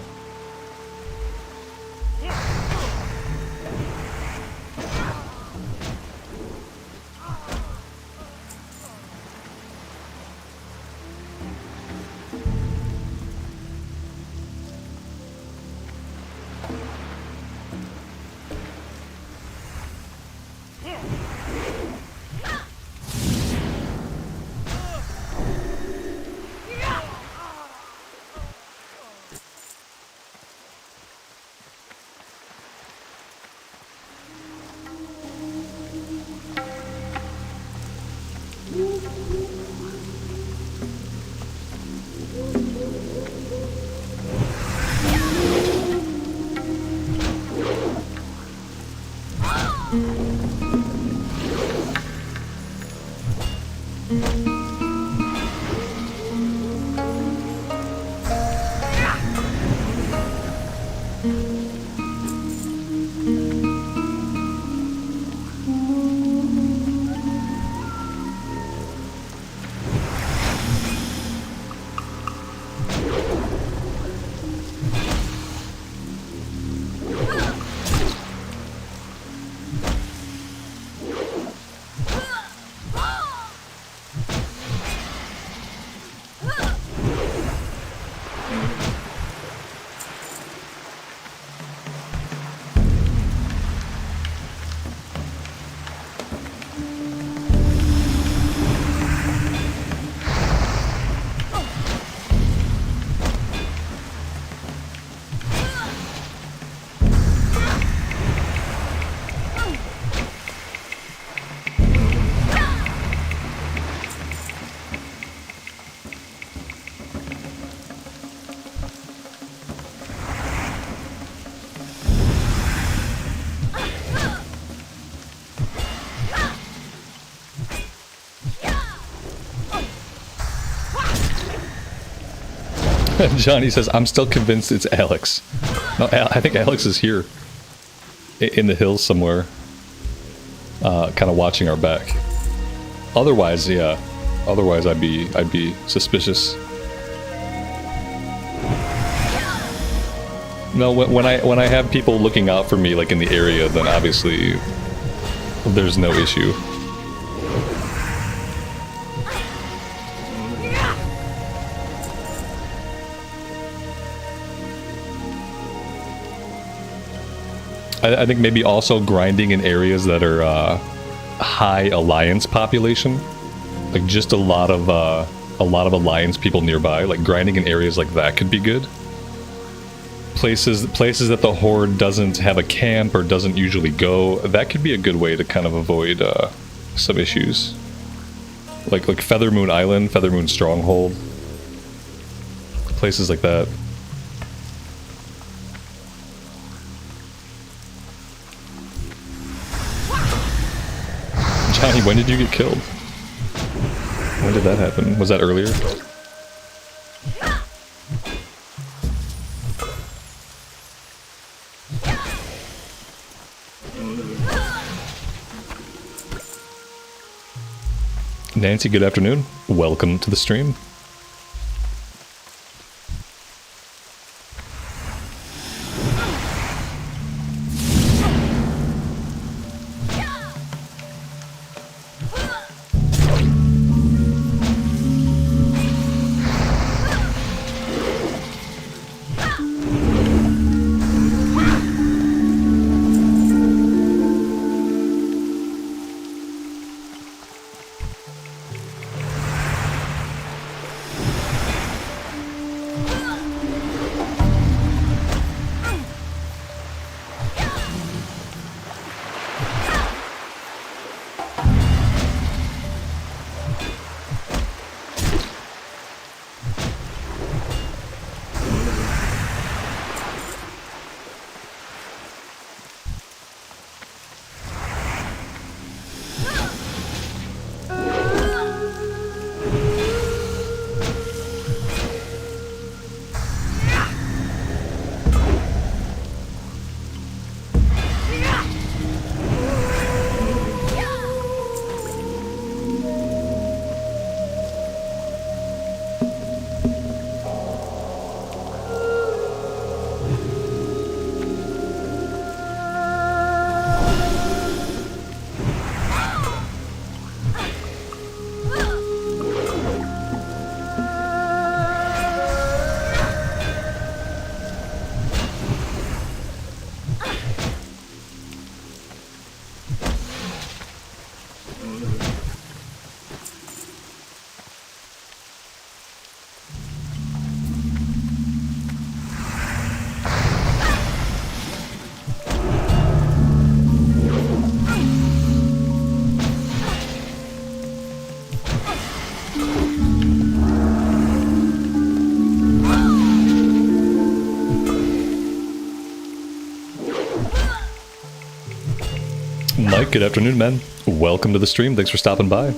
Johnny says, I'm still convinced it's Alex. No, I think Alex is here. In the hills somewhere. Kind of watching our back. Otherwise, yeah. Otherwise, I'd be suspicious. No, when I have people looking out for me, like in the area, then obviously there's no issue. I think maybe also grinding in areas that are high alliance population, like just a lot of alliance people nearby. Like grinding in areas like that could be good. Places that the horde doesn't have a camp or doesn't usually go. That could be a good way to kind of avoid some issues. like Feather Moon Island, Feather Moon Stronghold, places like that. Johnny, when did you get killed? When did that happen? Was that earlier? Nancy, good afternoon. Welcome to the stream. Mike, good afternoon, man. Welcome to the stream. Thanks for stopping by.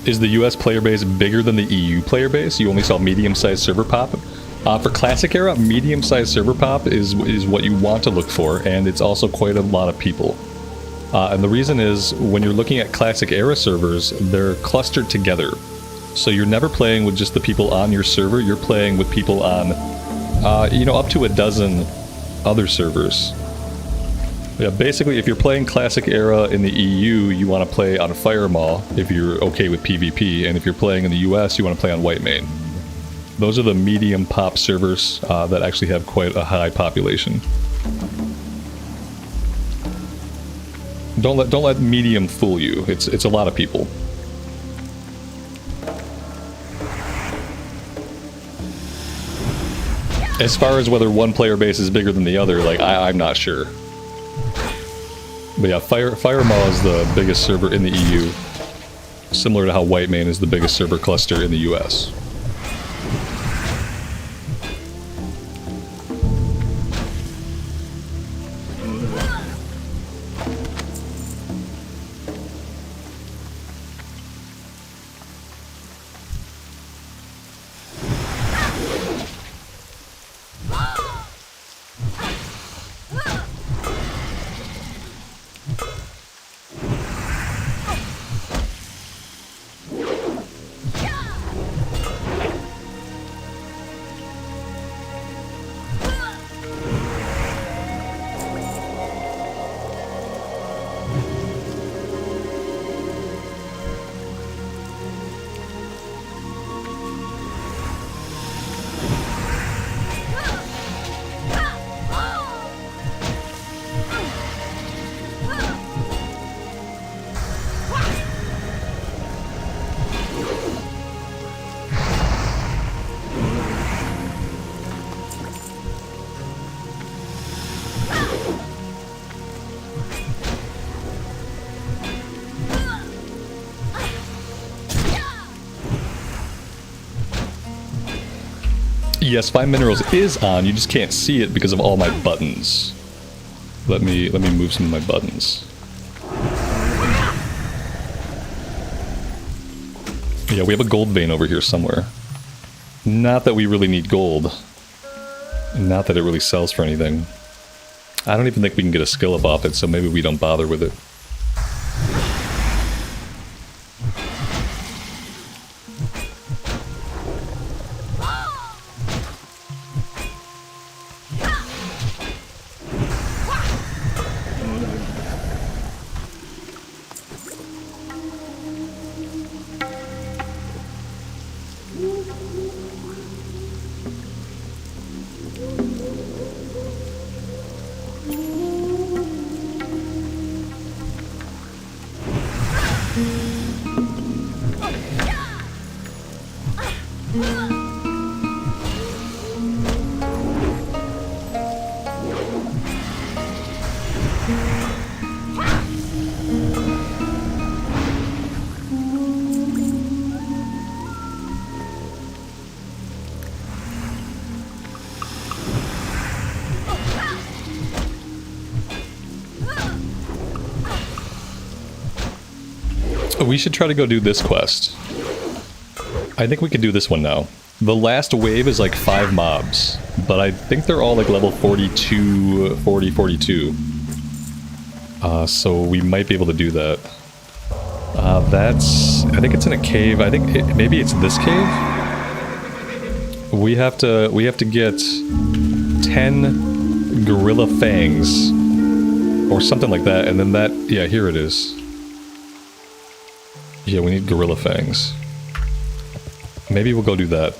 Is the US player base bigger than the EU player base? You only saw medium-sized server pop. For Classic Era, medium-sized server pop is what you want to look for, and it's also quite a lot of people. And the reason is, when you're looking at Classic Era servers, they're clustered together. So you're never playing with just the people on your server, you're playing with people on, you know, up to a dozen other servers. Yeah, basically, if you're playing Classic Era in the EU, you want to play on Firemaw if you're okay with PvP, and if you're playing in the US, you want to play on Whitemane. Those are the medium pop servers that actually have quite a high population. Don't let medium fool you. It's a lot of people. As far as whether one player base is bigger than the other, like I'm not sure. But yeah, Firemaw is the biggest server in the EU. Similar to how Whitemane is the biggest server cluster in the US. Yes, Find Minerals is on, you just can't see it because of all my buttons. Let me move some of my buttons. Yeah, we have a gold vein over here somewhere. Not that we really need gold. Not that it really sells for anything. I don't even think we can get a skill up off it, so maybe we don't bother with it. We should try to go do this quest. I think we could do this one now. The last wave is like 5 mobs, but I think they're all like level 42, 40, 42. So we might be able to do that. I think it's in a cave. I think maybe it's this cave. We have to get 10 gorilla fangs or something like that, and then that, yeah, here it is. Yeah, we need gorilla fangs. Maybe we'll go do that.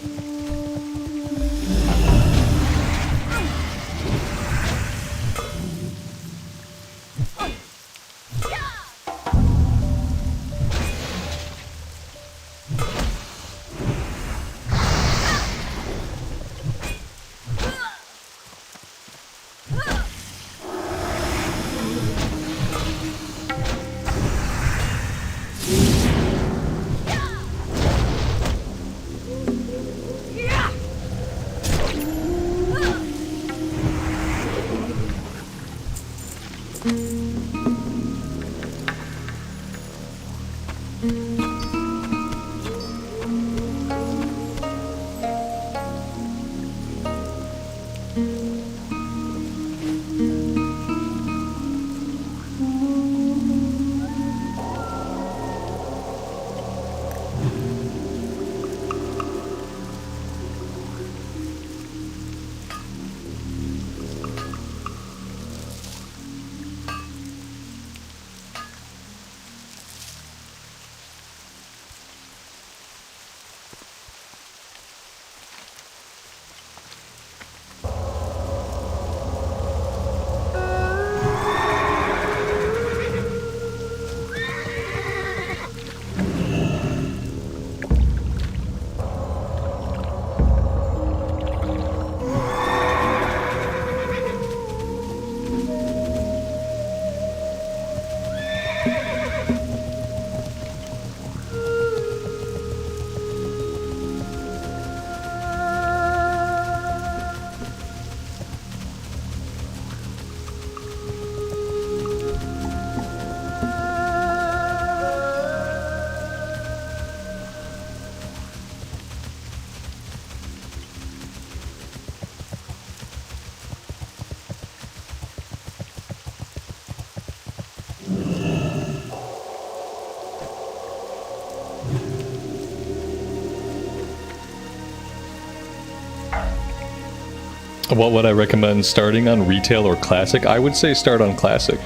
What would I recommend starting on, retail or classic? I would say start on classic.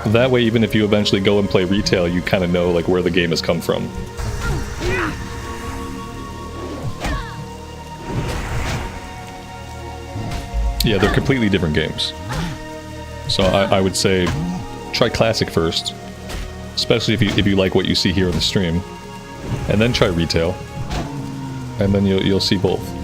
That way, even if you eventually go and play retail, you kind of know like where the game has come from. Yeah, they're completely different games. So I would say try classic first, especially if you like what you see here in the stream, and then try retail, and then you'll see both.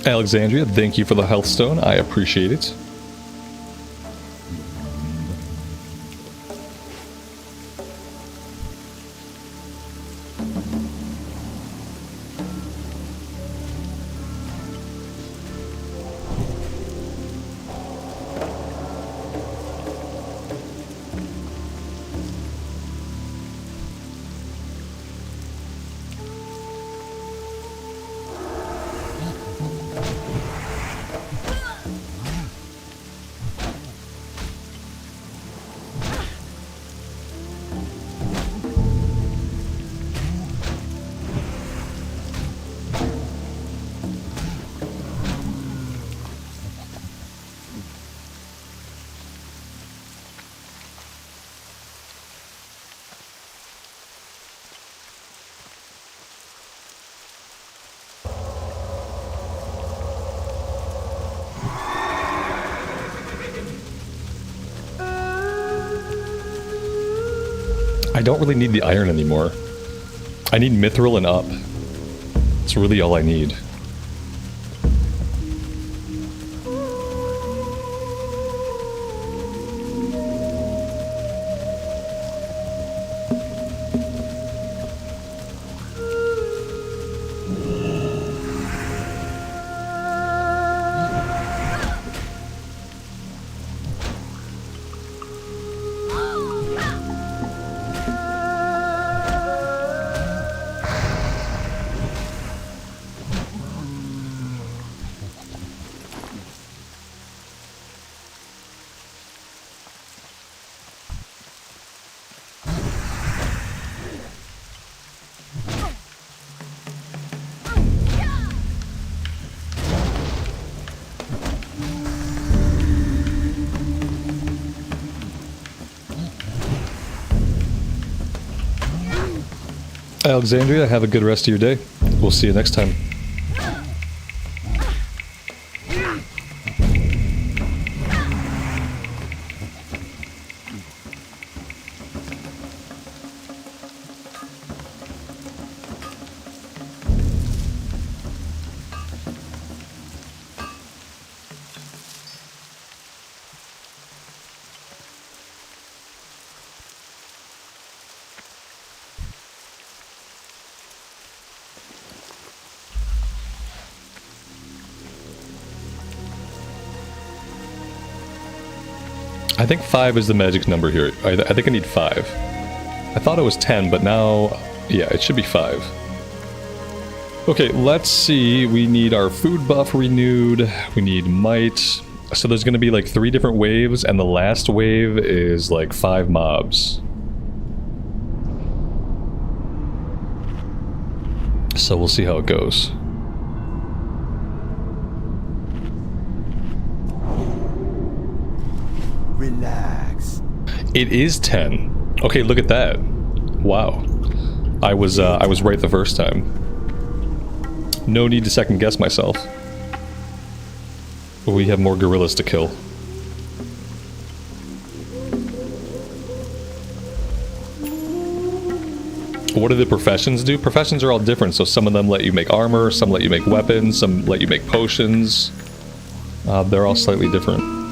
Alexandria, thank you for the health stone. I appreciate it. I don't really need the iron anymore. I need mithril and up. It's really all I need. Alexandria, have a good rest of your day. We'll see you next time. I think 5 is the magic number here. I think I need 5. I thought it was 10, but now, yeah, it should be 5. Okay, let's see. We need our food buff renewed. We need might. So there's going to be like 3 different waves, and the last wave is like 5 mobs. So we'll see how it goes. Relax. It is 10. Okay, look at that. Wow. I was right the first time. No need to second guess myself. We have more gorillas to kill. What do the professions do? Professions are all different, so some of them let you make armor, some let you make weapons, some let you make potions. They're all slightly different.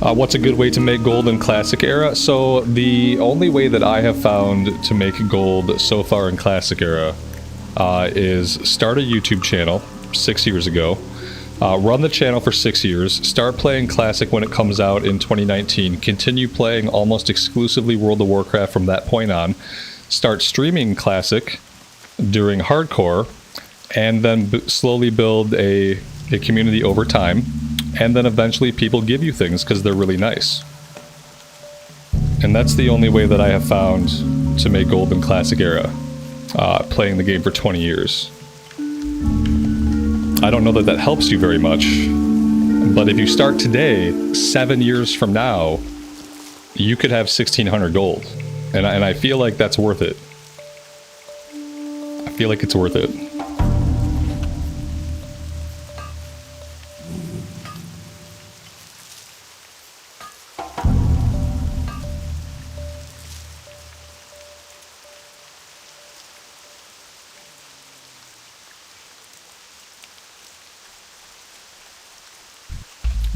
What's a good way to make gold in Classic Era? So the only way that I have found to make gold so far in Classic Era is start a YouTube channel 6 years ago, run the channel for 6 years, start playing Classic when it comes out in 2019, continue playing almost exclusively World of Warcraft from that point on, start streaming Classic during Hardcore, and then slowly build a community over time. And then eventually people give you things because they're really nice. And that's the only way that I have found to make gold in Classic Era, playing the game for 20 years. I don't know that that helps you very much, but if you start today, 7 years from now, you could have 1,600 gold. And I feel like that's worth it. I feel like it's worth it.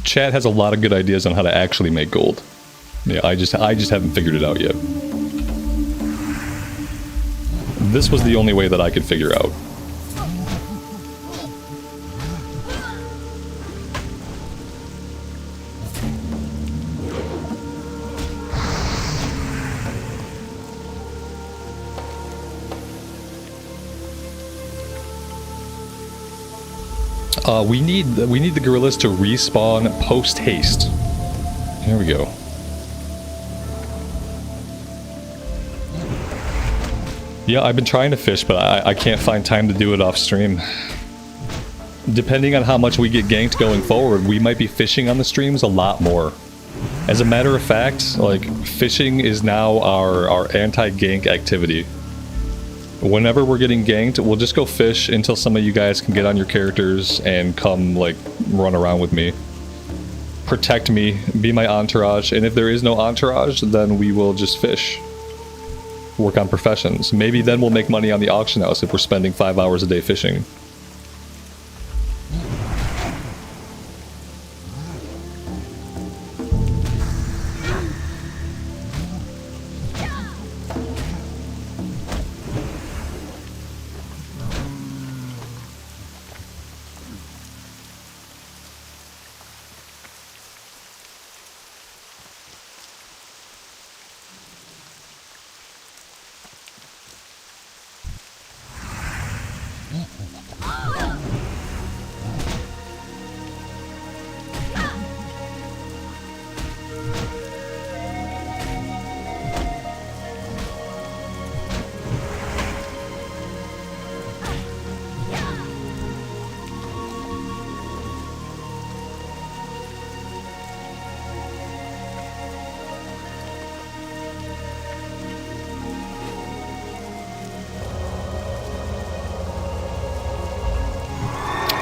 Chat has a lot of good ideas on how to actually make gold. Yeah, I just haven't figured it out yet. This was the only way that I could figure out. We need the gorillas to respawn post haste. Here we go. Yeah, I've been trying to fish, but I can't find time to do it off stream. Depending on how much we get ganked going forward, we might be fishing on the streams a lot more. As a matter of fact, like, fishing is now our anti-gank activity. Whenever we're getting ganked, we'll just go fish until some of you guys can get on your characters and come, like, run around with me. Protect me, be my entourage, and if there is no entourage, then we will just fish. Work on professions. Maybe then we'll make money on the auction house if we're spending 5 hours a day fishing.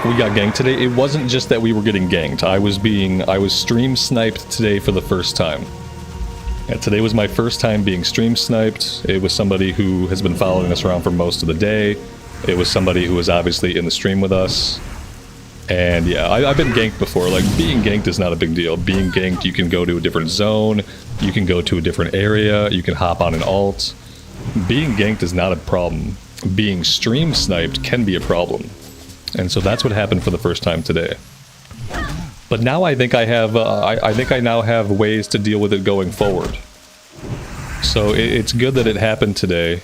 we got ganked today. It wasn't just that we were getting ganked. I was stream sniped today for the first time. And today was my first time being stream sniped. It was somebody who has been following us around for most of the day. It was somebody who was obviously in the stream with us. And yeah, I've been ganked before. Like, being ganked is not a big deal. Being ganked, you can go to a different zone, you can go to a different area, you can hop on an alt. Being ganked is not a problem. Being stream sniped can be a problem. And so that's what happened for the first time today. But now I think I have, I think I now have ways to deal with it going forward. So it's good that it happened today.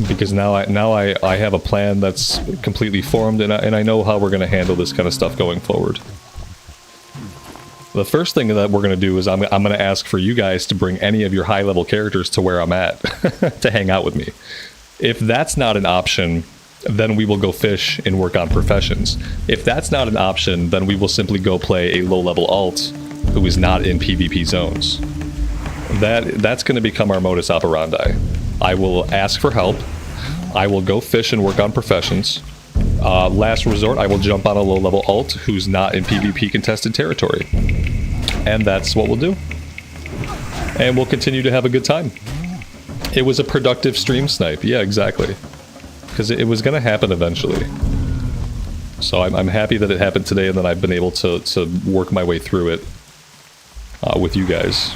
Because now I have a plan that's completely formed, and I know how we're going to handle this kind of stuff going forward. The first thing that we're going to do is I'm going to ask for you guys to bring any of your high-level characters to where I'm at, to hang out with me. If that's not an option, then we will go fish and work on professions. If that's not an option, then we will simply go play a low-level alt who is not in PvP zones. That's going to become our modus operandi. I will ask for help. I will go fish and work on professions. Last resort, I will jump on a low-level alt who's not in PvP contested territory. And that's what we'll do. And we'll continue to have a good time. It was a productive stream snipe. Yeah, exactly. Because it was going to happen eventually. So I'm happy that it happened today and that I've been able to work my way through it with you guys.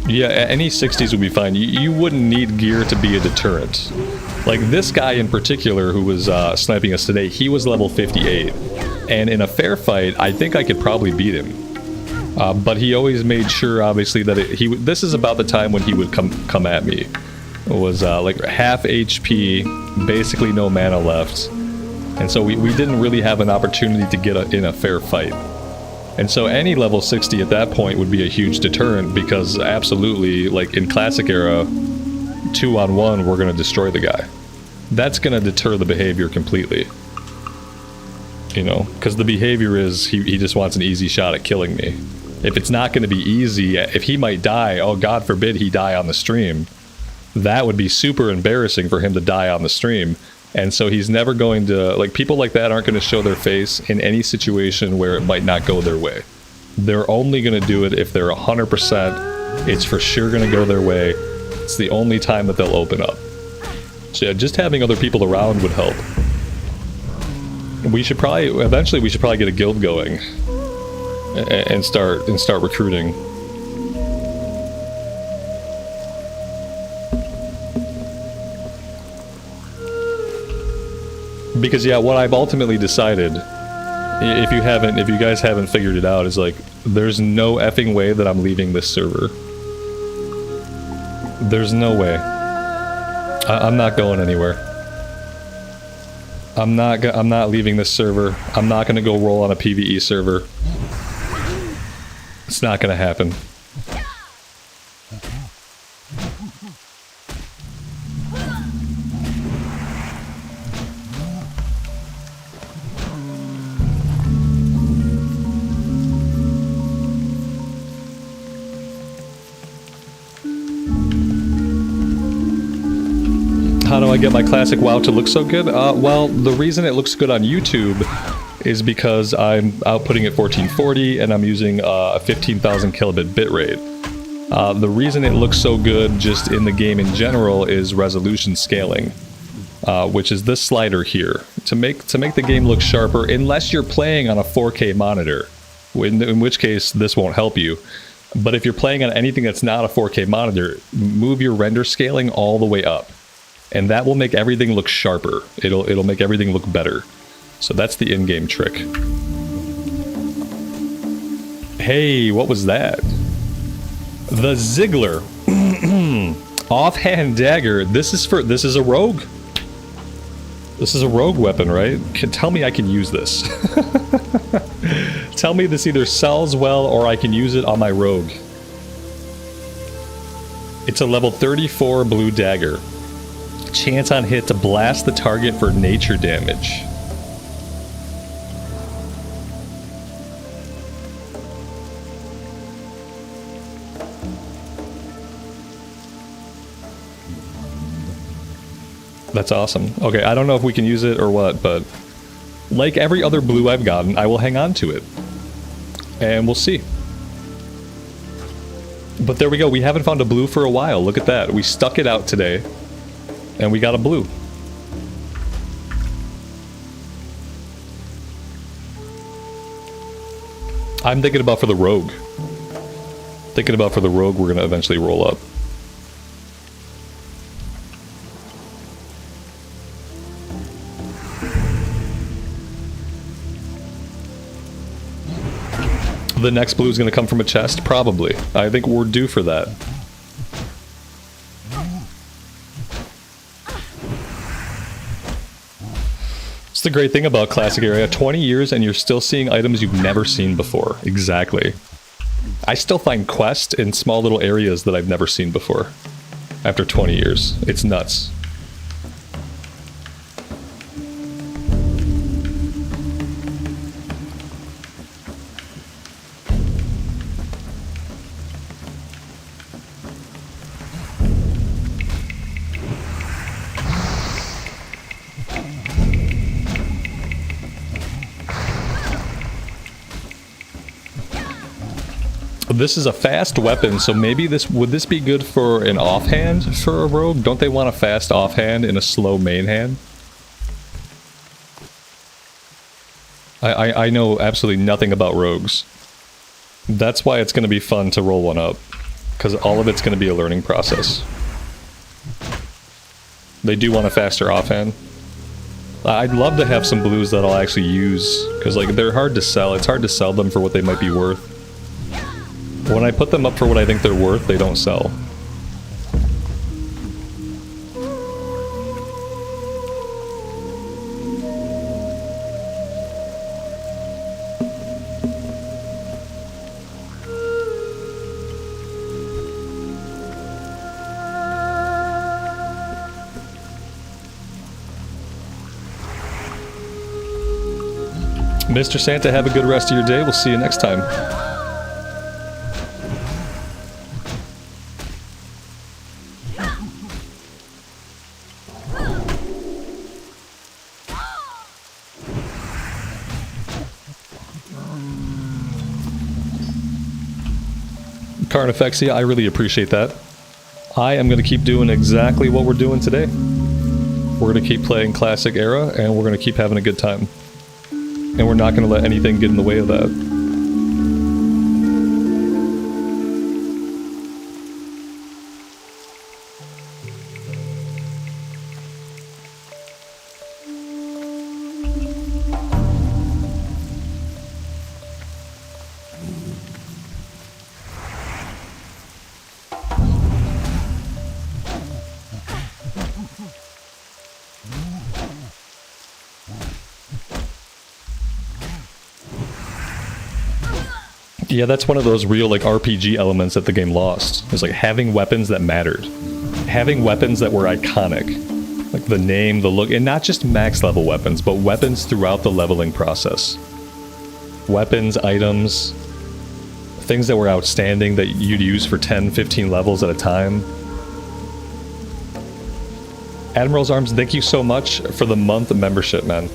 Yeah, any 60s would be fine. You wouldn't need gear to be a deterrent. Like this guy in particular who was sniping us today, he was level 58. And in a fair fight, I think I could probably beat him. But he always made sure, obviously, that this is about the time when he would come at me. It was like half HP, basically no mana left. And so we didn't really have an opportunity to get in a fair fight. And so any level 60 at that point would be a huge deterrent because absolutely, like in Classic Era, 2-on-1, we're going to destroy the guy. That's going to deter the behavior completely. You know, because the behavior is he just wants an easy shot at killing me. If it's not going to be easy, if he might die, oh God forbid he die on the stream, that would be super embarrassing for him to die on the stream. And so he's never going to, like, people like that aren't going to show their face in any situation where it might not go their way. They're only going to do it if they're 100%, it's for sure going to go their way. It's the only time that they'll open up. So yeah, just having other people around would help. Eventually we should probably get a guild going and start recruiting. Because yeah, what I've ultimately decided, if you guys haven't figured it out, is like, there's no effing way that I'm leaving this server. There's no way. I'm not going anywhere. I'm not leaving this server. I'm not gonna go roll on a PvE server. It's not gonna happen. How do I get my classic WoW to look so good? Well, the reason it looks good on YouTube is because I'm outputting at 1440 and I'm using a 15,000 kilobit bitrate. The reason it looks so good just in the game in general is resolution scaling, which is this slider here. To make the game look sharper, unless you're playing on a 4K monitor, in which case this won't help you. But if you're playing on anything that's not a 4K monitor, move your render scaling all the way up. And that will make everything look sharper. It'll make everything look better. So that's the in-game trick. Hey, what was that? The Ziggler. Offhand dagger. This is a rogue. This is a rogue weapon, right? Tell me I can use this. Tell me this either sells well or I can use it on my rogue. It's a level 34 blue dagger. Chance on hit to blast the target for nature damage. That's awesome. Okay, I don't know if we can use it or what, but like every other blue I've gotten, I will hang on to it. And we'll see. But there we go. We haven't found a blue for a while. Look at that. We stuck it out today, and we got a blue. I'm thinking about for the rogue. Thinking about for the rogue we're going to eventually roll up. The next blue is going to come from a chest? Probably. I think we're due for that. It's the great thing about Classic Area. 20 years and you're still seeing items you've never seen before. Exactly. I still find quests in small little areas that I've never seen before. After 20 years. It's nuts. This is a fast weapon, so maybe would this be good for an offhand for a rogue? Don't they want a fast offhand and a slow main hand? I know absolutely nothing about rogues. That's why it's going to be fun to roll one up, because all of it's going to be a learning process. They do want a faster offhand. I'd love to have some blues that I'll actually use, because like they're hard to sell. It's hard to sell them for what they might be worth. When I put them up for what I think they're worth, they don't sell. Mr. Santa, have a good rest of your day. We'll see you next time. Carnifexia, I really appreciate that. I am going to keep doing exactly what we're doing today. We're going to keep playing Classic Era, and we're going to keep having a good time. And we're not going to let anything get in the way of that. Yeah, that's one of those real like RPG elements that the game lost. It's like having weapons that mattered. Having weapons that were iconic. Like the name, the look, and not just max level weapons, but weapons throughout the leveling process. Weapons, items, things that were outstanding that you'd use for 10, 15 levels at a time. Admiral's Arms, thank you so much for the month of membership, man.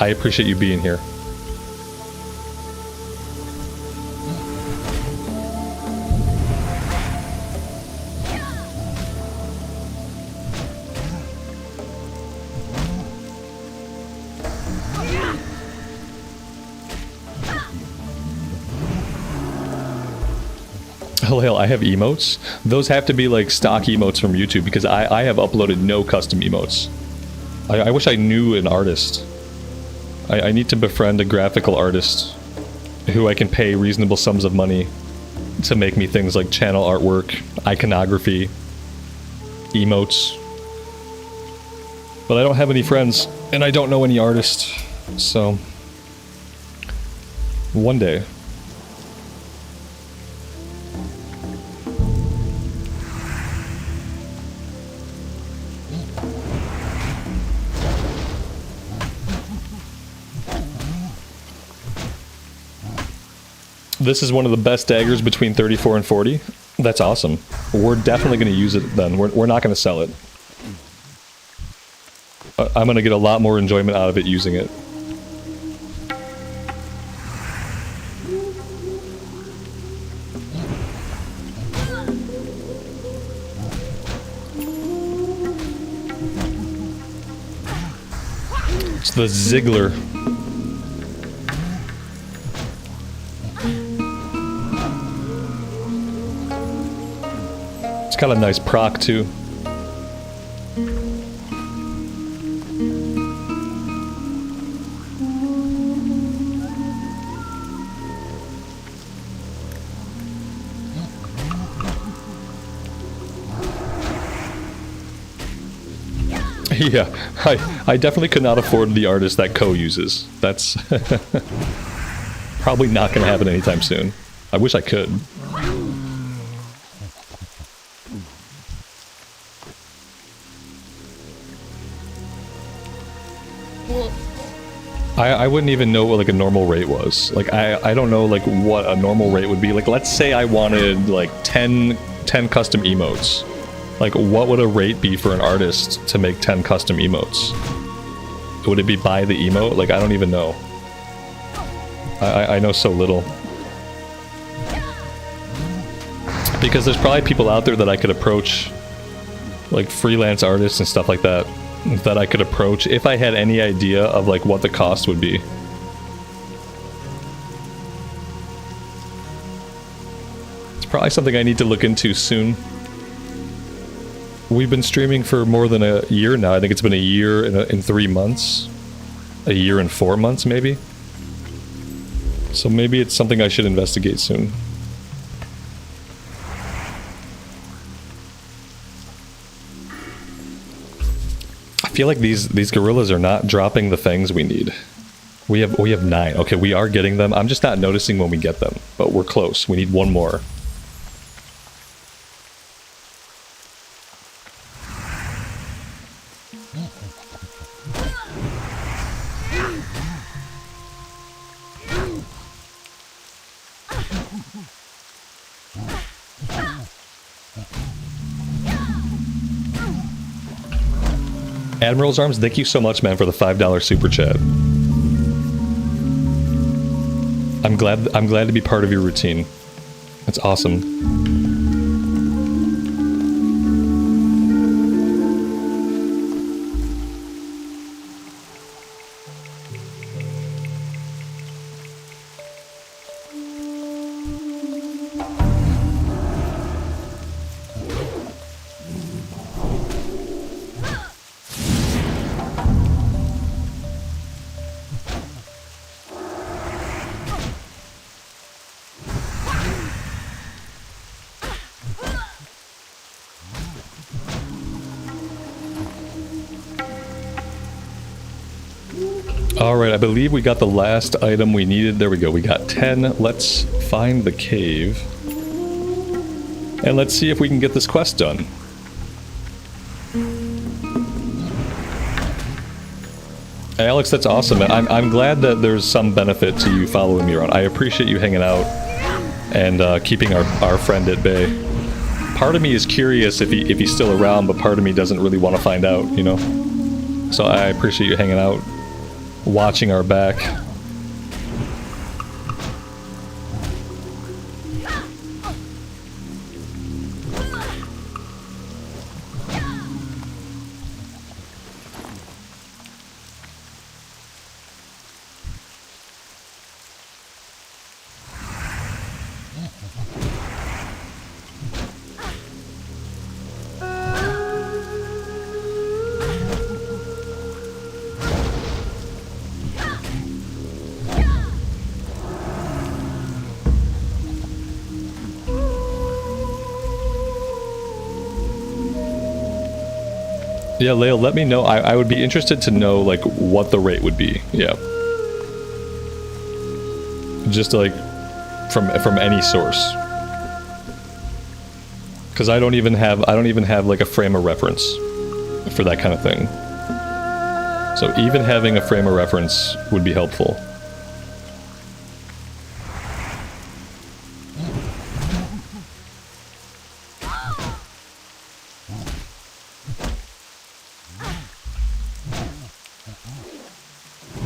I appreciate you being here. Hell, I have emotes. Those have to be like stock emotes from YouTube because I have uploaded no custom emotes. I wish I knew an artist. I need to befriend a graphical artist who I can pay reasonable sums of money to make me things like channel artwork, iconography, emotes. But I don't have any friends and I don't know any artists, so one day. This is one of the best daggers between 34 and 40. That's awesome. We're definitely going to use it then. We're not going to sell it. I'm gonna get a lot more enjoyment out of it using it. It's the Ziggler. It's got a nice proc too. Yeah, I definitely could not afford the artist that Cove uses. That's probably not going to happen anytime soon. I wish I could. I wouldn't even know what like a normal rate was. Like I don't know like what a normal rate would be. Like let's say I wanted like 10 custom emotes. Like, what would a rate be for an artist to make 10 custom emotes? Would it be by the emote? Like, I don't even know. I know so little. Because there's probably people out there that I could approach, like freelance artists and stuff like that, that I could approach if I had any idea of like what the cost would be. It's probably something I need to look into soon. We've been streaming for more than a year now. I think it's been a year in 3 months. A year and 4 months, maybe. So maybe it's something I should investigate soon. I feel like these gorillas are not dropping the things we need. We have 9. Okay, we are getting them. I'm just not noticing when we get them, but we're close. We need one more. Admiral's Arms, thank you so much, man, for the $5 super chat. I'm glad to be part of your routine. That's awesome. Alright, I believe we got the last item we needed. There we go, we got 10. Let's find the cave. And let's see if we can get this quest done. Alex, that's awesome. I'm glad that there's some benefit to you following me around. I appreciate you hanging out and keeping our friend at bay. Part of me is curious if he's still around, but part of me doesn't really want to find out, you know? So I appreciate you hanging out, watching our back. Yeah, Lael, let me know. I would be interested to know, like, what the rate would be. Yeah. Just, like, from any source. Because I don't even have, like, a frame of reference for that kind of thing. So even having a frame of reference would be helpful.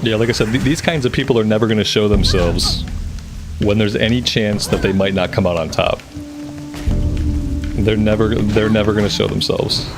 Yeah, like I said, these kinds of people are never going to show themselves when there's any chance that they might not come out on top. They're never going to show themselves.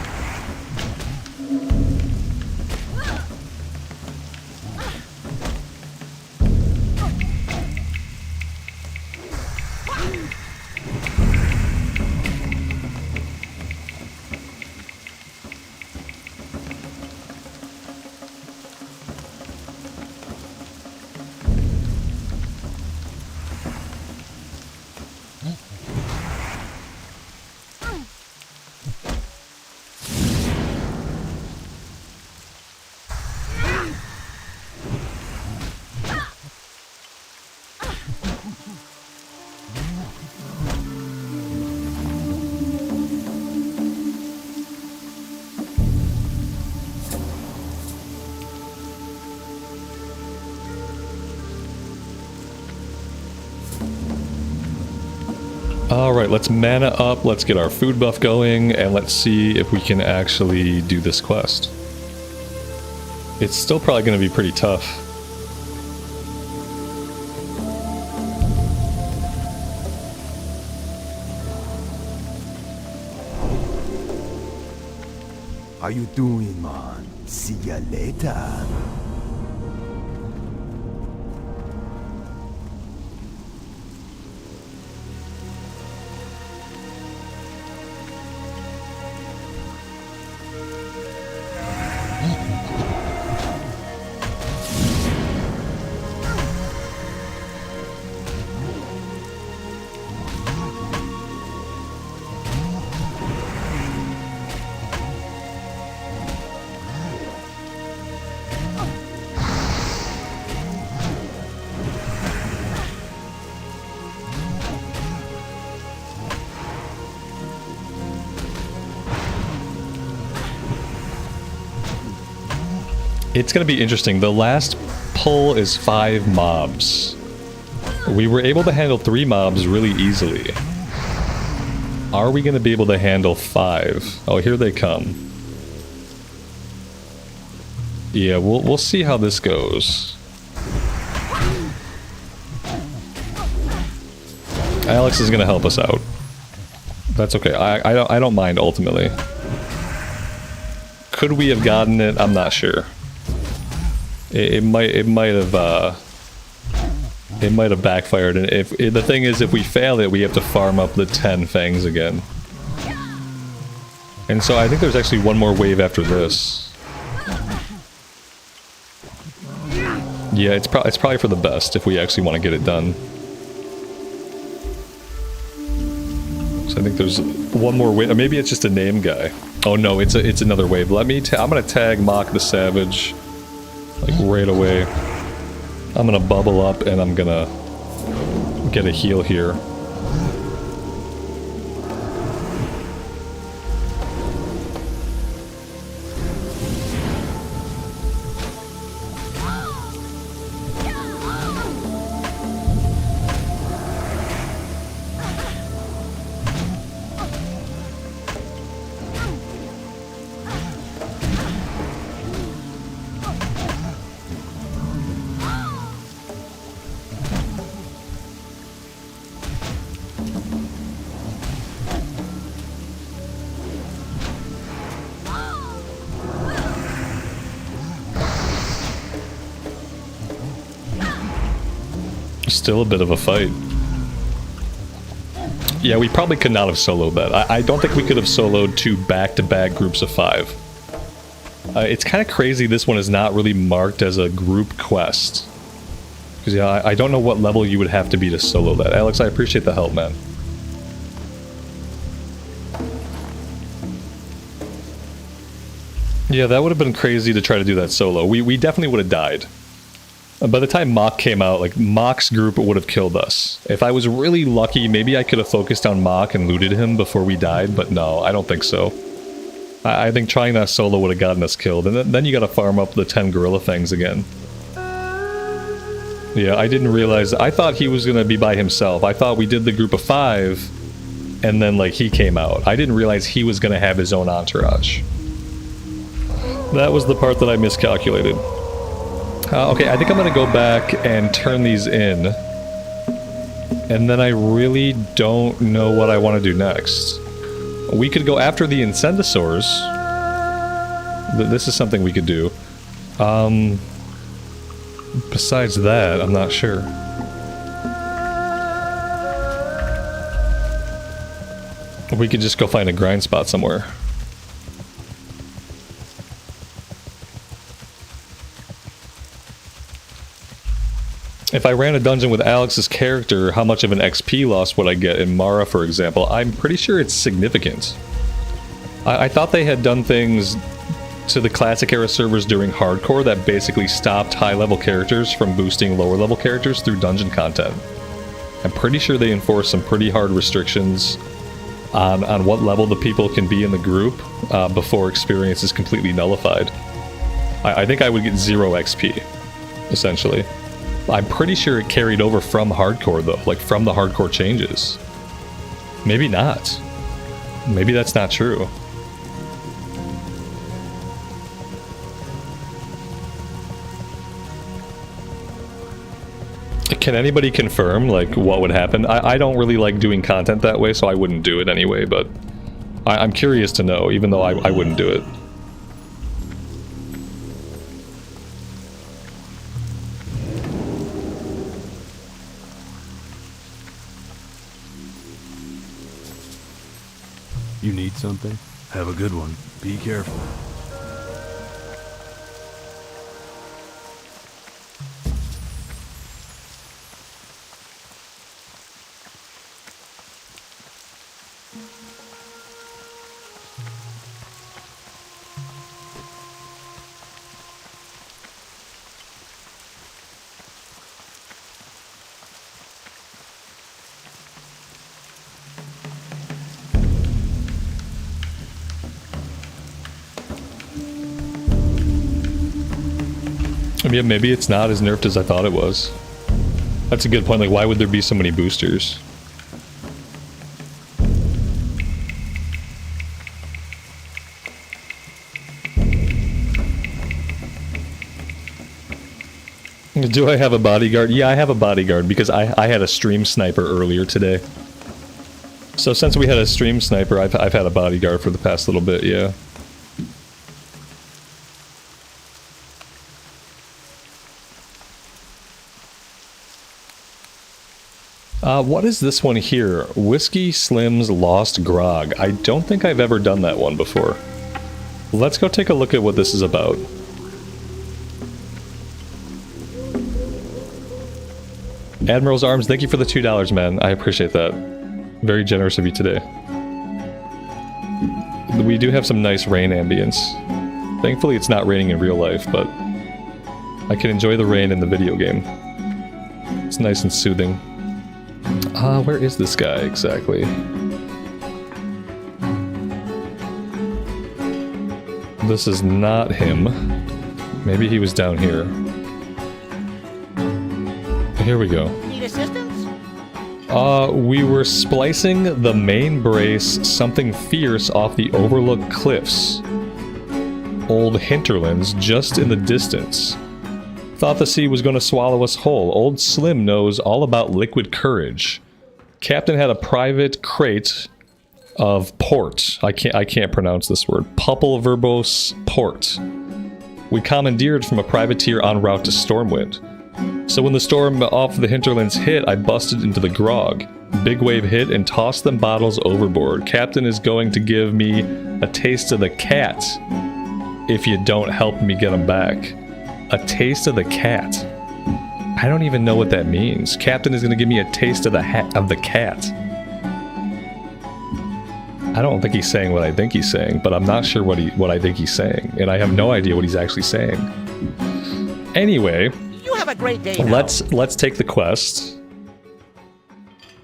Alright, let's mana up, let's get our food buff going, and let's see if we can actually do this quest. It's still probably going to be pretty tough. How you doing, man? See ya later. It's going to be interesting. The last pull is 5 mobs. We were able to handle 3 mobs really easily. Are we going to be able to handle 5? Oh, here they come. Yeah, we'll see how this goes. Alex is going to help us out. That's okay. I don't mind ultimately. Could we have gotten it? I'm not sure. It might have backfired, and if the thing is, if we fail it, we have to farm up the 10 fangs again. And so I think there's actually one more wave after this. Yeah, it's probably for the best if we actually want to get it done. So I think there's one more wave. Or maybe it's just a name guy. Oh no, it's another wave. I'm gonna tag Mock the Savage. Like right away. I'm gonna bubble up and I'm gonna get a heal here. Still a bit of a fight. Yeah, we probably could not have soloed that. I don't think we could have soloed 2 back-to-back groups of 5. It's kind of crazy this one is not really marked as a group quest. Because yeah, I don't know what level you would have to be to solo that. Alex, I appreciate the help, man. Yeah, that would have been crazy to try to do that solo. We definitely would have died. By the time Mock came out, like, Mock's group would have killed us. If I was really lucky, maybe I could have focused on Mock and looted him before we died, but no, I don't think so. I think trying that solo would have gotten us killed, and then you gotta farm up the 10 gorilla fangs again. Yeah, I didn't realize... I thought he was gonna be by himself. I thought we did the group of 5, and then, like, he came out. I didn't realize he was gonna have his own entourage. That was the part that I miscalculated. Okay, I think I'm gonna go back and turn these in. And then I really don't know what I want to do next. We could go after the Incendisaurs. This is something we could do. Besides that, I'm not sure. We could just go find a grind spot somewhere. If I ran a dungeon with Alex's character, how much of an XP loss would I get in Mara, for example? I'm pretty sure it's significant. I thought they had done things to the classic era servers during hardcore that basically stopped high-level characters from boosting lower-level characters through dungeon content. I'm pretty sure they enforced some pretty hard restrictions on what level the people can be in the group before experience is completely nullified. I think I would get 0 XP, essentially. I'm pretty sure it carried over from hardcore, though, like from the hardcore changes. Maybe not. Maybe that's not true. Can anybody confirm, like, what would happen? I don't really like doing content that way, so I wouldn't do it anyway, but I'm curious to know, even though I wouldn't do it. You need something? Have a good one. Be careful. Yeah, maybe it's not as nerfed as I thought it was. That's a good point, like, why would there be so many boosters? Do I have a bodyguard? Yeah, I have a bodyguard because I had a stream sniper earlier today. So since we had a stream sniper, I've had a bodyguard for the past little bit, yeah. What is this one here? Whiskey Slim's Lost Grog. I don't think I've ever done that one before. Let's go take a look at what this is about. Admiral's Arms, thank you for the $2, man. I appreciate that. Very generous of you today. We do have some nice rain ambience. Thankfully it's not raining in real life, but I can enjoy the rain in the video game. It's nice and soothing. Where is this guy exactly? This is not him. Maybe he was down here. Here we go. Need assistance? We were splicing the main brace something fierce off the overlooked cliffs. Old hinterlands just in the distance. Thought the sea was going to swallow us whole. Old Slim knows all about liquid courage. Captain had a private crate of port. I can't pronounce this word. Pupple verbose port. We commandeered from a privateer en route to Stormwind. So when the storm off the hinterlands hit, I busted into the grog. Big wave hit and tossed them bottles overboard. Captain is going to give me a taste of the cat if you don't help me get them back. A taste of the cat. I don't even know what that means. Captain is going to give me a taste of the cat. I don't think he's saying what I think he's saying, but I'm not sure what I think he's saying, and I have no idea what he's actually saying. Anyway, You have a great day now. let's take the quest.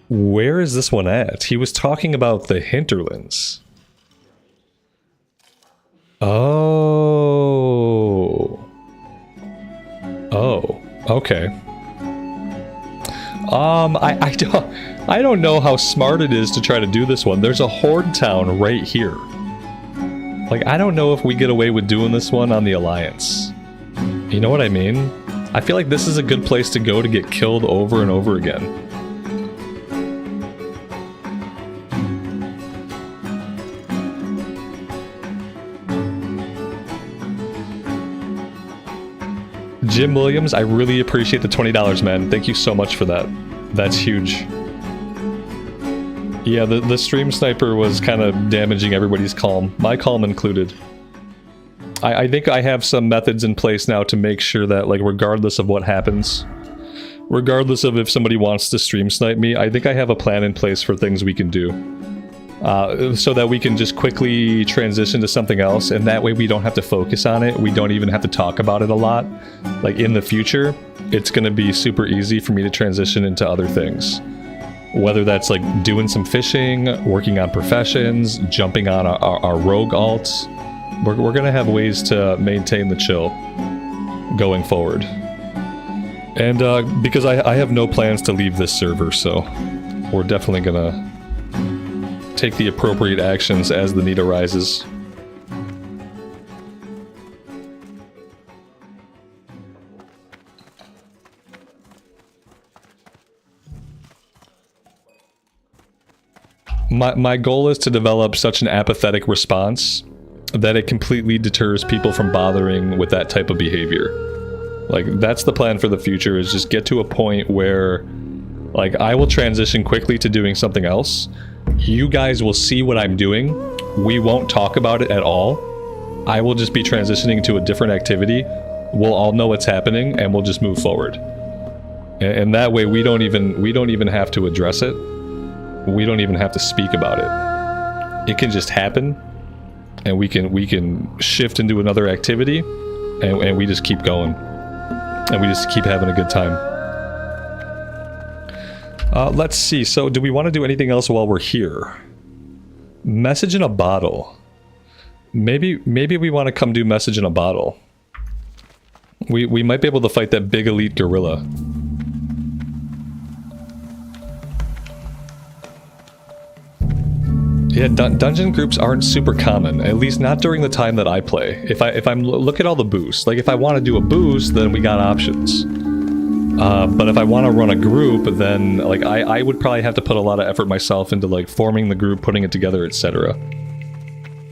Where is this one at? He was talking about the hinterlands. Oh. Oh, okay. I don't know how smart it is to try to do this one. There's a horde town right here. Like, I don't know if we get away with doing this one on the Alliance. You know what I mean? I feel like this is a good place to go to get killed over and over again. Jim Williams, I really appreciate the $20, man. Thank you so much for that. That's huge. Yeah, the stream sniper was kind of damaging everybody's calm, my calm included. I think I have some methods in place now to make sure that, like, regardless of what happens, regardless of if somebody wants to stream snipe me, I think I have a plan in place for things we can do. So that we can just quickly transition to something else, and that way we don't have to focus on it. We don't even have to talk about it a lot. Like, in the future, it's going to be super easy for me to transition into other things. Whether that's, like, doing some fishing, working on professions, jumping on our rogue alts. We're going to have ways to maintain the chill going forward. And because I have no plans to leave this server, so we're definitely going to take the appropriate actions as the need arises. My goal is to develop such an apathetic response that it completely deters people from bothering with that type of behavior. Like, that's the plan for the future, is just get to a point where, like, I will transition quickly to doing something else. You guys will see what I'm doing. We won't talk about it at all. I will just be transitioning to a different activity. We'll all know what's happening, and we'll just move forward. And that way, we don't even have to address it. We don't even have to speak about it. It can just happen, and we can shift into another activity, and we just keep going. And we just keep having a good time. Let's see, so do we want to do anything else while we're here? Message in a bottle. Maybe we want to come do message in a bottle. We might be able to fight that big elite gorilla. Yeah, dungeon groups aren't super common, at least not during the time that I play. If I'm look at all the boosts, like if I want to do a boost, then we got options. But if I want to run a group, then like I would probably have to put a lot of effort myself into like forming the group, putting it together, etc.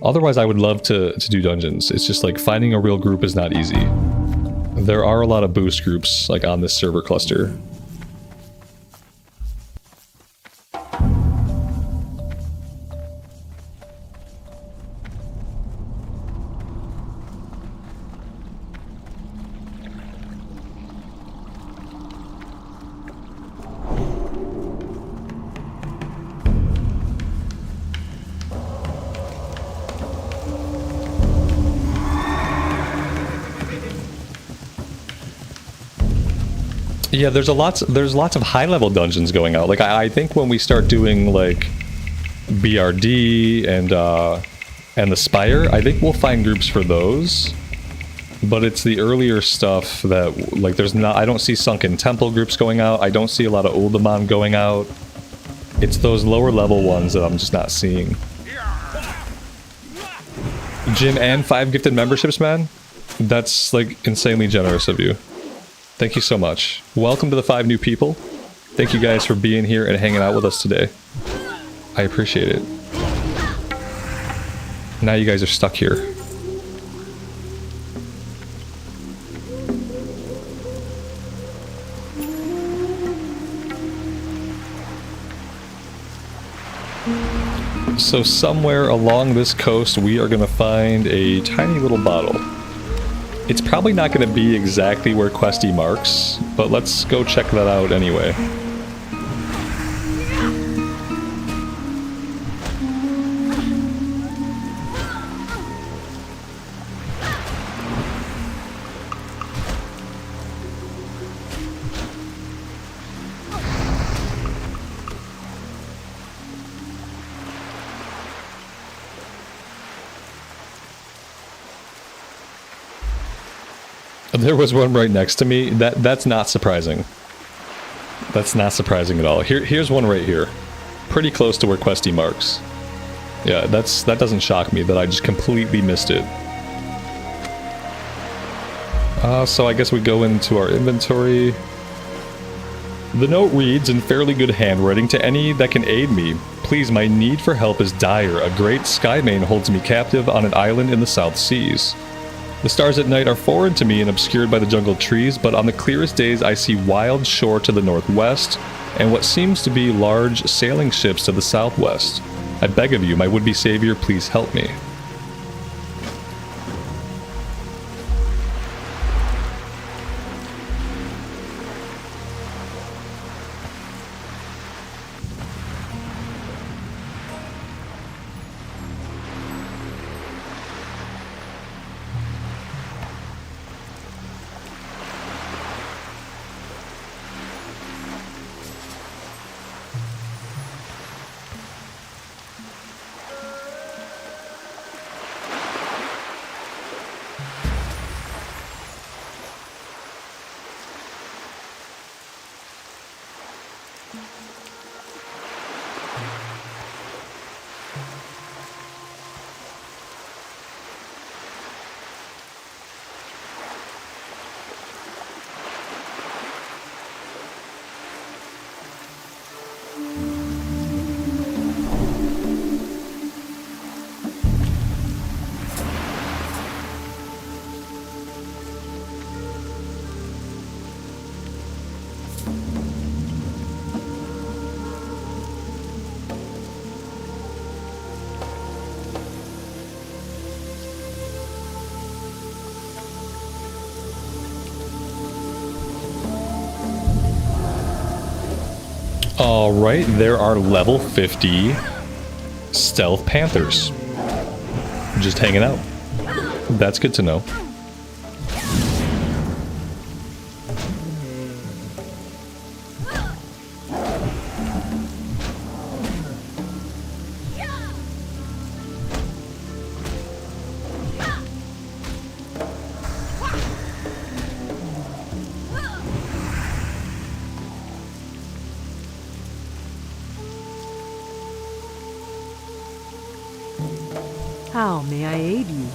Otherwise, I would love to do dungeons. It's just like finding a real group is not easy. There are a lot of boost groups like on this server cluster. Yeah, there's lots of high-level dungeons going out. Like I think when we start doing like BRD and the Spire, I think we'll find groups for those. But it's the earlier stuff that like I don't see Sunken Temple groups going out. I don't see a lot of Uldaman going out. It's those lower level ones that I'm just not seeing. Jim and 5 gifted memberships, man. That's like insanely generous of you. Thank you so much. Welcome to the 5 new people. Thank you guys for being here and hanging out with us today. I appreciate it. Now you guys are stuck here. So somewhere along this coast, we are going to find a tiny little bottle. It's probably not going to be exactly where Questie marks, but let's go check that out anyway. There was one right next to me. That's not surprising. That's not surprising at all. Here's one right here. Pretty close to where Questie marks. Yeah, that doesn't shock me that I just completely missed it. So I guess we go into our inventory. The note reads in fairly good handwriting, to any that can aid me. Please, my need for help is dire. A great Skymane holds me captive on an island in the South Seas. The stars at night are foreign to me and obscured by the jungle trees, but on the clearest days I see wild shore to the northwest, and what seems to be large sailing ships to the southwest. I beg of you, my would-be savior, please help me. Alright, there are level 50 stealth panthers. Just hanging out. That's good to know. How may I aid you?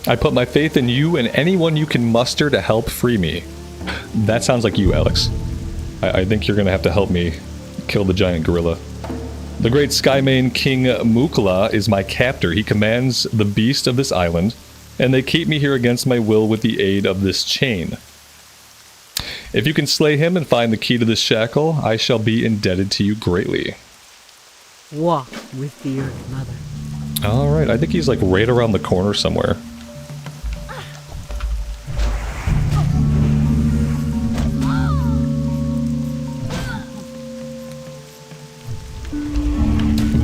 I put my faith in you and anyone you can muster to help free me. That sounds like you, Alex. I think you're gonna have to help me kill the giant gorilla. The great Skymane King Mukla is my captor. He commands the beast of this island, and they keep me here against my will with the aid of this chain. If you can slay him and find the key to this shackle, I shall be indebted to you greatly. Walk with the Earth Mother. Alright, I think he's like right around the corner somewhere.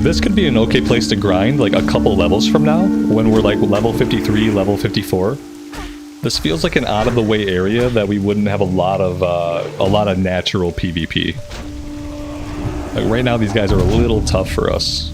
This could be an okay place to grind, like a couple levels from now, when we're like level 53, level 54. This feels like an out-of-the-way area that we wouldn't have a lot of natural PvP. Like right now, these guys are a little tough for us.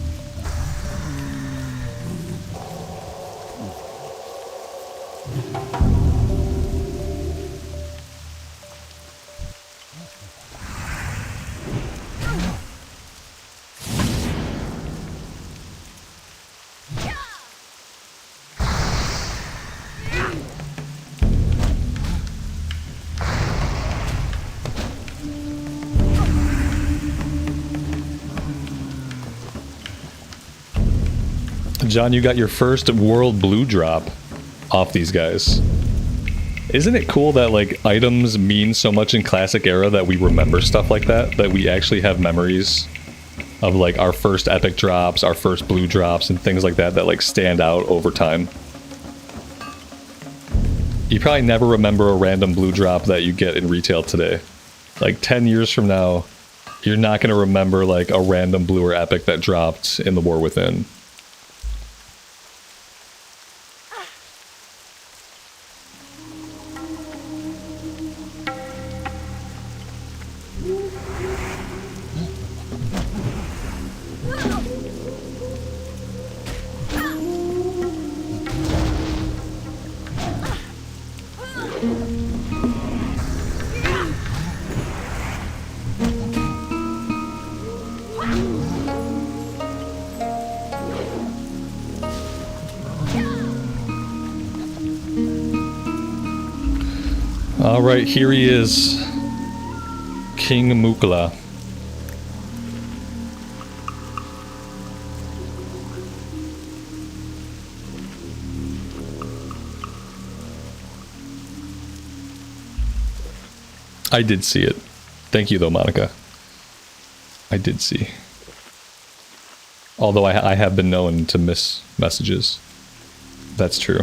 John, you got your first world blue drop off these guys. Isn't it cool that like items mean so much in classic era that we remember stuff like that? That we actually have memories of like our first epic drops, our first blue drops, and things like that that like stand out over time. You probably never remember a random blue drop that you get in retail today. Like 10 years from now, you're not going to remember like a random blue or epic that dropped in the War Within. Alright, here he is. King Mukla. I did see it. Thank you though, Monica. I did see. Although I have been known to miss messages. That's true.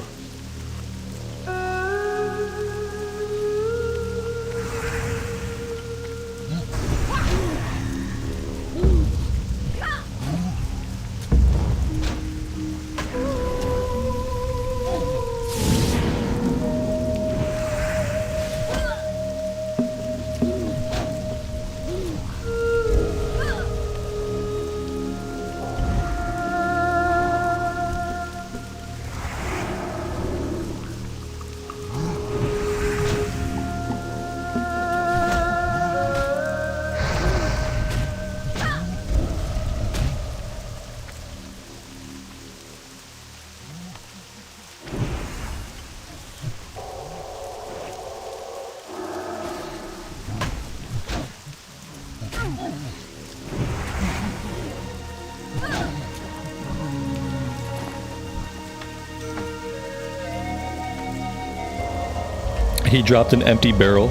He dropped an empty barrel.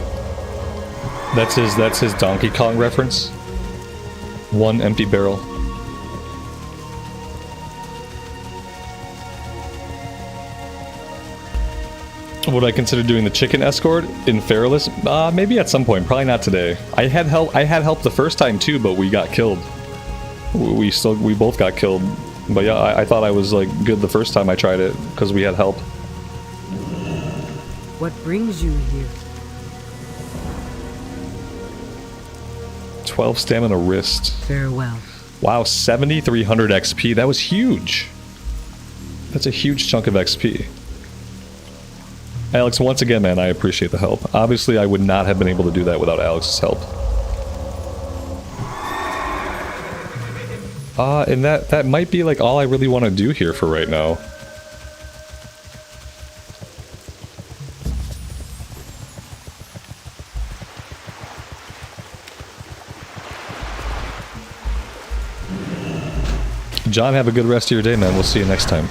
That's his Donkey Kong reference. One empty barrel. Would I consider doing the chicken escort in Feralus? Maybe at some point. Probably not today. I had help the first time too, but we got killed. We both got killed. But yeah, I thought I was like good the first time I tried it because we had help. What brings you here? 12 stamina wrist. Farewell. Wow, 7,300 XP. That was huge. That's a huge chunk of XP. Alex, once again, man, I appreciate the help. Obviously, I would not have been able to do that without Alex's help. And that might be like all I really want to do here for right now. John, have a good rest of your day, man. We'll see you next time.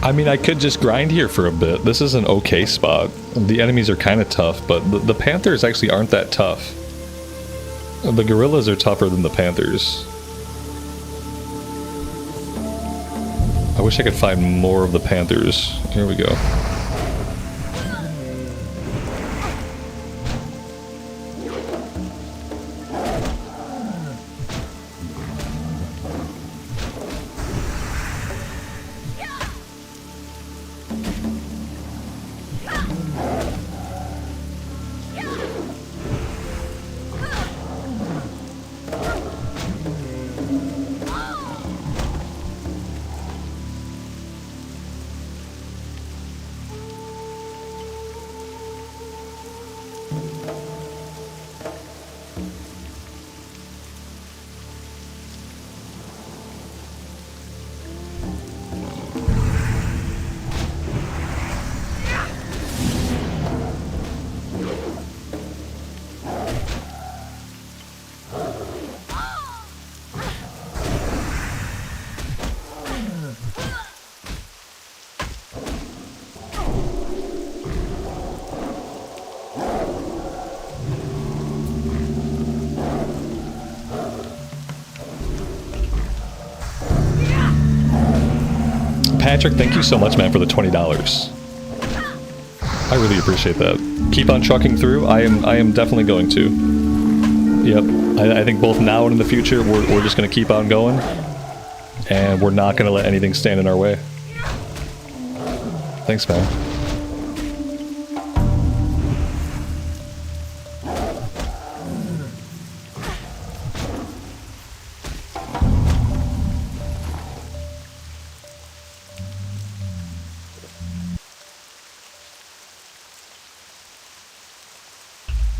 I mean, I could just grind here for a bit. This is an okay spot. The enemies are kind of tough, but the Panthers actually aren't that tough. The gorillas are tougher than the Panthers. I wish I could find more of the Panthers. Here we go. Patrick, thank you so much, man, for the $20. I really appreciate that. Keep on trucking through. I am definitely going to. Yep. I think both now and in the future, we're just going to keep on going. And we're not going to let anything stand in our way. Thanks, man.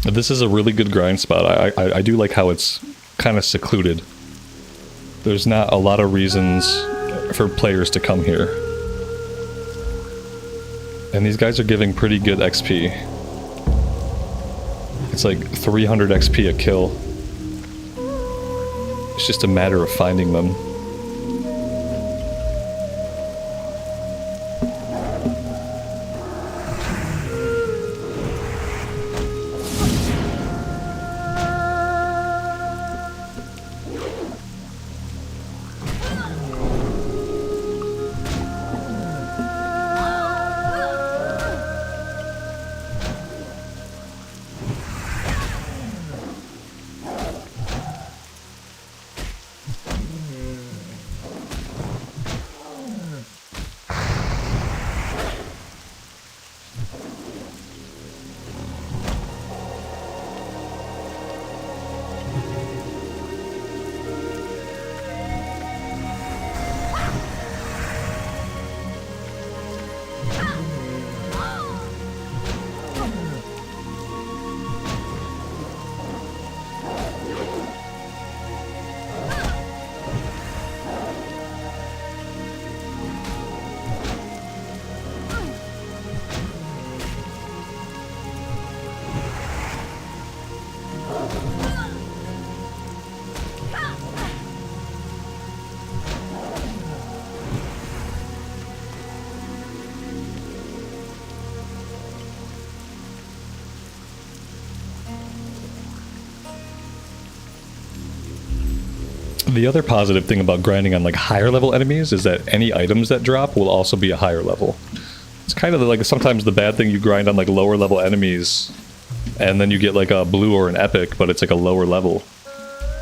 This is a really good grind spot. I do like how it's kind of secluded. There's not a lot of reasons for players to come here. And these guys are giving pretty good XP. It's like 300 XP a kill. It's just a matter of finding them. The other positive thing about grinding on like higher level enemies is that any items that drop will also be a higher level. It's kind of like sometimes the bad thing, you grind on like lower level enemies and then you get like a blue or an epic, but it's like a lower level.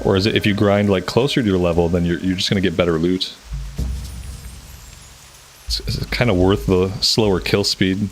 Whereas if you grind like closer to your level, then you're just gonna get better loot. It's kind of worth the slower kill speed.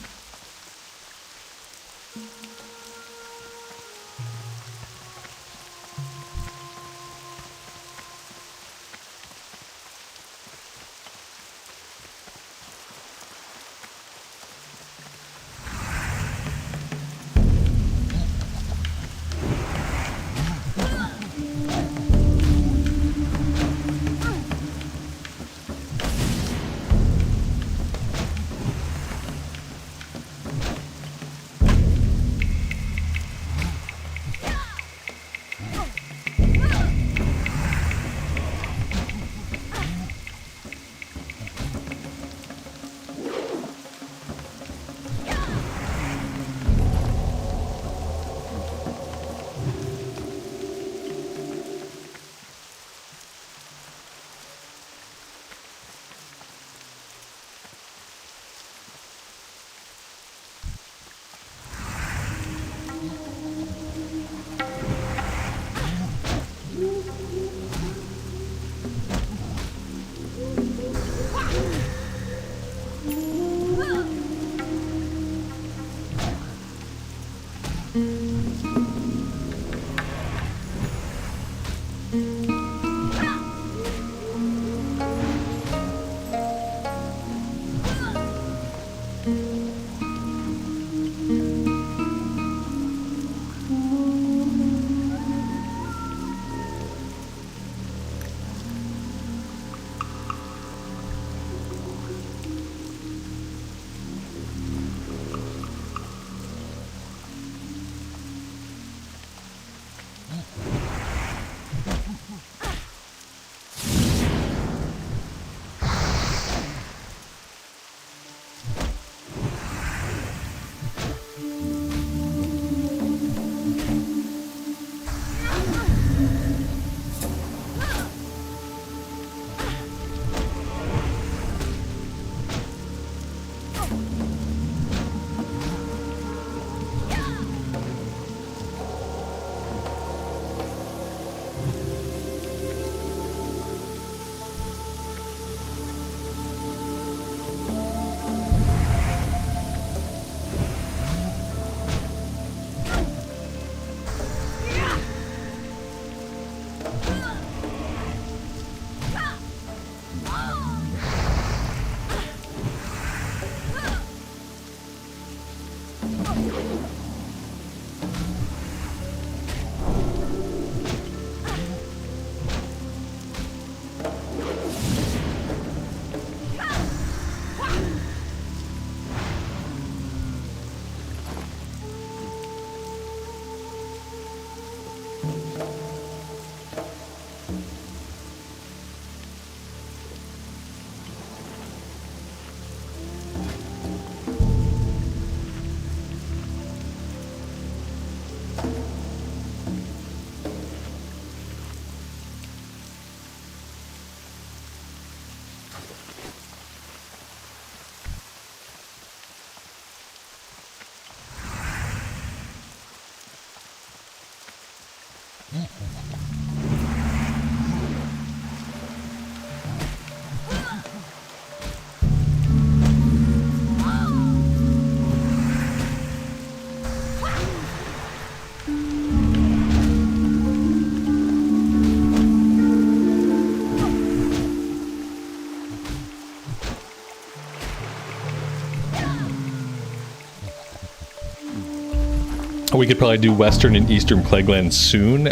We could probably do Western and Eastern Plaguelands soon.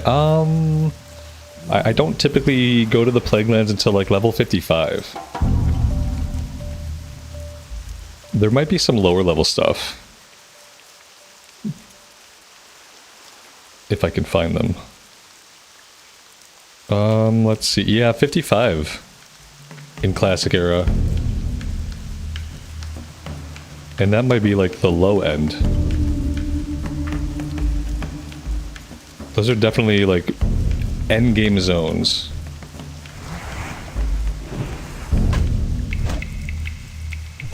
I don't typically go to the Plaguelands until like level 55. There might be some lower level stuff. If I can find them. Let's see. Yeah, 55 in Classic Era. And that might be like the low end. Those are definitely like endgame zones.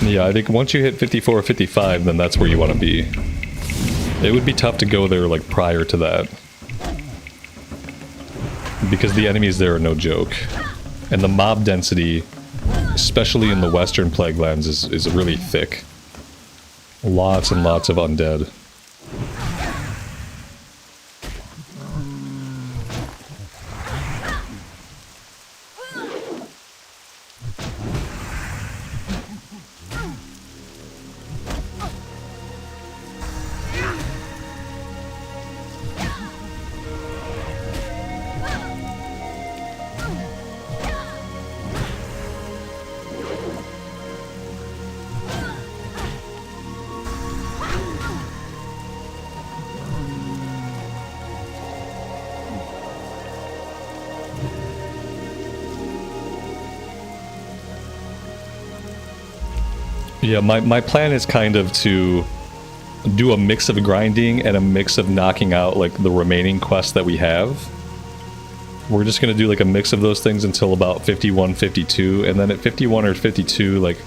Yeah, I think once you hit 54 or 55, then that's where you want to be. It would be tough to go there like prior to that. Because the enemies there are no joke. And the mob density, especially in the Western Plaguelands, is really thick. Lots and lots of undead. Yeah, my plan is kind of to do a mix of grinding and a mix of knocking out like the remaining quests that we have. We're just going to do like a mix of those things until about 51, 52, and then at 51 or 52, like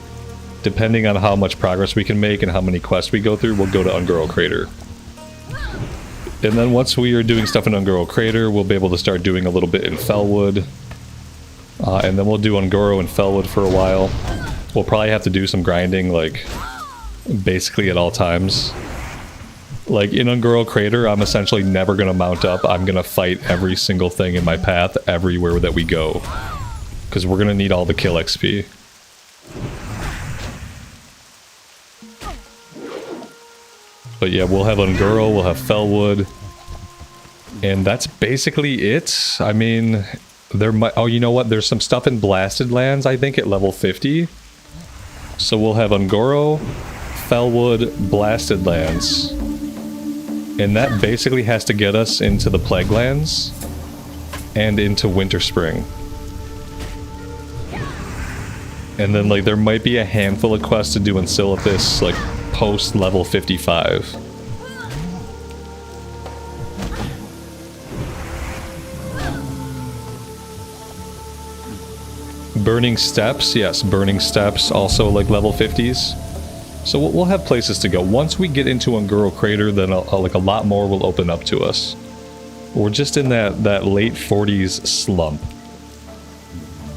depending on how much progress we can make and how many quests we go through, we'll go to Ungoro Crater. And then once we are doing stuff in Ungoro Crater, we'll be able to start doing a little bit in Felwood. And then we'll do Ungoro and Felwood for a while. We'll probably have to do some grinding, like, basically at all times. Like, in Ungoro Crater, I'm essentially never going to mount up. I'm going to fight every single thing in my path everywhere that we go. Because we're going to need all the kill XP. But yeah, we'll have Ungoro, we'll have Felwood. And that's basically it. I mean, there might... Oh, you know what? There's some stuff in Blasted Lands, I think, at level 50. So we'll have Ungoro, Felwood, Blasted Lands. And that basically has to get us into the Plaguelands and into Winter Spring. And then, like, there might be a handful of quests to do in Silithus, like, post level 55. Burning Steps, yes, Burning Steps, also like level 50s. So we'll have places to go. Once we get into Ungoro Crater, then like a lot more will open up to us. We're just in that late 40s slump.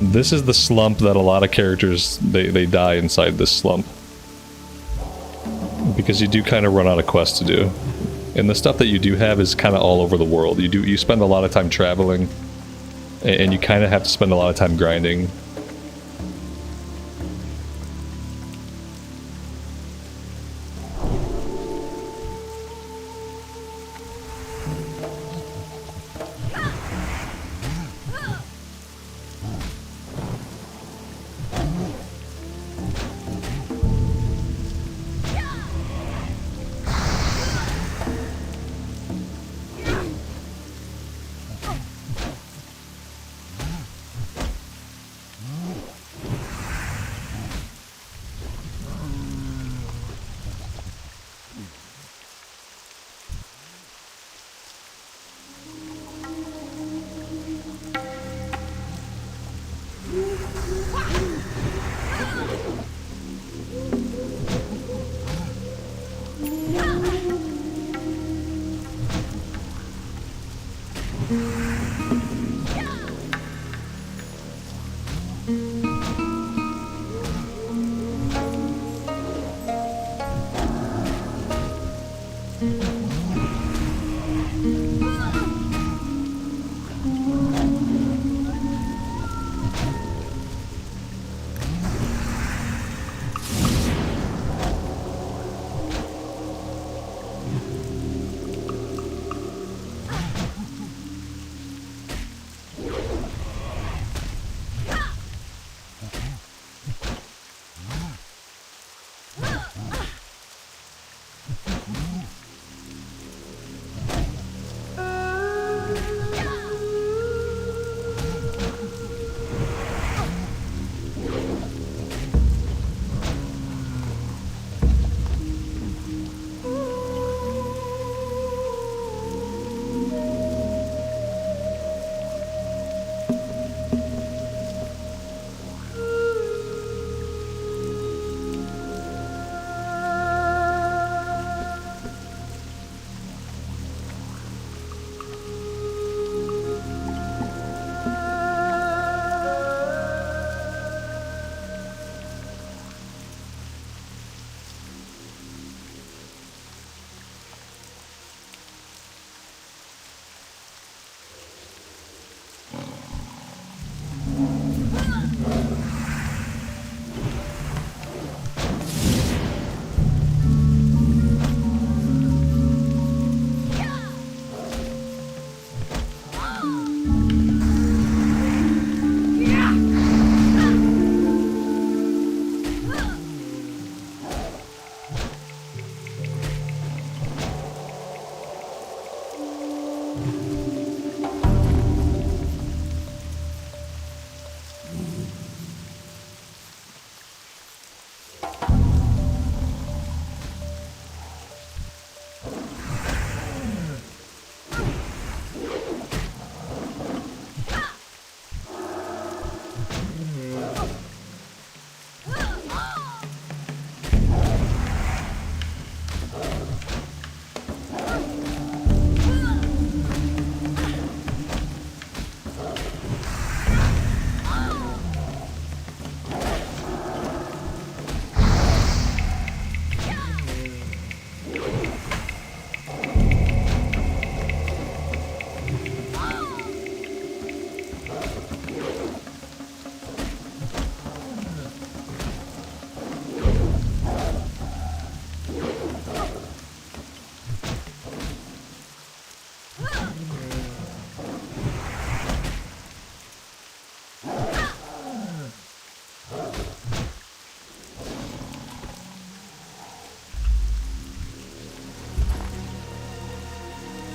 This is the slump that a lot of characters, they die inside this slump. Because you do kind of run out of quests to do. And the stuff that you do have is kind of all over the world. You spend a lot of time traveling, and you kind of have to spend a lot of time grinding.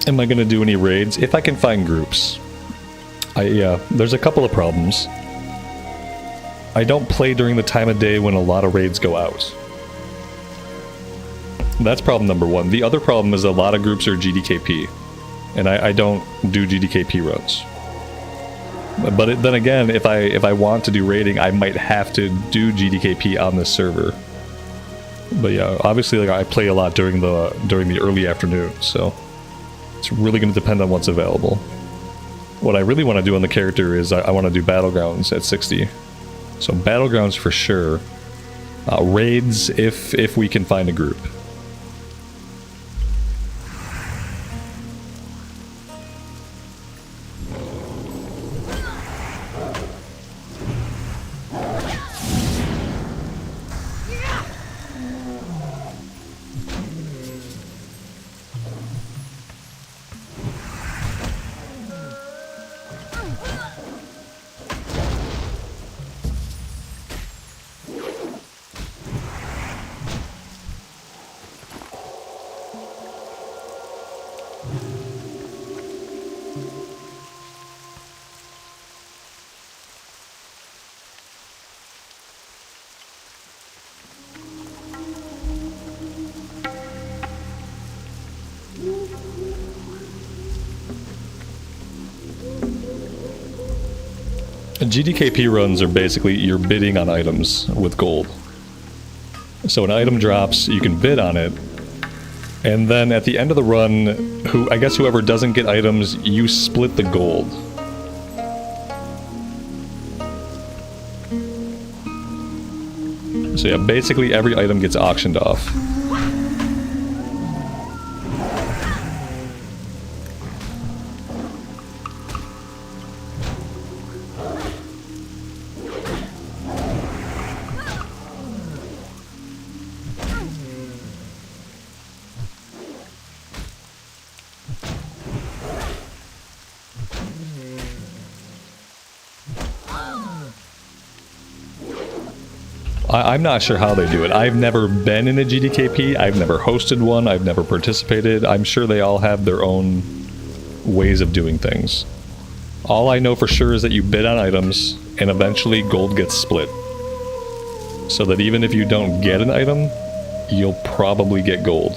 Am I gonna do any raids? If I can find groups. Yeah, there's a couple of problems. I don't play during the time of day when a lot of raids go out. That's problem number one. The other problem is a lot of groups are GDKP. And I don't do GDKP runs. But then again, if I want to do raiding, I might have to do GDKP on this server. But yeah, obviously like I play a lot during the early afternoon, so it's really going to depend on what's available. What I really want to do on the character is I want to do Battlegrounds at 60. So Battlegrounds for sure. Raids if we can find a group. GDKP runs are basically you're bidding on items with gold. So an item drops, you can bid on it, and then at the end of the run, whoever doesn't get items, you split the gold. So yeah, basically every item gets auctioned off. I'm not sure how they do it. I've never been in a GDKP. I've never hosted one. I've never participated. I'm sure they all have their own ways of doing things. All I know for sure is that you bid on items, and eventually gold gets split. So that even if you don't get an item, you'll probably get gold.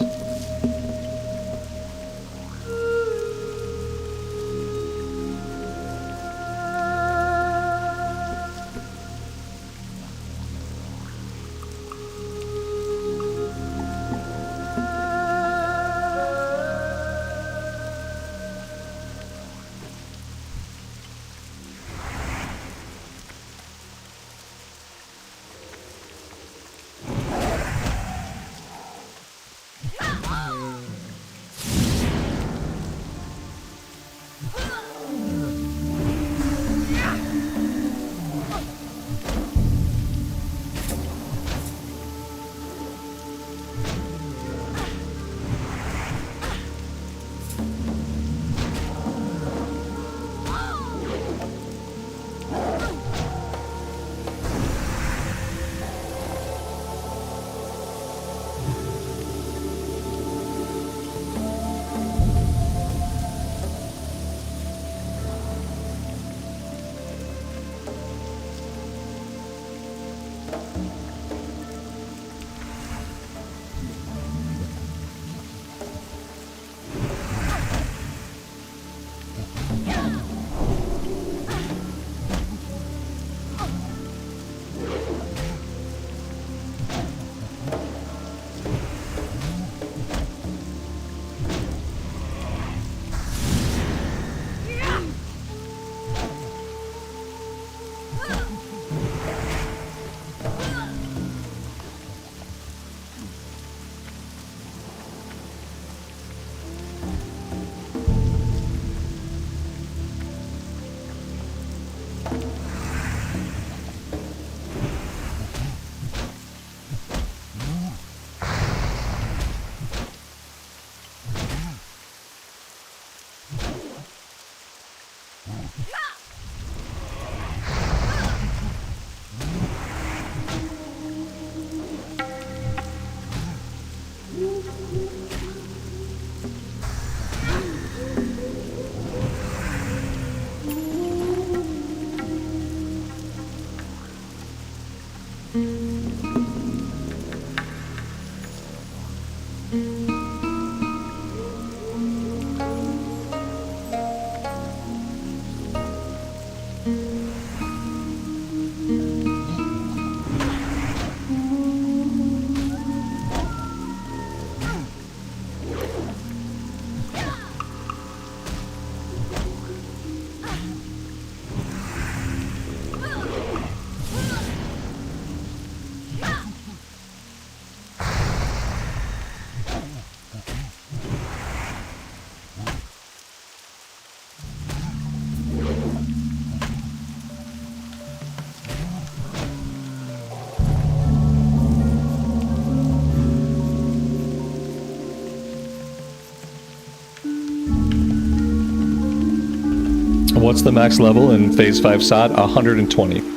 What's the max level in Phase 5 SOD? 120.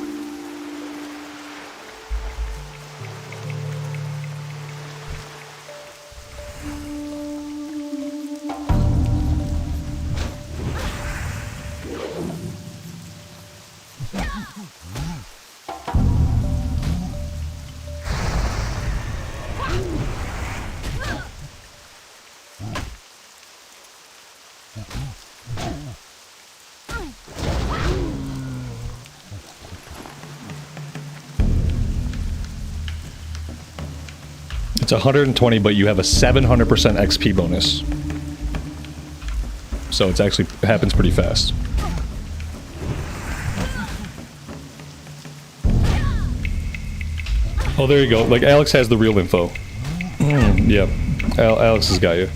It's 120, but you have a 700% XP bonus. So it's actually happens pretty fast. Oh, there you go. Like, Alex has the real info. Yeah. Alex has got you.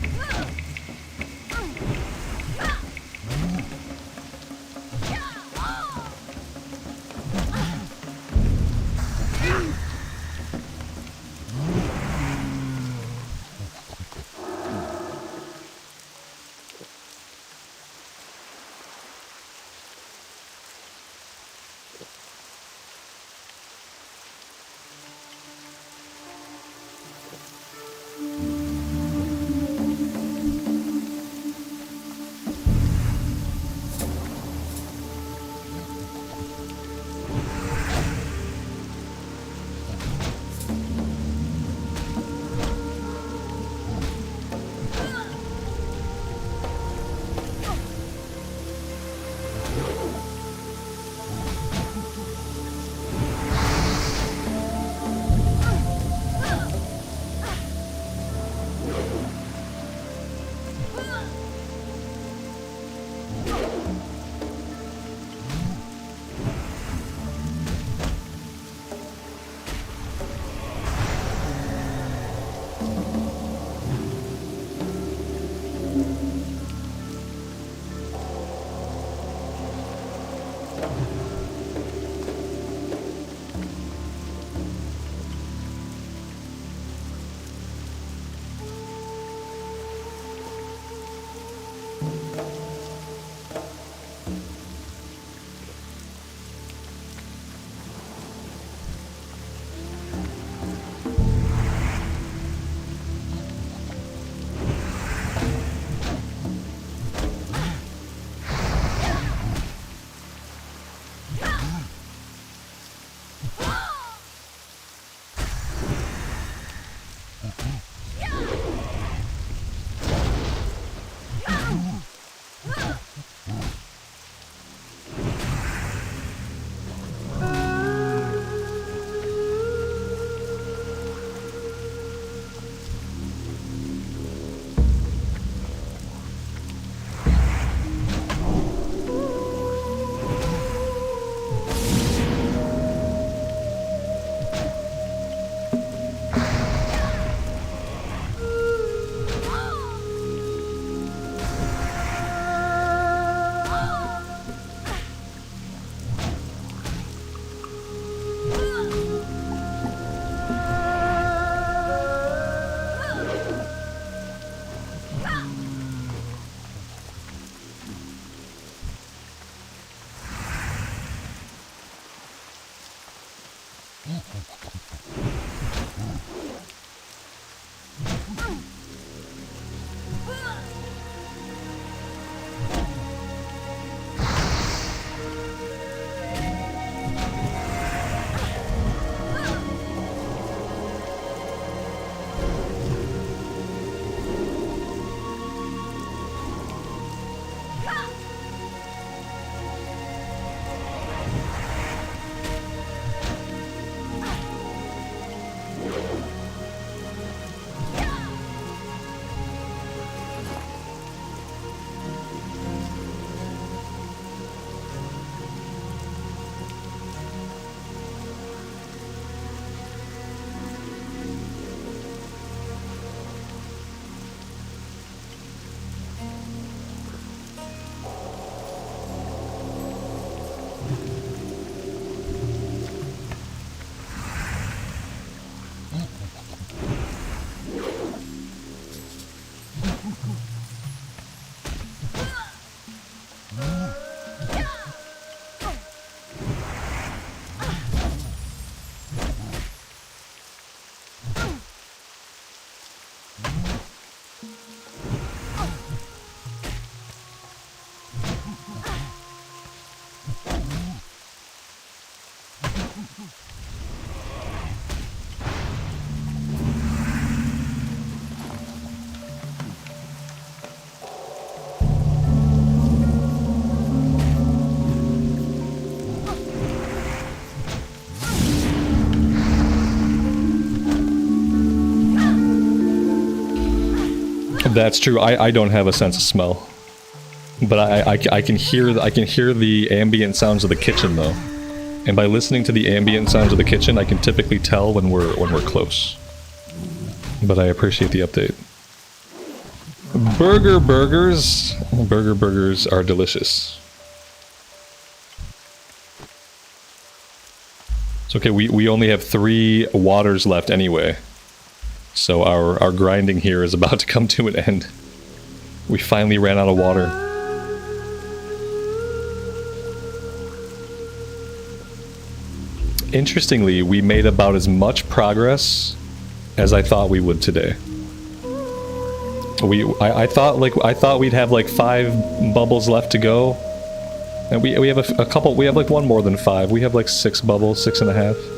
That's true. I don't have a sense of smell, but I can hear the ambient sounds of the kitchen though, and by listening to the ambient sounds of the kitchen, I can typically tell when we're close. But I appreciate the update. Burgers are delicious. It's okay. We only have 3 waters left anyway. So our grinding here is about to come to an end. We finally ran out of water. Interestingly, we made about as much progress as I thought we would today. I thought we'd have like 5 bubbles left to go, and we have a couple. We have like one more than 5. We have like 6 bubbles, 6.5.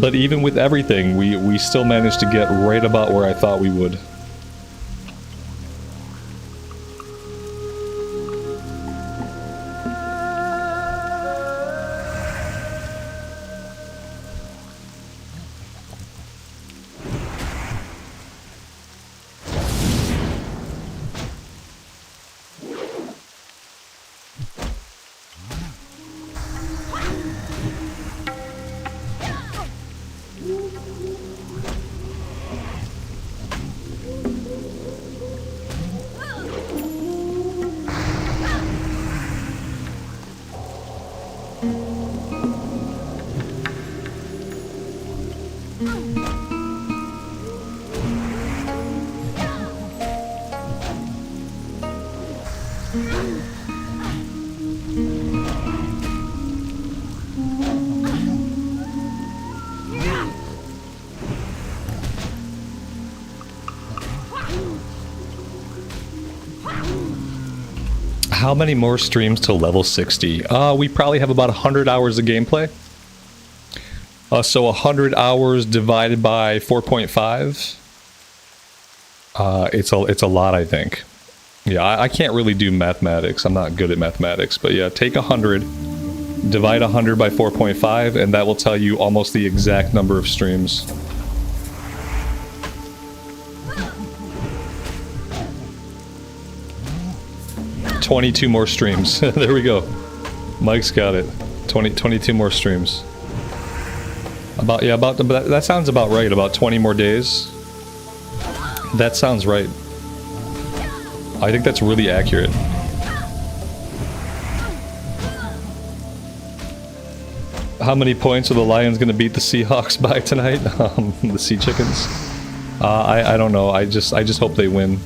But even with everything, we still managed to get right about where I thought we would. How many more streams till level 60? We probably have about 100 hours of gameplay. So 100 hours divided by 4.5. It's a lot, I think. Yeah, I can't really do mathematics. I'm not good at mathematics, but yeah, take 100, divide 100 by 4.5, and that will tell you almost the exact number of streams. $22 more streams. There we go. Mike's got it. 22 more streams. That sounds about right. About 20 more days. That sounds right. I think that's really accurate. How many points are the Lions going to beat the Seahawks by tonight? The Sea Chickens? I don't know. I just hope they win.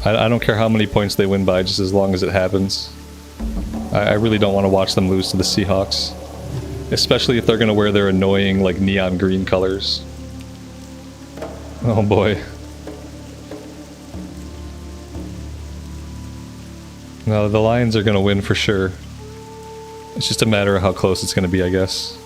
I don't care how many points they win by, just as long as it happens. I really don't want to watch them lose to the Seahawks. Especially if they're going to wear their annoying, like, neon green colors. Oh boy. No, the Lions are gonna win for sure. It's just a matter of how close it's gonna be, I guess.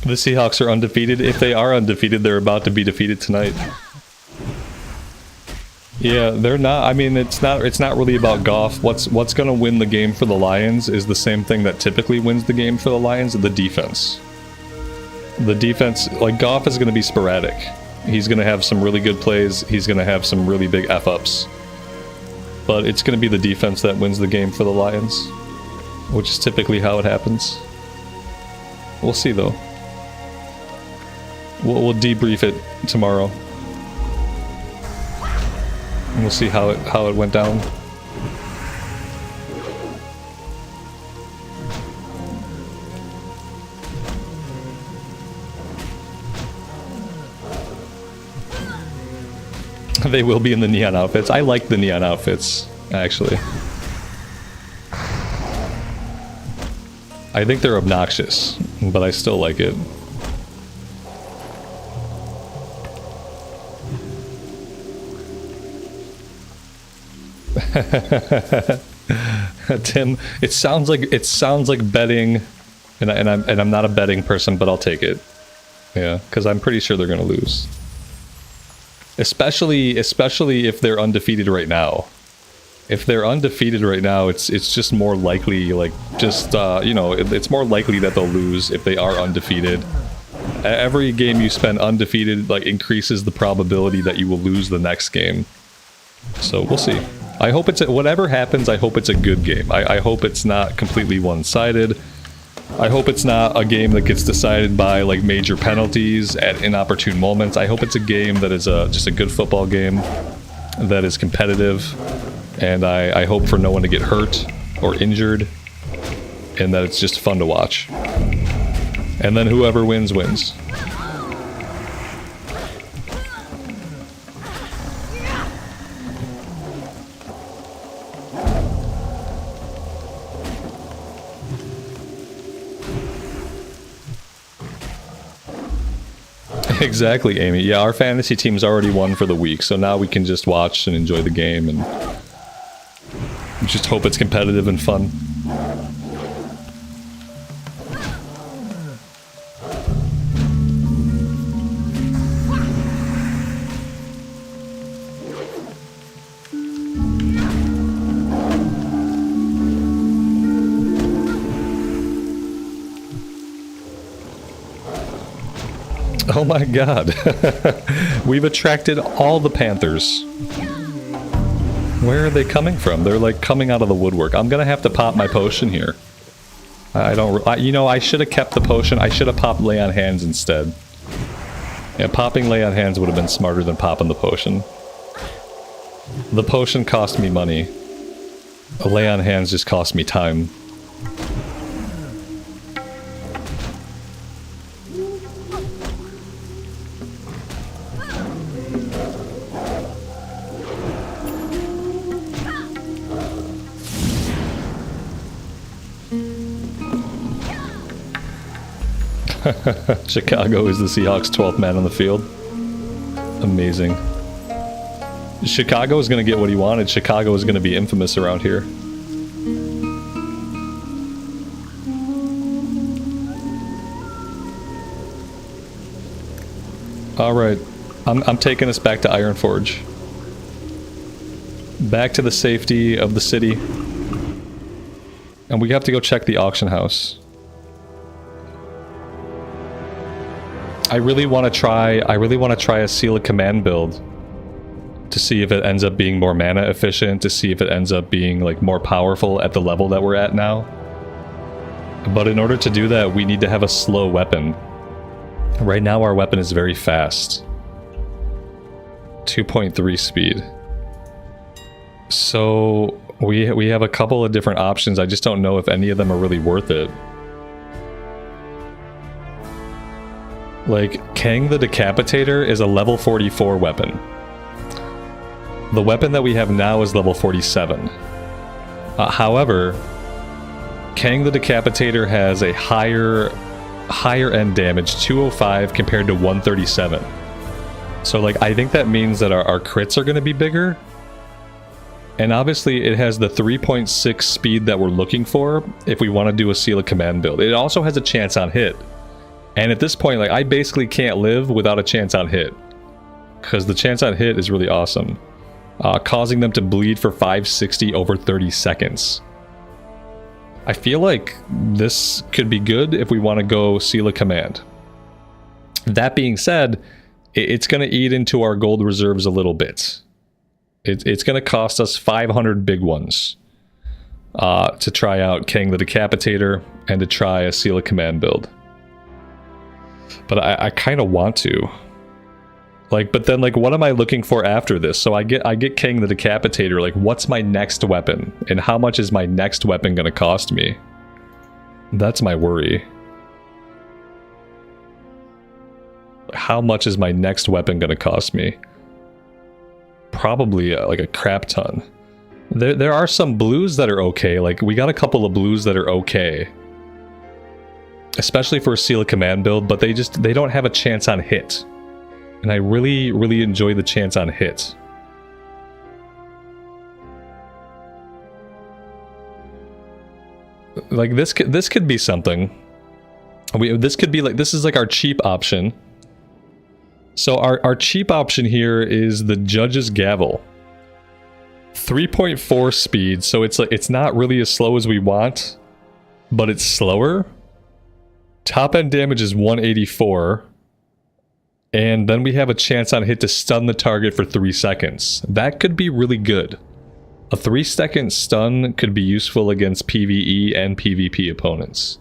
The Seahawks are undefeated. If they are undefeated, they're about to be defeated tonight. Yeah, they're not. I mean, it's not really about Goff. What's going to win the game for the Lions is the same thing that typically wins the game for the Lions, the defense. The defense, like Goff is going to be sporadic. He's going to have some really good plays. He's going to have some really big F-ups. But it's going to be the defense that wins the game for the Lions, which is typically how it happens. We'll see, though. We'll debrief it tomorrow. And we'll see how it went down. They will be in the neon outfits. I like the neon outfits, actually. I think they're obnoxious, but I still like it. Tim, it sounds like betting, and I'm not a betting person, but I'll take it. Yeah, because I'm pretty sure they're gonna lose. Especially if they're undefeated right now. If they're undefeated right now, it's just more likely, like, just you know, it's more likely that they'll lose if they are undefeated. Every game you spend undefeated, like, increases the probability that you will lose the next game. So we'll see. I hope whatever happens, I hope it's a good game. I hope it's not completely one-sided. I hope it's not a game that gets decided by, like, major penalties at inopportune moments. I hope it's a game that is just a good football game that is competitive, and I hope for no one to get hurt or injured, and that it's just fun to watch. And then whoever wins, wins. Exactly, Amy. Yeah, our fantasy team's already won for the week, so now we can just watch and enjoy the game and just hope it's competitive and fun. Oh my god. We've attracted all the Panthers. Where are they coming from? They're like coming out of the woodwork. I'm gonna have to pop my potion here. You know, I should have kept the potion. I should have popped Lay on Hands instead. Yeah, popping Lay on Hands would have been smarter than popping the potion. The potion cost me money. A Lay on Hands just cost me time. Chicago is the Seahawks' 12th man on the field. Amazing. Chicago is going to get what he wanted. Chicago is going to be infamous around here. Alright. I'm taking us back to Ironforge. Back to the safety of the city. And we have to go check the auction house. I really want to try a Seal of Command build to see if it ends up being more mana efficient, to see if it ends up being like more powerful at the level that we're at now. But in order to do that, we need to have a slow weapon. Right now our weapon is very fast. 2.3 speed. So we have a couple of different options. I just don't know if any of them are really worth it. Like, Kang the Decapitator is a level 44 weapon. The weapon that we have now is level 47. However, Kang the Decapitator has a higher end damage, 205 compared to 137. So like, I think that means that our crits are going to be bigger. And obviously it has the 3.6 speed that we're looking for if we want to do a Seal of Command build. It also has a chance on hit. And at this point, like, I basically can't live without a chance on hit. Because the chance on hit is really awesome. Causing them to bleed for 560 over 30 seconds. I feel like this could be good if we want to go Seal of Command. That being said, it's going to eat into our gold reserves a little bit. It's going to cost us 500 big ones to try out Kang the Decapitator and to try a Seal of Command build. But I kind of want to. Like, but then, like, what am I looking for after this? So I get Kang the Decapitator. Like, what's my next weapon? And how much is my next weapon going to cost me? That's my worry. How much is my next weapon going to cost me? Probably like a crap ton. There are some blues that are okay. Like, we got a couple of blues that are okay. Especially for a Seal of Command build, but they don't have a chance on hit. And I really, really enjoy the chance on hit. Like, this could be something. This could be like, this is like our cheap option. So our cheap option here is the Judge's Gavel. 3.4 speed, so it's like, it's not really as slow as we want, but it's slower. Top end damage is 184. And then we have a chance on hit to stun the target for 3 seconds. That could be really good. A 3-second stun could be useful against PvE and PvP opponents.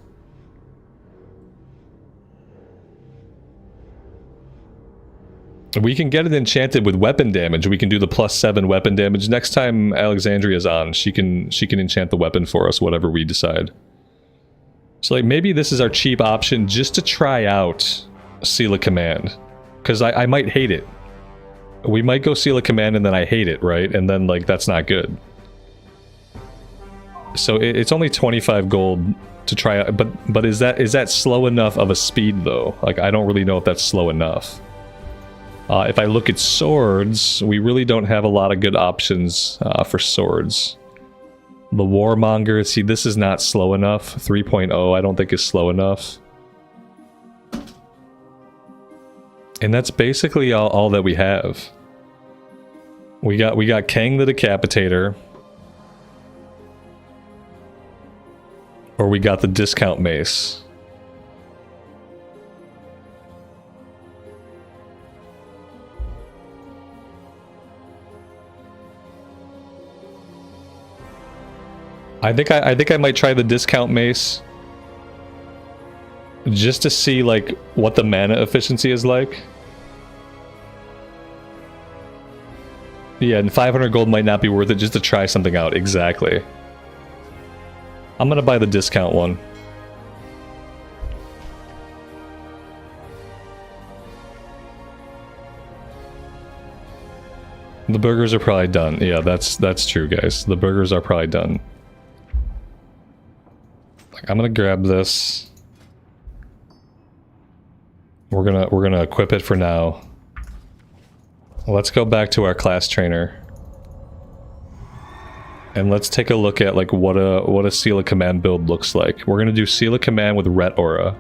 We can get it enchanted with weapon damage. We can do the +7 weapon damage. Next time Alexandria's on, she can enchant the weapon for us, whatever we decide. So like, maybe this is our cheap option just to try out Seal of Command. Because I might hate it. We might go Seal of Command and then I hate it, right? And then, like, that's not good. So it's only 25 gold to try out. But is that slow enough of a speed, though? Like, I don't really know if that's slow enough. If I look at swords, we really don't have a lot of good options for swords. The Warmonger, see, this is not slow enough. 3.0 I don't think is slow enough. And that's basically all that we have. We got Kang the Decapitator. Or we got the discount mace. I think I might try the discount mace. Just to see, like, what the mana efficiency is like. Yeah, and 500 gold might not be worth it just to try something out. Exactly. I'm gonna buy the discount one. The burgers are probably done. Yeah, that's true, guys. The burgers are probably done. Like, I'm gonna grab this. We're gonna equip it for now. Let's go back to our class trainer. And let's take a look at, like, what a Seal of Command build looks like. We're gonna do Seal of Command with Ret Aura.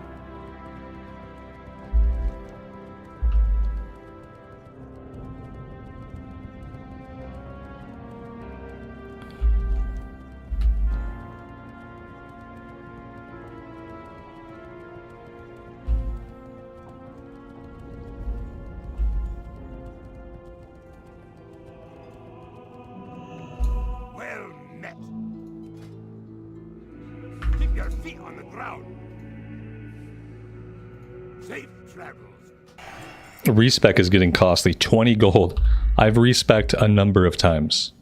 Respec is getting costly. 20 gold. I've respect a number of times.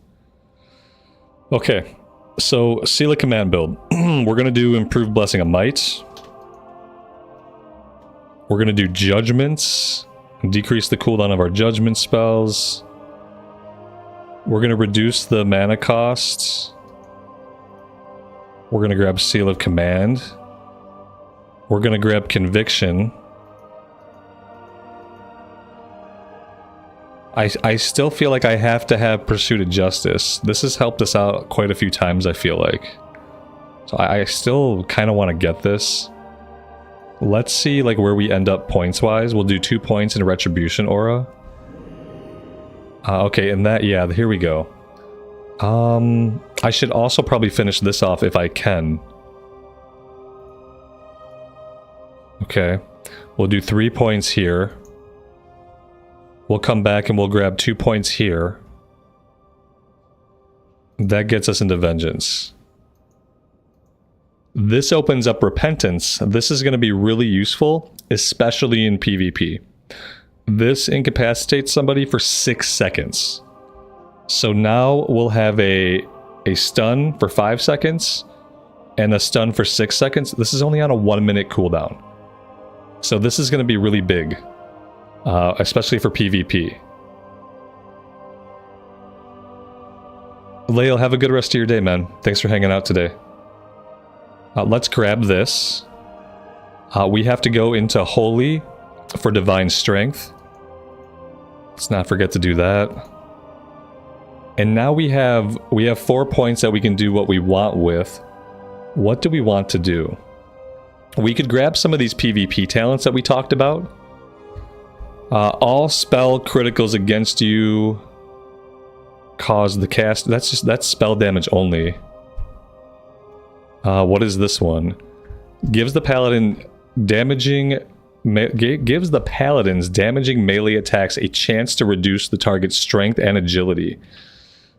Okay, so Seal of Command build. We're gonna do Improved Blessing of Might. We're gonna do judgments, decrease the cooldown of our judgment spells. We're gonna reduce the mana costs. We're gonna grab Seal of Command. We're gonna grab Conviction. I still feel like I have to have Pursuit of Justice. This has helped us out quite a few times, I feel like. So I still kind of want to get this. Let's see like where we end up points-wise. We'll do 2 points in Retribution Aura. Okay, and that, yeah, here we go. I should also probably finish this off if I can. Okay, we'll do 3 points here. We'll come back and we'll grab 2 points here. That gets us into Vengeance. This opens up Repentance. This is going to be really useful, especially in PvP. This incapacitates somebody for 6 seconds. So now we'll have a stun for 5 seconds and a stun for 6 seconds. This is only on a 1-minute cooldown. So this is going to be really big. Especially for PvP. Lael, have a good rest of your day, man. Thanks for hanging out today. Let's grab this. We have to go into Holy for Divine Strength. Let's not forget to do that. And now we have 4 points that we can do what we want with. What do we want to do? We could grab some of these PvP talents that we talked about. All spell criticals against you cause the cast. That's spell damage only. What is this one? Gives the paladin gives the paladin's damaging melee attacks a chance to reduce the target's strength and agility.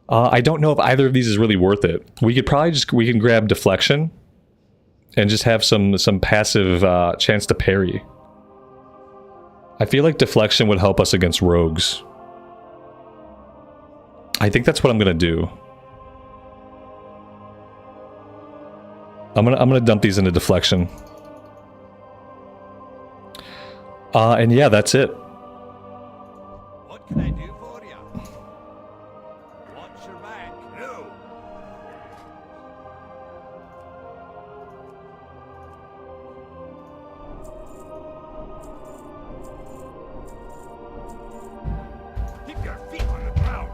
I don't know if either of these is really worth it. We could probably we can grab deflection and just have some passive chance to parry. I feel like deflection would help us against rogues. I think that's what I'm gonna do. I'm gonna dump these into deflection. And yeah, that's it. What can I do for you? Watch your back. No. Keep your feet on the ground.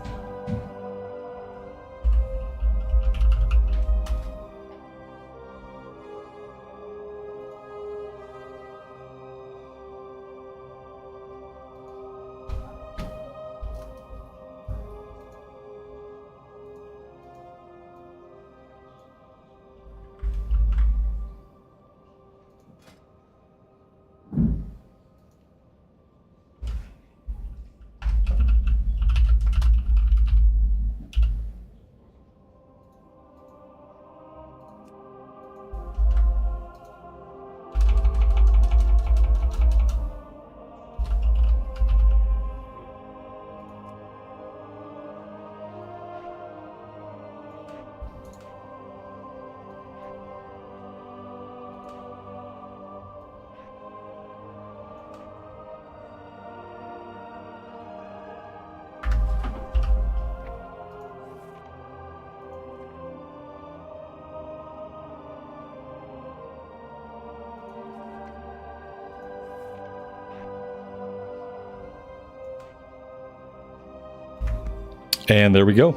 And there we go.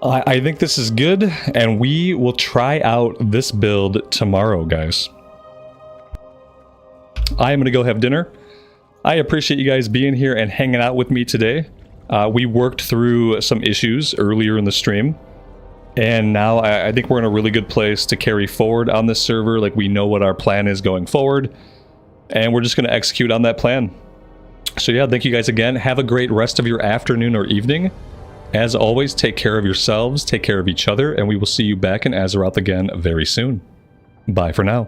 I think this is good, and we will try out this build tomorrow, guys. I am going to go have dinner. I appreciate you guys being here and hanging out with me today. We worked through some issues earlier in the stream, and now I think we're in a really good place to carry forward on this server. Like, we know what our plan is going forward, and we're just going to execute on that plan. So yeah, thank you guys again. Have a great rest of your afternoon or evening. As always, take care of yourselves, take care of each other, and we will see you back in Azeroth again very soon. Bye for now.